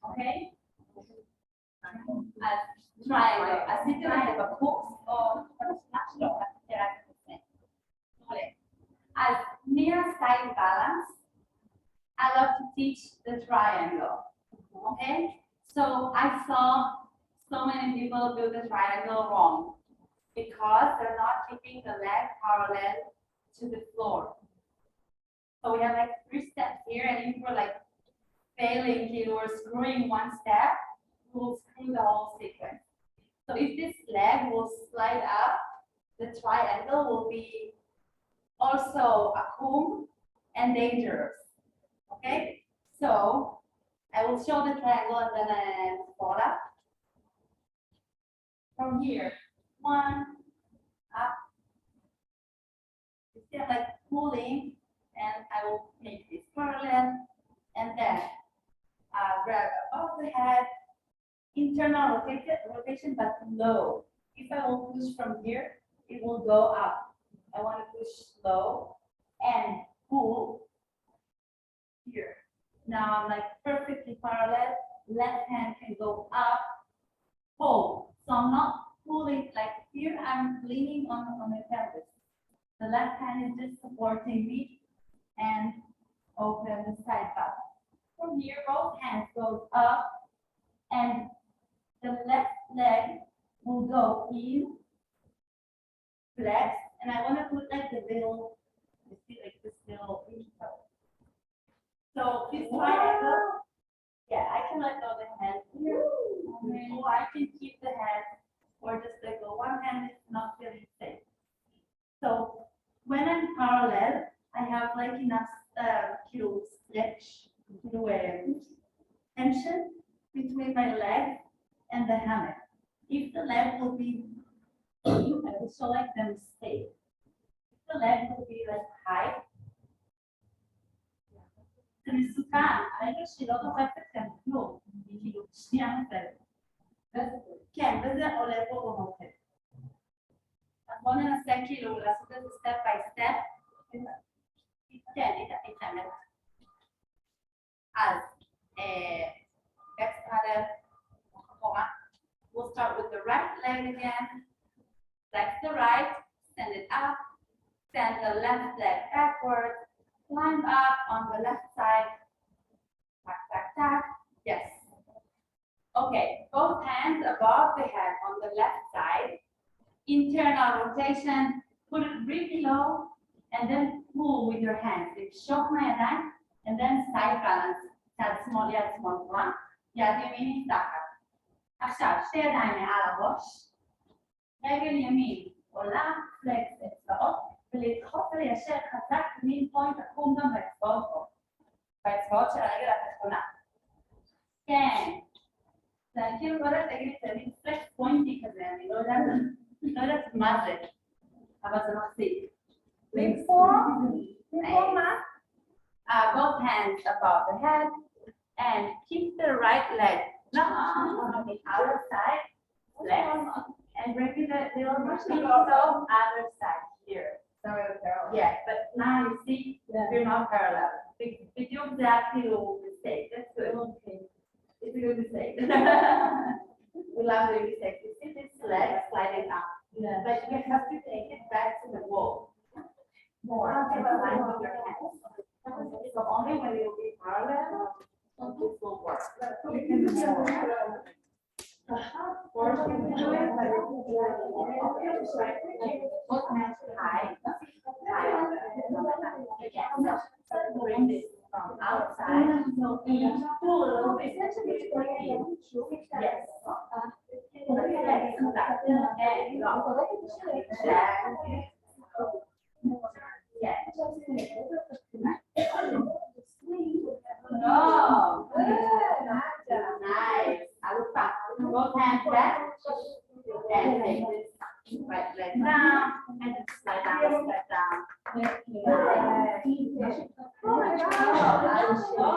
אוקיי? אז טריינגל, עשיתם את זה בקורס, או במשולש? לא, רק תראה את זה. אז near side balance, I love to teach the triangle. Okay? So I saw so many people do the triangle wrong because they're not keeping the leg parallel to the floor. So we have like 3 steps here, and if we're like failing here or screwing one step, we'll screw the whole sequence. So if this leg will slide up, the triangle will be also a comb and dangerous. Okay, so I will show the triangle and then I fold up. From here, 1, up. It's still like pulling, and I will make this parallel, and then grab above the head, internal rotation, but low. If I will push from here, it will go up. I want to push low and pull here. Now I'm like perfectly parallel. Left hand can go up, pull. So I'm not pulling like here. I'm leaning on my pelvis. The left hand is just supporting me and open the side button. From here, both hands go up, and the left leg will go in, flex, and I want to put like the little, you see like this little toe. So this triangle, yeah, I can let go of the hand here, or I can keep the hand, or just let go. One hand is not feeling safe. So when I'm parallel, I have like enough stretch, tension between my leg and the hammock. If the leg will be, I will select them stay. If the leg will be like high, זה מסוכן, הרגע שלא דוחפת כאן כלום, היא כאילו שנייה נופלת. כן, וזה עולה פה במוקד. אז בואו ננסה כאילו לעשות את זה סטפ ביי סטפ. כן, התאמת. אז, back straddle, אחורה. We'll start with the right leg again. Flex the right, send it up, send the left leg backwards. Climb up on the left side. Tack, tack, tack. Yes. Okay, both hands above the head on the left side. Internal rotation. Put it really low and then pull with your hands. Shock my hand and then side balance. יד שמאל, יד שמאל גבוה. יד ימין נפתחת. עכשיו, שתי ידיים מעל הראש. רגל ימין עולה, פלקס אצבעות. ולדחוף וליישר חזק מין פוינט עקום גם באצבעות פה. באצבעות של הרגל התחתונה. כן. זה אני כאילו לא יודעת להגיד את זה, מין פלקס פוינטי כזה, אני לא יודעת מה זה. אבל זה מחזיק. במקום מה? Both hands above the head and keep the right leg long on the outer side. Flex and bring the little toe other side here. Yeah, but now you see you're not parallel. Did you exactly do mistake? That's good. Okay. It's a good mistake. We love the mistake. You see this leg sliding up. Yeah. But you have to take it back to the wall. More. And align with your hands. So only when you will be parallel, this will work. Both hands high. Again, bring this from outside. So pull a little bit. Yes. Yes. No. Nice. I will back. Both hands back. And take this right leg down. And slide down, slide down. Oh my God. I will show.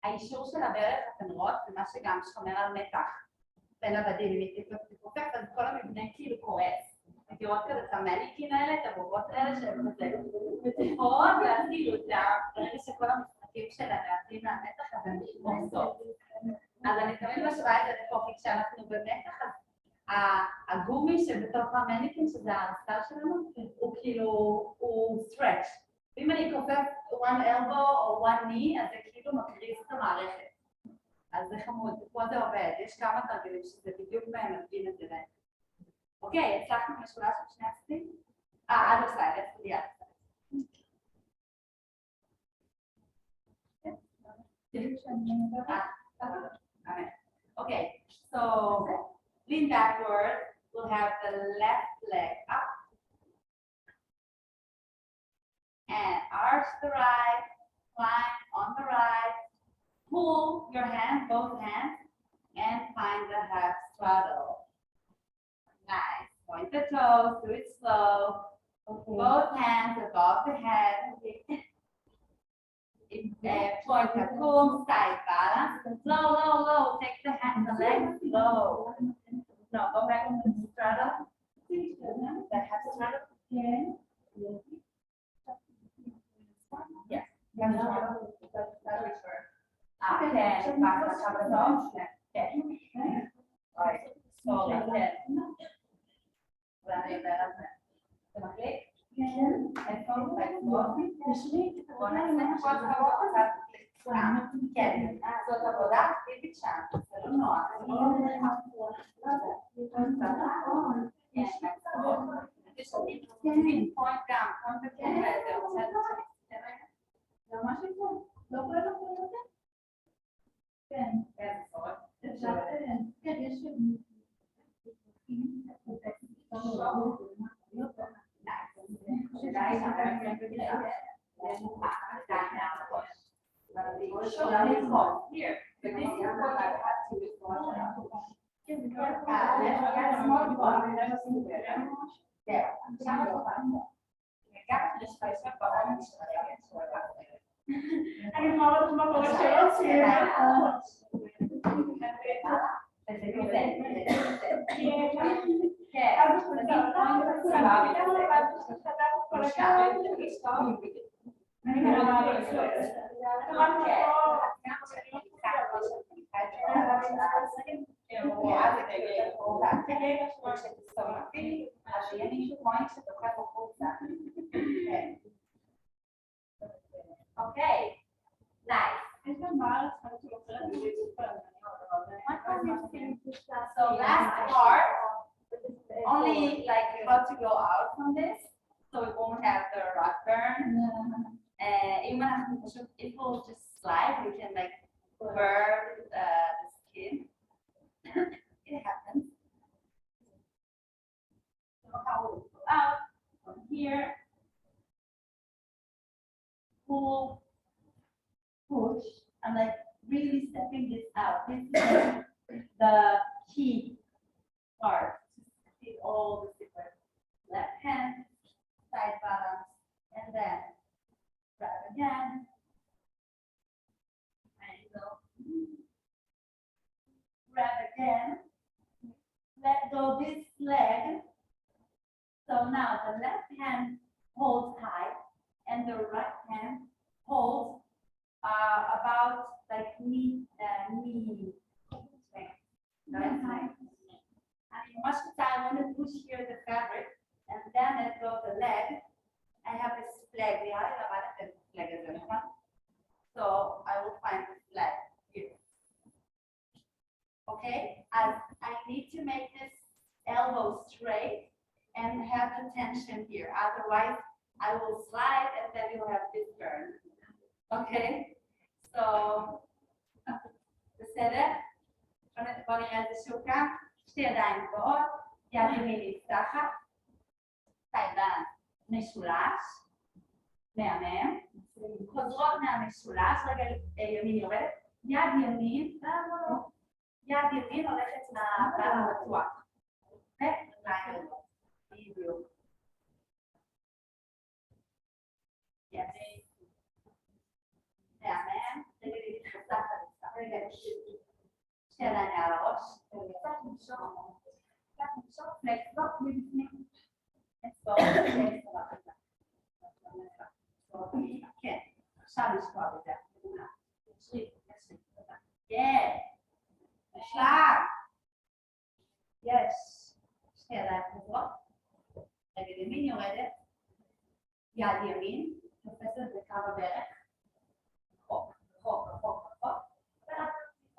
האישור של הברך, אתם רואות, זה מה שגם שומר על מתח בין הבדים. אם היא תתפופף, אז כל המבנה כאילו קורס. מכירות כזה את המניקים האלה, את הבובות האלה שהן כזה מתיחות, ואז כאילו ברגע שכל המשחקים שלהם להעצים מהמתח, אז הן מורסות. אז אני תמיד משוואה את זה לפה, כי כשאנחנו במתח, אז הגומי שבתוך המניקים, שזה הסטר שלנו, הוא כאילו, הוא stretch. ואם אני כופף one elbow או one knee, אז זה כאילו מקריס את המערכת. אז זה חמוד, פה זה עובד, יש כמה תרגילים שזה בדיוק מבין את זה להם. אוקיי, הצלחנו משולש בשני הצדדים? other side, let's do the other side. Okay, so lean backward, we'll have the left leg up. And arch the right, climb on the right, pull your hand, both hands, and find the half straddle. Nice. Point the toes, do it slow. Both hands above the head. Point the comb, side balance. Low, low, low. Take the hand, the legs low. No, go back to the straddle. The half straddle. Yes. כן, עכשיו בסוף. כן. אוי, סורי, כן. ואני עובר על זה. אתה מקליק? כן. איפה? בוא נעשה כל כבוד קצת. כן. זאת עבודה אקטיבית שם. זה לא נוח. יש לי פוינט גם. פוינט וכן. זה רוצה זה ממש יפה. לא קורה לך יותר? כן. כן, סורי. אפשר, כן, יש Here, but this is what you have to do. אני מאוד מה קורה שלא ציינה. Okay, nice. So last part, only like we got to go out from this, so we won't have the rug burn. If we'll just slide, we can like burn the skin. It happens. So how we go out from here. Pull, push, and like really stepping this out. This is the key part to see all the different left hand, side balance, and then grab again. Angle. Grab again. Let go this leg. So now the left hand holds tight. And the right hand holds about like knee strength. Right side. And you must I want to push here the fabric, and then let go the leg. I have this flag. So I will find this flag here. Okay, as I need to make this elbow straight and have the tension here. Otherwise, I will slide and then you'll have this turn. Okay? So, בסדר? בוא נראה את זה שוב כאן. שתי ידיים גבוהות, יד ימין נפתחת, side balance, משולש, מהמם, חוזרות מהמשולש, רגל ימין יורדת, יד ימין, יד ימין הולכת מהבן הפתוח. רגליים יורדות. בדיוק. Yes. מהמם, רגע להתחזק על זה, רגע שתי ידיים על הראש, קצת נמשוך, פלקס, לא, מבפנים, כן, עכשיו לשקוע בזה. כן, בשלב. יש שתי ידיים חוזרות, רגל ימין יורדת, יד ימין, תופסת בקו הברך, רחוק, רחוק, רחוק, רחוק,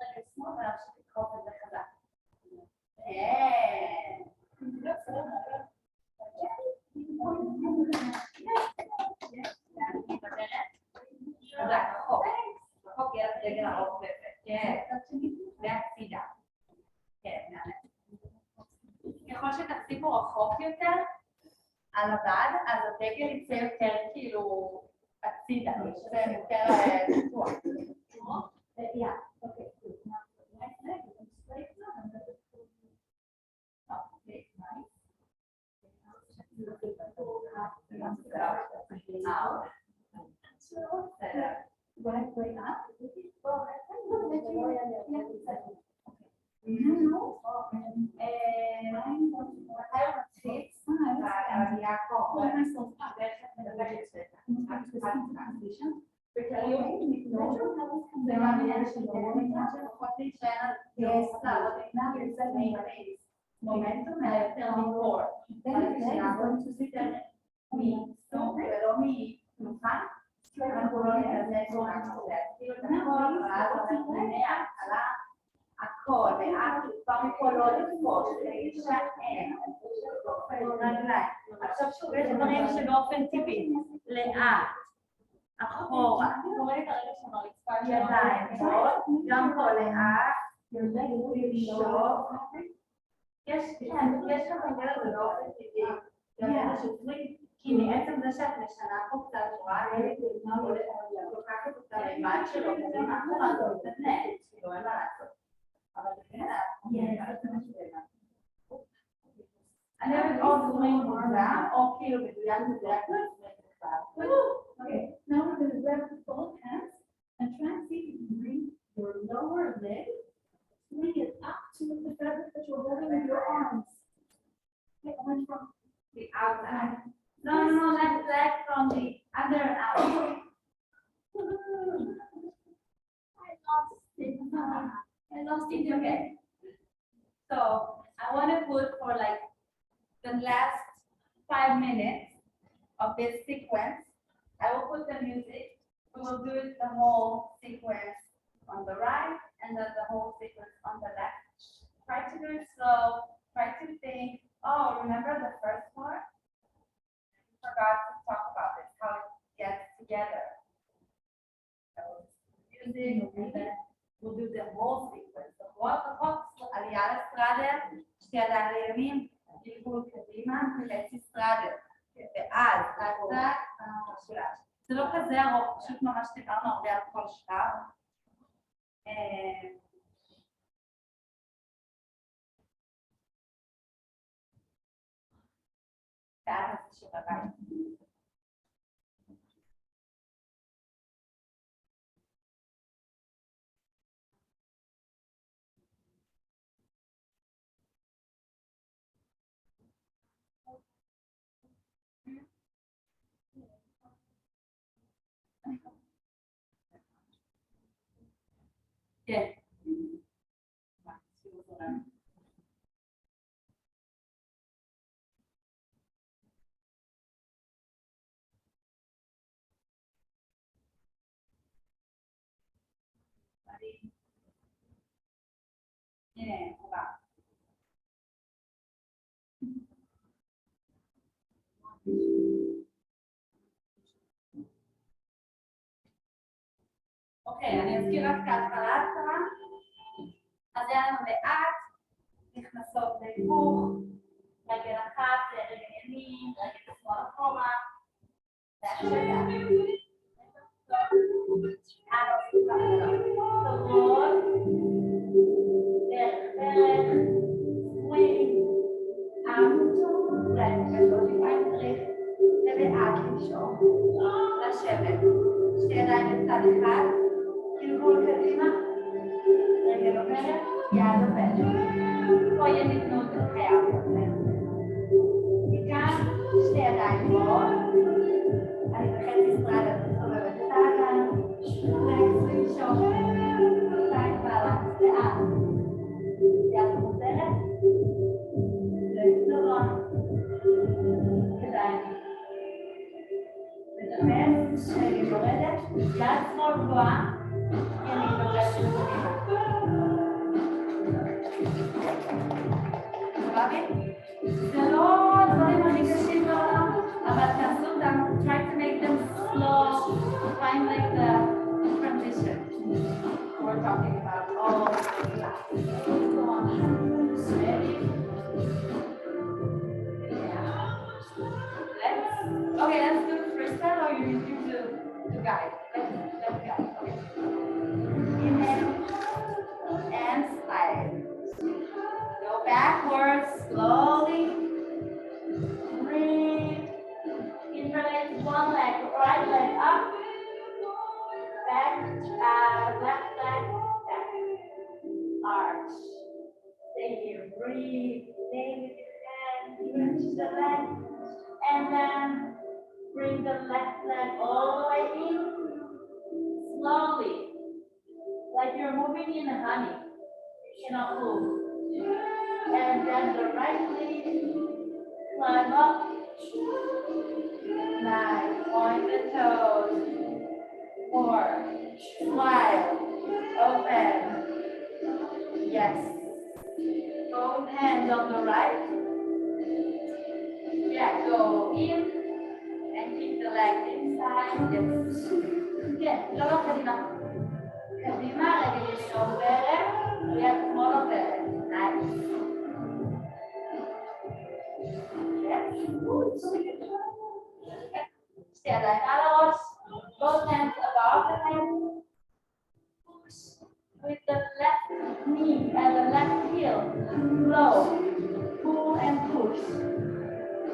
רגל שמאל ולהמשיך לדחוף את זה חזק. כן. חזק, רחוק, רחוק יד רגל הרוחבת, כן, והצידה. כן, ככל שתחזיקו רחוק יותר על הבד, אז הדגל יצא יותר כאילו הצידה, שזה יותר פתוח. Yeah, okay. מומנטום היותר מפור, מסוג ולא מתנוחה, אנחנו לא נעשה את זה, כאילו את הכל, ואז מההתחלה, הכל, ואז כבר מפה לא לתפוס, להישען, רגליים. עכשיו שוב, יש דברים שבאופן טבעי, לאט, אחורה, ידיים, גם פה לאט, לשאוף, יש לך מגלת באופן טבעי, כי מעצם זה שאת משנה פה קצת רואה, לוקחת אותה למד שלו, מאחורה זה מתנתנת, כאילו אין מה לעשות. אבל אני אוהבת עוד דברים מורדם, או כאילו מדויק מדויק. Okay, now we're going to grab both hands and try and see if you can bring your lower leg, bring it up to the fabric that you're holding with your arms. Okay, only from the outside. No, that's like from the under and out. I lost it. Okay. So I want to put for like the last 5 minutes of this sequence. I will put the music. We will do it the whole sequence on the right and then the whole sequence on the left. Try to do it slow. Try to think. Oh, remember the first part? I forgot to talk about this, how it gets together. So music, and then we'll do the whole sequence. The whole עלייה לסטראדר, שתי ידיים לימין, גלגול קדימה, חצי סטראדר. ואז, זה לא כזה ארוך, פשוט ממש דיברנו הרבה על כל שלב. ואז זה שבבית. כן. הנה, חובה. אוקיי, אני אזכיר רק כהתחלה קצרה. אז היה לנו לאט, נכנסות להיפוך, רגל אחת, רגל ימין, רגל שמאל אחורה, והשטח. סוגרות, דרך, סווינג, לפעמים צריך לאט למשוך, לשבת, שתי ידיים בצד אחד, גלגול קדימה, רגל עוברת, יד עוברת. פה יהיה נתנות חייב. מכאן שתי berdua yang diintegrasi sendiri. Oke? Slow, boleh dikasih abatkan dan try to make them slow, find like the transition. We're talking about all go on. Ready? Yeah. Let's do freestyle or you do the guide. Let's go. Okay. Inhale and slide. Go backwards slowly. Breathe. Interlace one leg, right leg up. Back, left leg, back. Arch. Stay here. Breathe. Stay with your hand. Stretch the leg. And then bring the left leg all the way in. Slowly. Like you're moving in a honey. You cannot move. And then the right leg. Climb up. Nice. Point the toes. More. Smile. Open. Yes. Both hands on the right. Yeah, go in and keep the leg inside. Yes. Okay, dorong ke lima. Ke lima lagi di shoulder. Lihat semua beres. Nice. Yes. Stay like arrows. Both hands above the head. Push with the left knee and the left heel. Low. Pull and push.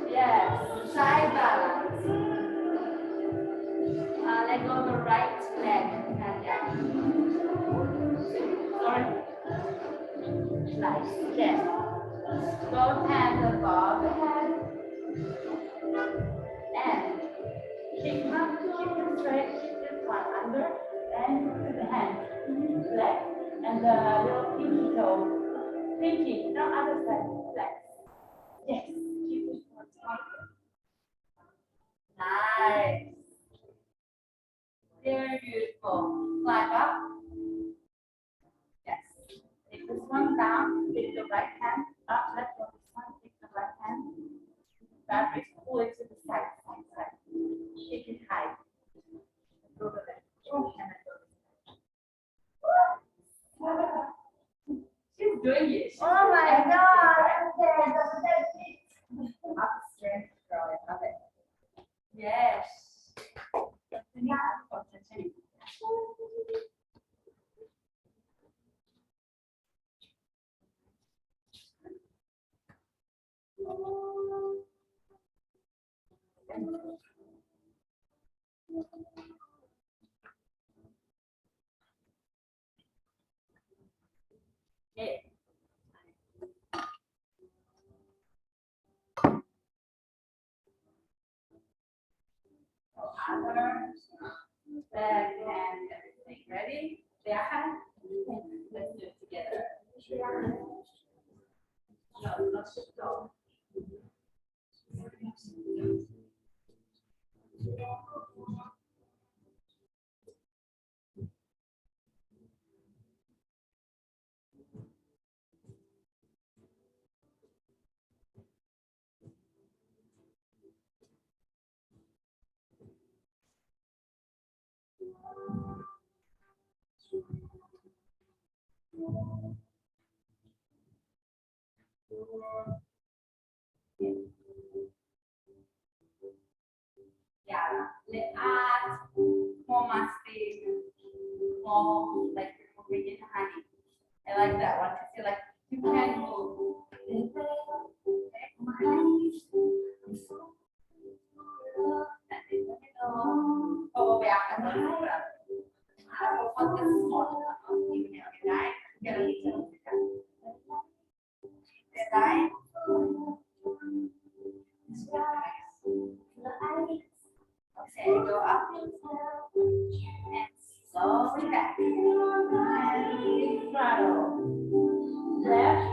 Yes. Side balance. Let go the right leg. And yeah. Sorry. Nice. Yes. Both hands above the head. And keep them straight. Keep this one under. And put the hand. Leg. And the little pinky toe. Pinky. No other side. Flex. Yes. Keep this one tight. Nice. Very beautiful. Climb up. Yes. Take this one down. Take the right hand up. Let go this one. Take the right hand. Fabric. Pull it to the side. Take it high. Go to the left. And then go to the side. She's doing it. Oh my God. Up strength, girl. I love it. Yes. Okay. Other back and everything. Ready? Yeah. Let's do it together. No, let's just go. Yeah, let us more mastic, more like moving in honey. I like that one. I feel like you can move. Okay, come on. Oh, yeah, I'm going to I'll focus more on you know, right? Get a little bit. Right? Okay, go up and slowly back. And throttle. Left,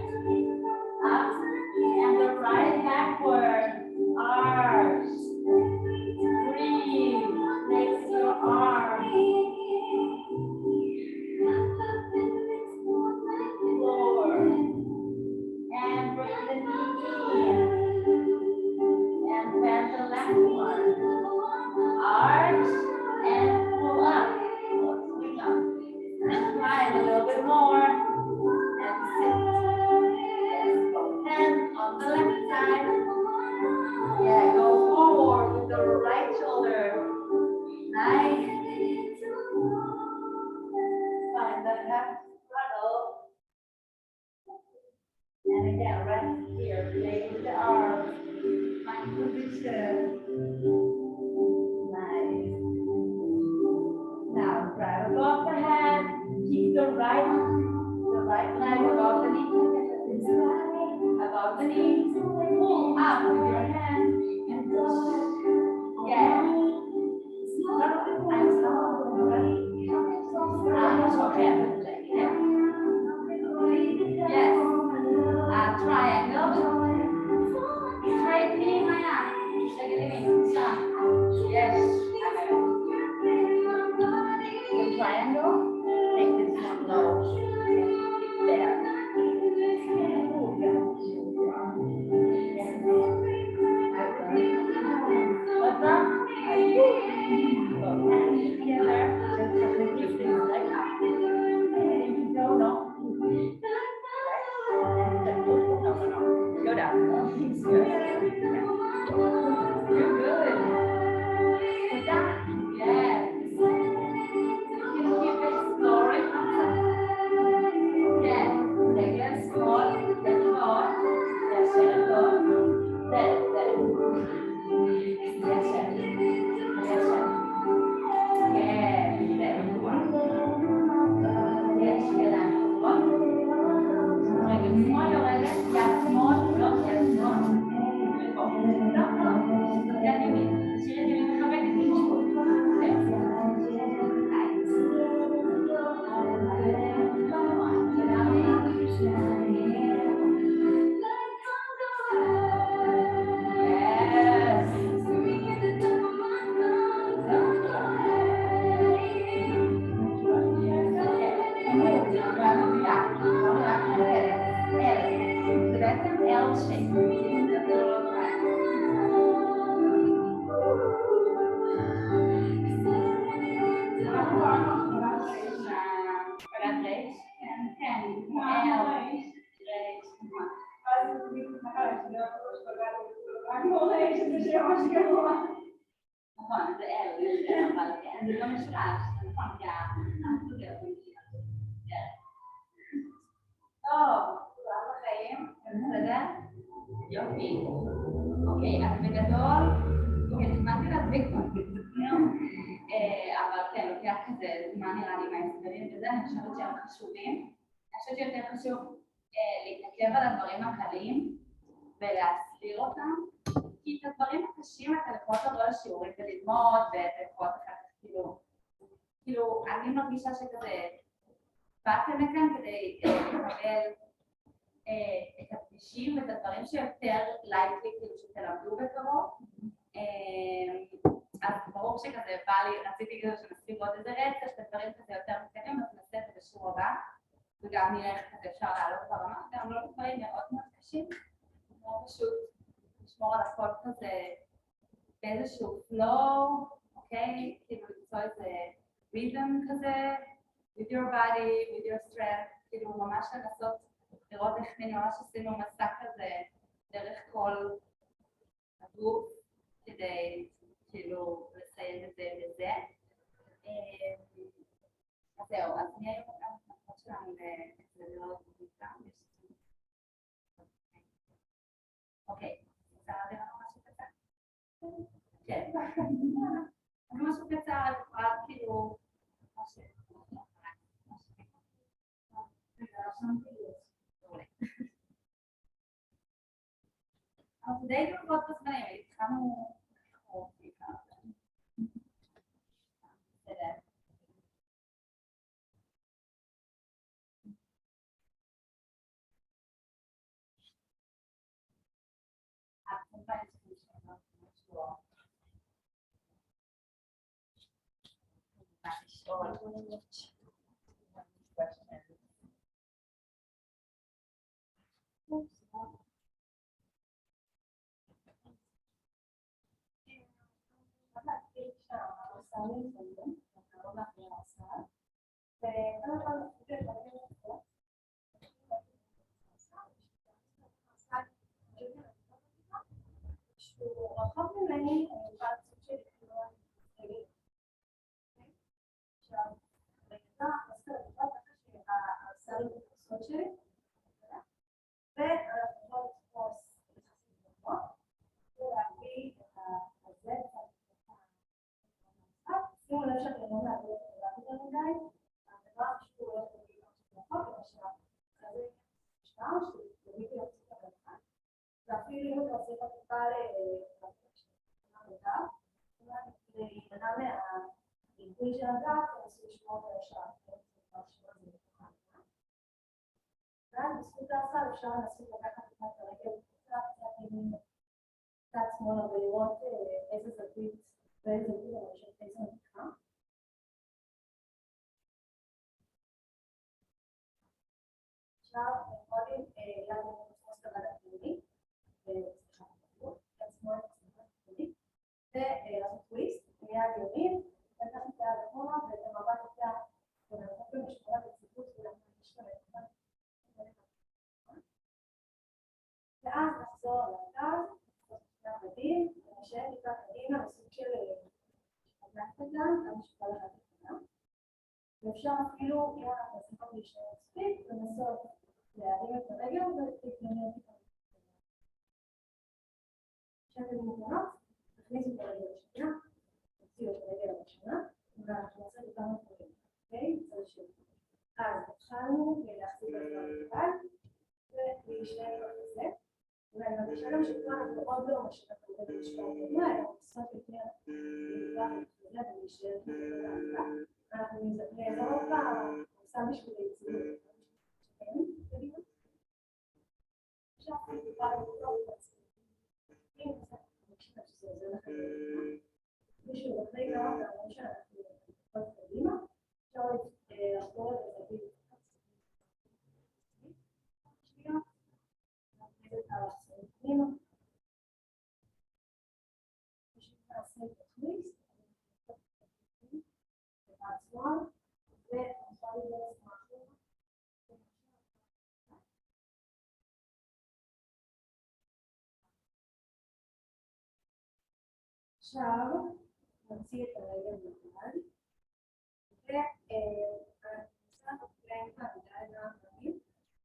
up, and the right backward. Arch. Breathe. Flex your arms. down right here, raise the arms, find position. Nice. Now grab above the hand, keep the right leg above the knee. Above the knee. Pull up with your hand and push. Yeah. I'm sorry. Okay. Yes. Triangle. Straight knee, my arm. Yes. The triangle. Take this one low. There. What's up? Together. Just lift this leg up. No. Go down. You're good. Sit down. Yes. You can keep exploring. Yes. Regular squat. Then forward. Yes, and go. There. Yes, sir. Yes, sir. Yes, there. Yes, good. Small yogale, yeah, small, no, yeah, small. Then you mean, come back and teach. Yes. Nice. Come on, get out. Yes. L shape. נכון, זה אל, אבל זה לא משולש, נכון, טוב, כולם בחיים, בסדר? יופי. אוקיי, אז בגדול, הזמנתי להדביק אבל כן, לוקח כזה זמן נראה לי מההסברים וזה, אני חושבת שהם חשובים. אני חושבת שיותר חשוב להתעכב על הדברים הקלים ולהסביר אותם, כי את הדברים הקשים אתה יכולת לבוא לשיעורים וללמוד ויכולת אחר כך כאילו, אני מרגישה שכזה באתם לכאן כדי לקבל את הפגישים ואת הדברים שיותר לייטלי כאילו שתלמדו בקרוב. אז ברור שכזה בא לי, רציתי כזה שנספיק עוד איזה רצף, את הדברים כזה יותר מתקדמים, אז נעשה את זה בשיעור הבא, וגם נראה איך כזה אפשר לעלות ברמה, גם לא דברים מאוד מאוד קשים, כמו פשוט לשמור על הכל כזה באיזשהו flow, אוקיי? כאילו למצוא איזה rhythm כזה, with your body, with your strength, כאילו ממש לנסות לראות איך ממש עשינו מסע כזה דרך כל הגוף כדי כאילו לסיים את זה לזה. אז זהו, אז נהיה היום את המתנות שלנו לראות בגלל. אוקיי, אפשר להעביר לנו משהו קצר? כן. משהו קצר, רק כאילו אז די גרובות בזמנים, התחלנו לחרוב בעיקר. בסדר. שהוא רחב ממני, בסוג של תכנון רגיל. עכשיו, בגלל הסרט, שהסרט בכוסות שלי, ואנחנו שתמיד להוציא את המרחק, ואפילו אם אתה עושה את הטיפה להימנע מהריבוי של הגב, תנסו לשמור את הישר. ואז בזכות ההסל אפשר לנסות לקחת את הרגל קצת ימין, קצת שמאלה ולראות איזה זווית ואיזה זווית הראשון, איזה נתיחה. עכשיו קודם יד לתפוס את הבד הפנימי, ולעשות טוויסט, מיד ימין, לקחת את היד אחורה ואת המבט יותר, ולעשות במשמורת בציפות ולהמשיך למתחת. ואז נחזור למרכז, נחזור לבדים, ונשאר טיפה קדימה בסוג של חזק קטן, כמה שכל אחד קטנה. ואפשר אפילו, אם אנחנו צריכות להישאר מספיק, לנסות להרים את הרגל ולהתנהל טיפה. כשאתם מוכנות, תכניסו את הרגל השנייה, תוציאו את הרגל הראשונה, ואנחנו נעשה את כמה דברים. אוקיי? צד שני. אז התחלנו להחזיק את הרגל ולהישאר בכזה. ואני מרגישה גם שפה אנחנו עוד לא משאיר את הרגל בשביל הקדימה, אלא עושות יותר לבח את זה ולהישאר את הרגל. אנחנו נעזור אותה, עושה בשביל היציבות. קדימה. עכשיו, טיפה לבדוק את עצמי. אם קצת מקשיבה שזה עוזר לכם. מישהו אחרי כמה פעמים שאנחנו נקראות קדימה, אפשר לחזור את הזווית. שנייה. נעשה את הלחסון פנימה. פשוט נעשה את הטוויסט. עצמם, ונוכל לראות משהו. עכשיו נוציא את הרגל בצד, ואנחנו נעשה בעמידה העמודים,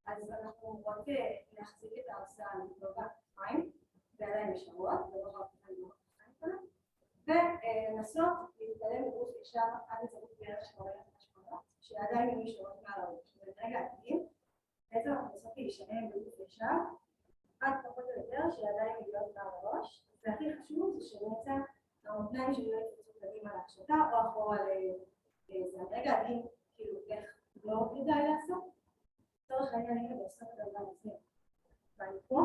אז אנחנו רוצות להחזיק את ההרצאה בגובה הכתפיים, בידיים ישרות, בגובה הכתפיים כאלה, ולנסות להתקדם בגוף ישר עד לזווית בערך של רגל השמאלות, שהידיים יהיו ישרות מעל הראש. וברגע הקדים, בעצם אנחנו מנסות להישען בגוף ישר, עד פחות או יותר שהידיים יהיו מעל הראש, והכי חשוב זה שבעצם המותניים שלא יתפצו קדימה להקשתה או אחורה לזה. רגע הקדים, כאילו איך לא כדאי לעשות, צורך העניין אני לעשות את הדבר הזה. ואני פה,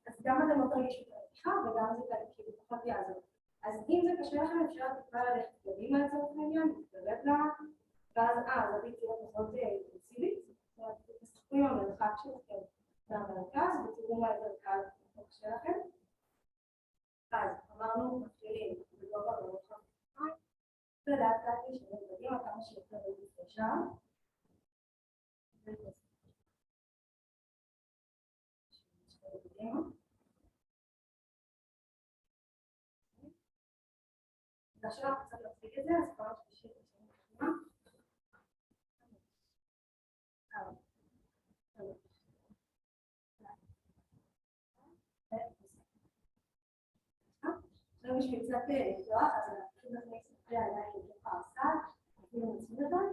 אז גם אתם לא תרגישו את הרתיחה וגם זה כאילו פחות יעזור. אז אם זה קשה לכם, אפשר תקרא ללכת קדימה לצורך העניין, להתקרב לה, ואז זווית תהיה פחות אינטנסיבית, זאת אומרת, תשחקו עם המרחק שלכם מהמרכז ותראו מה יותר קל קשה לכם. אז אמרנו, מתחילים בגובה בראש הכתפיים, ולאט לאט להישאר קדימה כמה שיותר בגוף ישר. ועכשיו אנחנו קצת להצליק את זה, אז פעם שלישית נשארים קדימה. עכשיו בשביל קצת לפתוח, אז אנחנו נכניס את הידיים לתוך הסל, אפילו נצמיד אותם,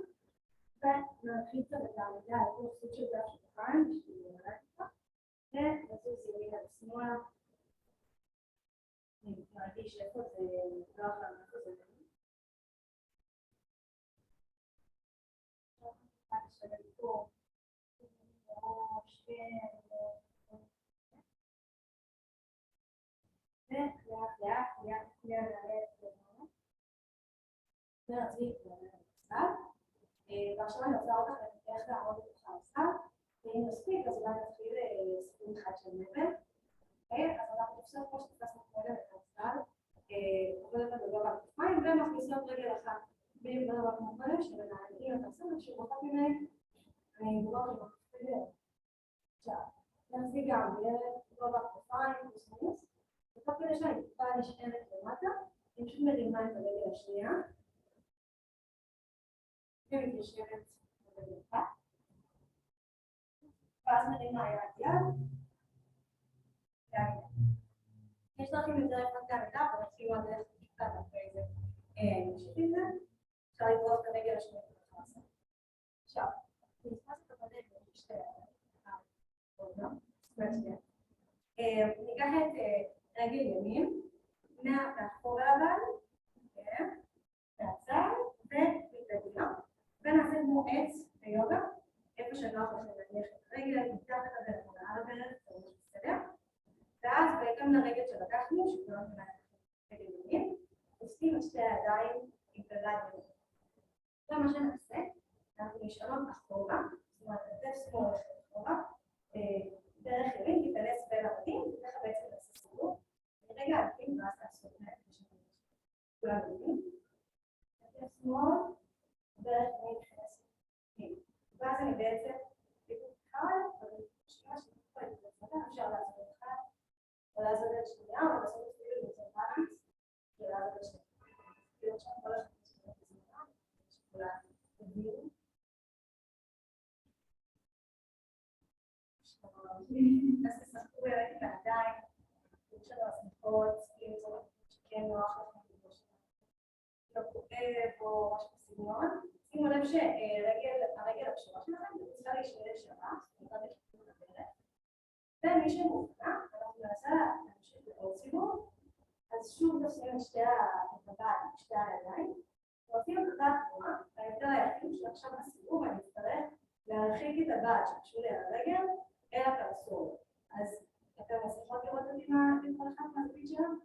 ונתחיל קצת את העמידה, את סוג של דף שולחן, בשביל להראות אותה, ונזוז ימינה ושמאלה. אני מרגיש איפה זה לא אחר איפה זה דברים. עכשיו נשתגל פה, ראש, לאט נעלה את זה, ונצליח לעלה את הסל, ועכשיו אני רוצה אותך איך לעמוד בתוך הסל, ואם נספיק אז אולי נתחיל ספורט אחד של נבל, אז אנחנו נפסות כמו שתפסנו קודם את הסל, עובדת את בגובה הכתפיים ומכניסות רגל אחת בגובה הכתפיים שמנהלים את הסל, כשרוחת ממני אני גובה עם הכתפיים. עכשיו, נחזיק גם בגובה הכתפיים פלוס, ותוך כדי שאני טיפה נשארת למטה, אני פשוט מרימה את הרגל השנייה, ומתיישבת ברגל אחת, ואז מרימה יד, יש דרכים יותר לפנות לעמידה, אבל נתחיל מהדרך פשוטה ואחרי זה נמשיך עם זה. אפשר לברוח את הרגל השנייה בתוך הסל. עכשיו, נתפוס את את רגל ימין, מאחורי הבן, כן, מהצד, ומתקדימה. ונעשה כמו עץ ביוגה, איפה שנוח לכם להניח את הרגל, מתחת לברך, מעל הברך, זה ממש בסדר. ואז בהתאם לרגל שלקחנו, שכולם מנהלים רגל ימין, עושים את שתי הידיים עם רגליים ימין. זה מה שנעשה, אנחנו נשאלות אחורה, זאת אומרת, נתף שמאל אחורה, דרך ימין, תיכנס בין הבנים, וככה בעצם נעשה סיבוב. רגע, עדים, ואז תעשו את זה. כולם יודעים. נתף שמאל, דרך ימין, תיכנס ימין. ואז אני בעצם, סיבוב אחד, אבל שנייה שנייה, אפשר לעשות את אחד, או לעשות את שנייה, או לעשות את סיבוב יותר בלנס, ולעשות את שנייה. כאילו עכשיו כל אחד לעשות את זה, שכולם יודעים. אז תשחקו ירק את הידיים, יש לנו הסמכות, אם זה שכן נוח לכם לא כואב או משהו בסגנון. שימו לב שהרגל הקשורה שלכם צריכה להישאר ישרה, נקרא בכיוון הדרך. ומי שמופנה, אנחנו נעשה להמשיך לעוד סיבוב, אז שוב תשים את שתי הידיים, ועושים את אותה תנועה, והיותר היחיד שעכשיו בסיבוב אני אצטרך להרחיק את הבד שקשור לי על הרגל אל הפרסור. אז אתם מצליחות לראות אותי עם כל אחד מהזווית שלנו?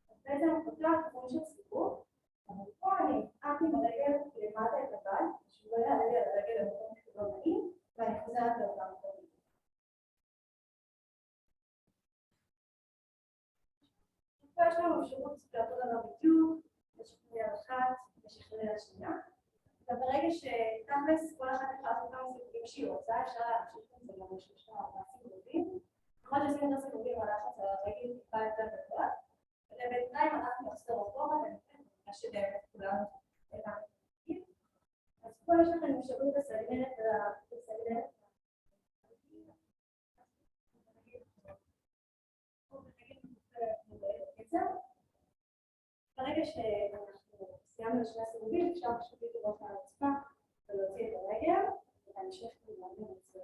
אז בעצם הוא פותח תחום של סיבוב, אבל פה אני אפעט עם הרגל למטה את הבד, שהוא לא יעלה לי על הרגל למקום שלא נעים, ואני חוזרת לאותם מקומות. פה יש לנו אפשרות לאותו דבר בדיוק, לשחרר אחת, לשחרר השנייה. וברגע שתכלס כל אחת יכולה לעשות כמה סיבובים שהיא רוצה, אפשר להמשיך את זה גם לשלושה ארבעה סיבובים. ככל שעושים יותר סיבובים הלחץ על הרגל טיפה יותר גדול, ובינתיים אנחנו נחזור אחורה וניתן מה שבאמת כולנו הבנו. אז פה יש לכם אפשרות לסגנן את ברגע שאנחנו סיימנו לשני סיבובים, אפשר פשוט להתראות על הרצפה ולהוציא את הרגל, ולהמשיך ולהבין את זה.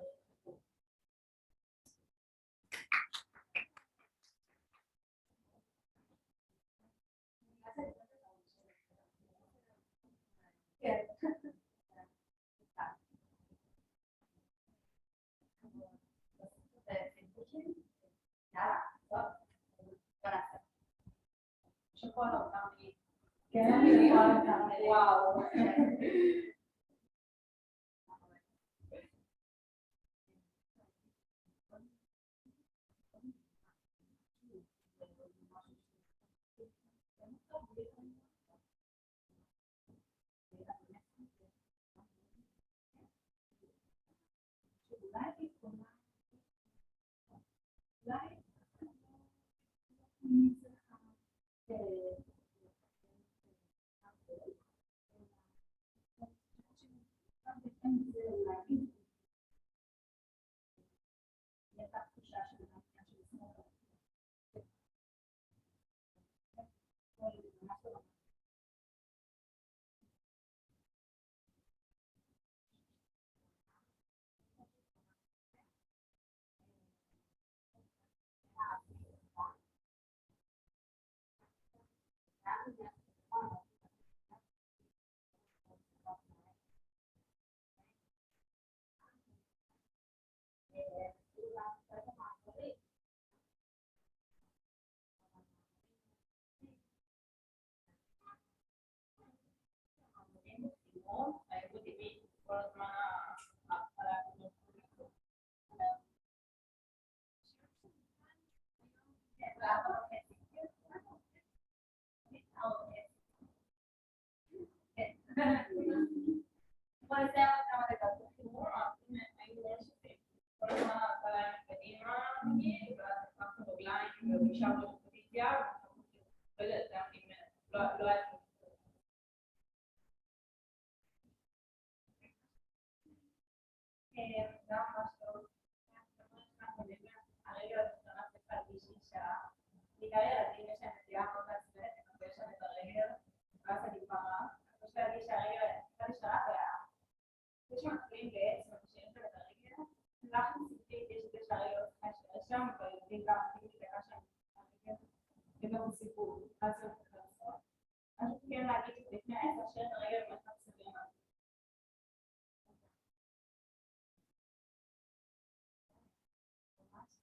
כן. יאללה, טוב. בוא נעשה. שכל אותם לי. כן, אני יכולה אותם לי. וואו.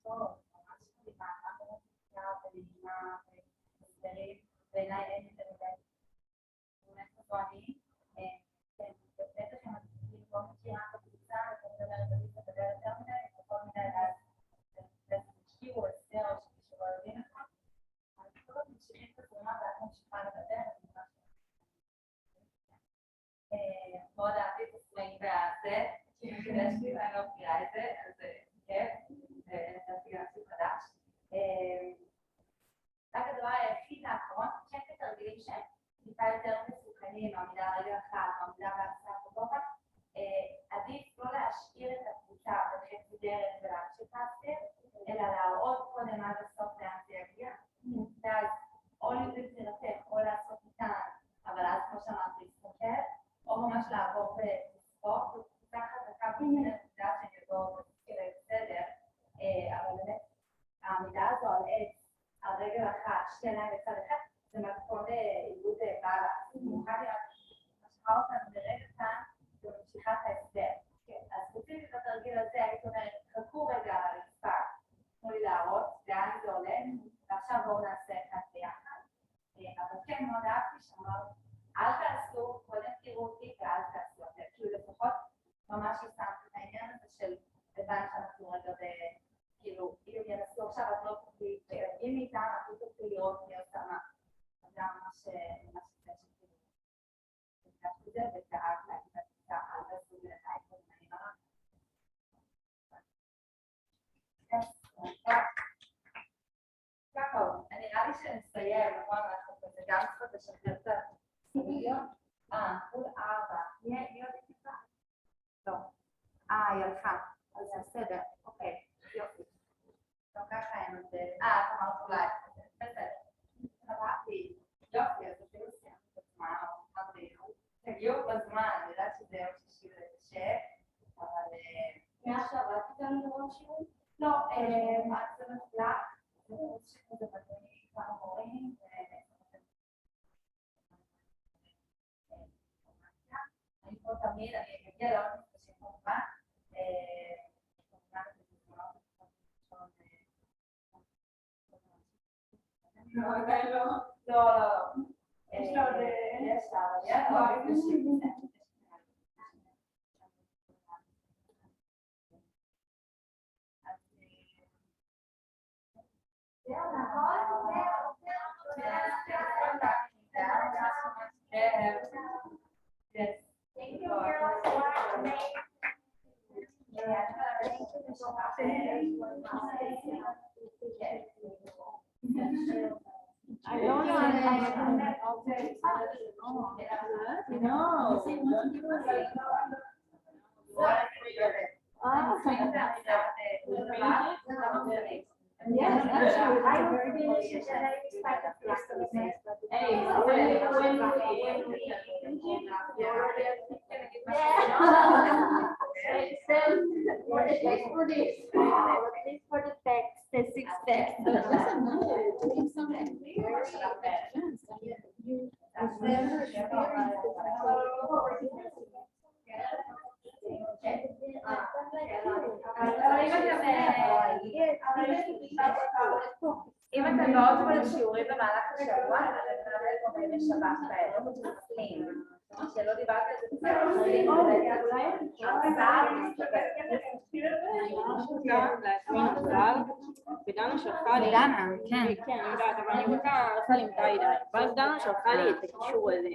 טוב, ממש מדהימה, ממש מדהימה, ומסדרים, בעיניי אין יותר מדי. באמת מבואני, כן, בטח אם אני לא מכירה את הקבוצה, אני מדברת בלי לדבר יותר מדי, וכל מיני אז תשקיעו הסדר או שמישהו לא יודעים את זה. אז כל עוד ממשיכים את התרומה ואת ממשיכה לדבר, אני ממש מאוד אהבתי את הסלנג והזה, יש לי ואני לא מכירה את זה, אז כיף, ונתתי גם משהו חדש. רק הדבר היחיד האחרון, כן כתרגילים שהם טיפה יותר מסוכנים, עמידה רגע אחת, עמידה בהפסקה בגובה, עדיף לא להשאיר את הקבוצה בחצי דרך ולהמשיך להסביר, אלא להראות קודם עד הסוף לאן זה יגיע, ואז או לבחירתך או לעשות איתן, אבל אז כמו שאמרתי, להסתכל, או ממש לעבור ולספוק, וקבוצה חזקה בסדר, יודעת שאני יודעת שזה בסדר, אבל באמת העמידה הזו על עץ, על רגל אחת, שתי עיניים בצד אחד, זה מתכון לאיבוד בעלת. במיוחד אם את משכה אותנו לרגע כאן, וממשיכה את ההסדר. אז ספציפית בתרגיל הזה, הייתי אומרת, חכו רגע על הרצפה, תנו לי להראות, לאן זה עולה, ועכשיו בואו נעשה אחד ביחד. אבל כן, מאוד אהבתי שאמר, אל תעשו, קודם תראו אותי, ואל תעשו את זה. כאילו לפחות ממש ישמתי את העניין הזה של לבן שאנחנו רגע כאילו, אם ינסו עכשיו, אז לא תוכלי, אם איתם, אז לא תוכלי לראות מי עושה מה. אז זה ממש שכאילו, נפגשתי את זה, ותאהב להגיד את זה, אז זה סוג לטייפון, אני מראה. ככה, נראה לי שנסיים, נכון, אנחנו כזה גם צריכות לשחרר את הסיביו. מול 4, מי עוד תקפה? לא. היא הלכה, אז זה בסדר, אוקיי, יופי. לא ככה אין את זה, אמרת אולי, בסדר. קראתי, יופי, אז אפילו סיימתי את הזמן, תגיעו בזמן, אני יודעת שזה יום שישי וקשה, אבל... מעכשיו, את איתנו לראות שיעור? לא, את זה מפלח, זה קורס שכזה בדוני כמה מורים, אני פה תמיד, אני אגיע לעוד מפגשים כמובן, לא. יש לה עוד... יש לה עוד מפגשים. Thank you, Carol, for I don't know. Yes, actually, I very delicious and I expect the first of the next. Hey, for the text, the 6 text. אם אתם באות פה לשיעורים במהלך השבוע, אז אתם נעלה פה בימי שבת כאלה, שלא דיברת על זה בסדר, ודנה שלחה לי, כן, אני יודעת, אבל אני רוצה עם טיידיי, ואז דנה שלחה לי את הקישור הזה.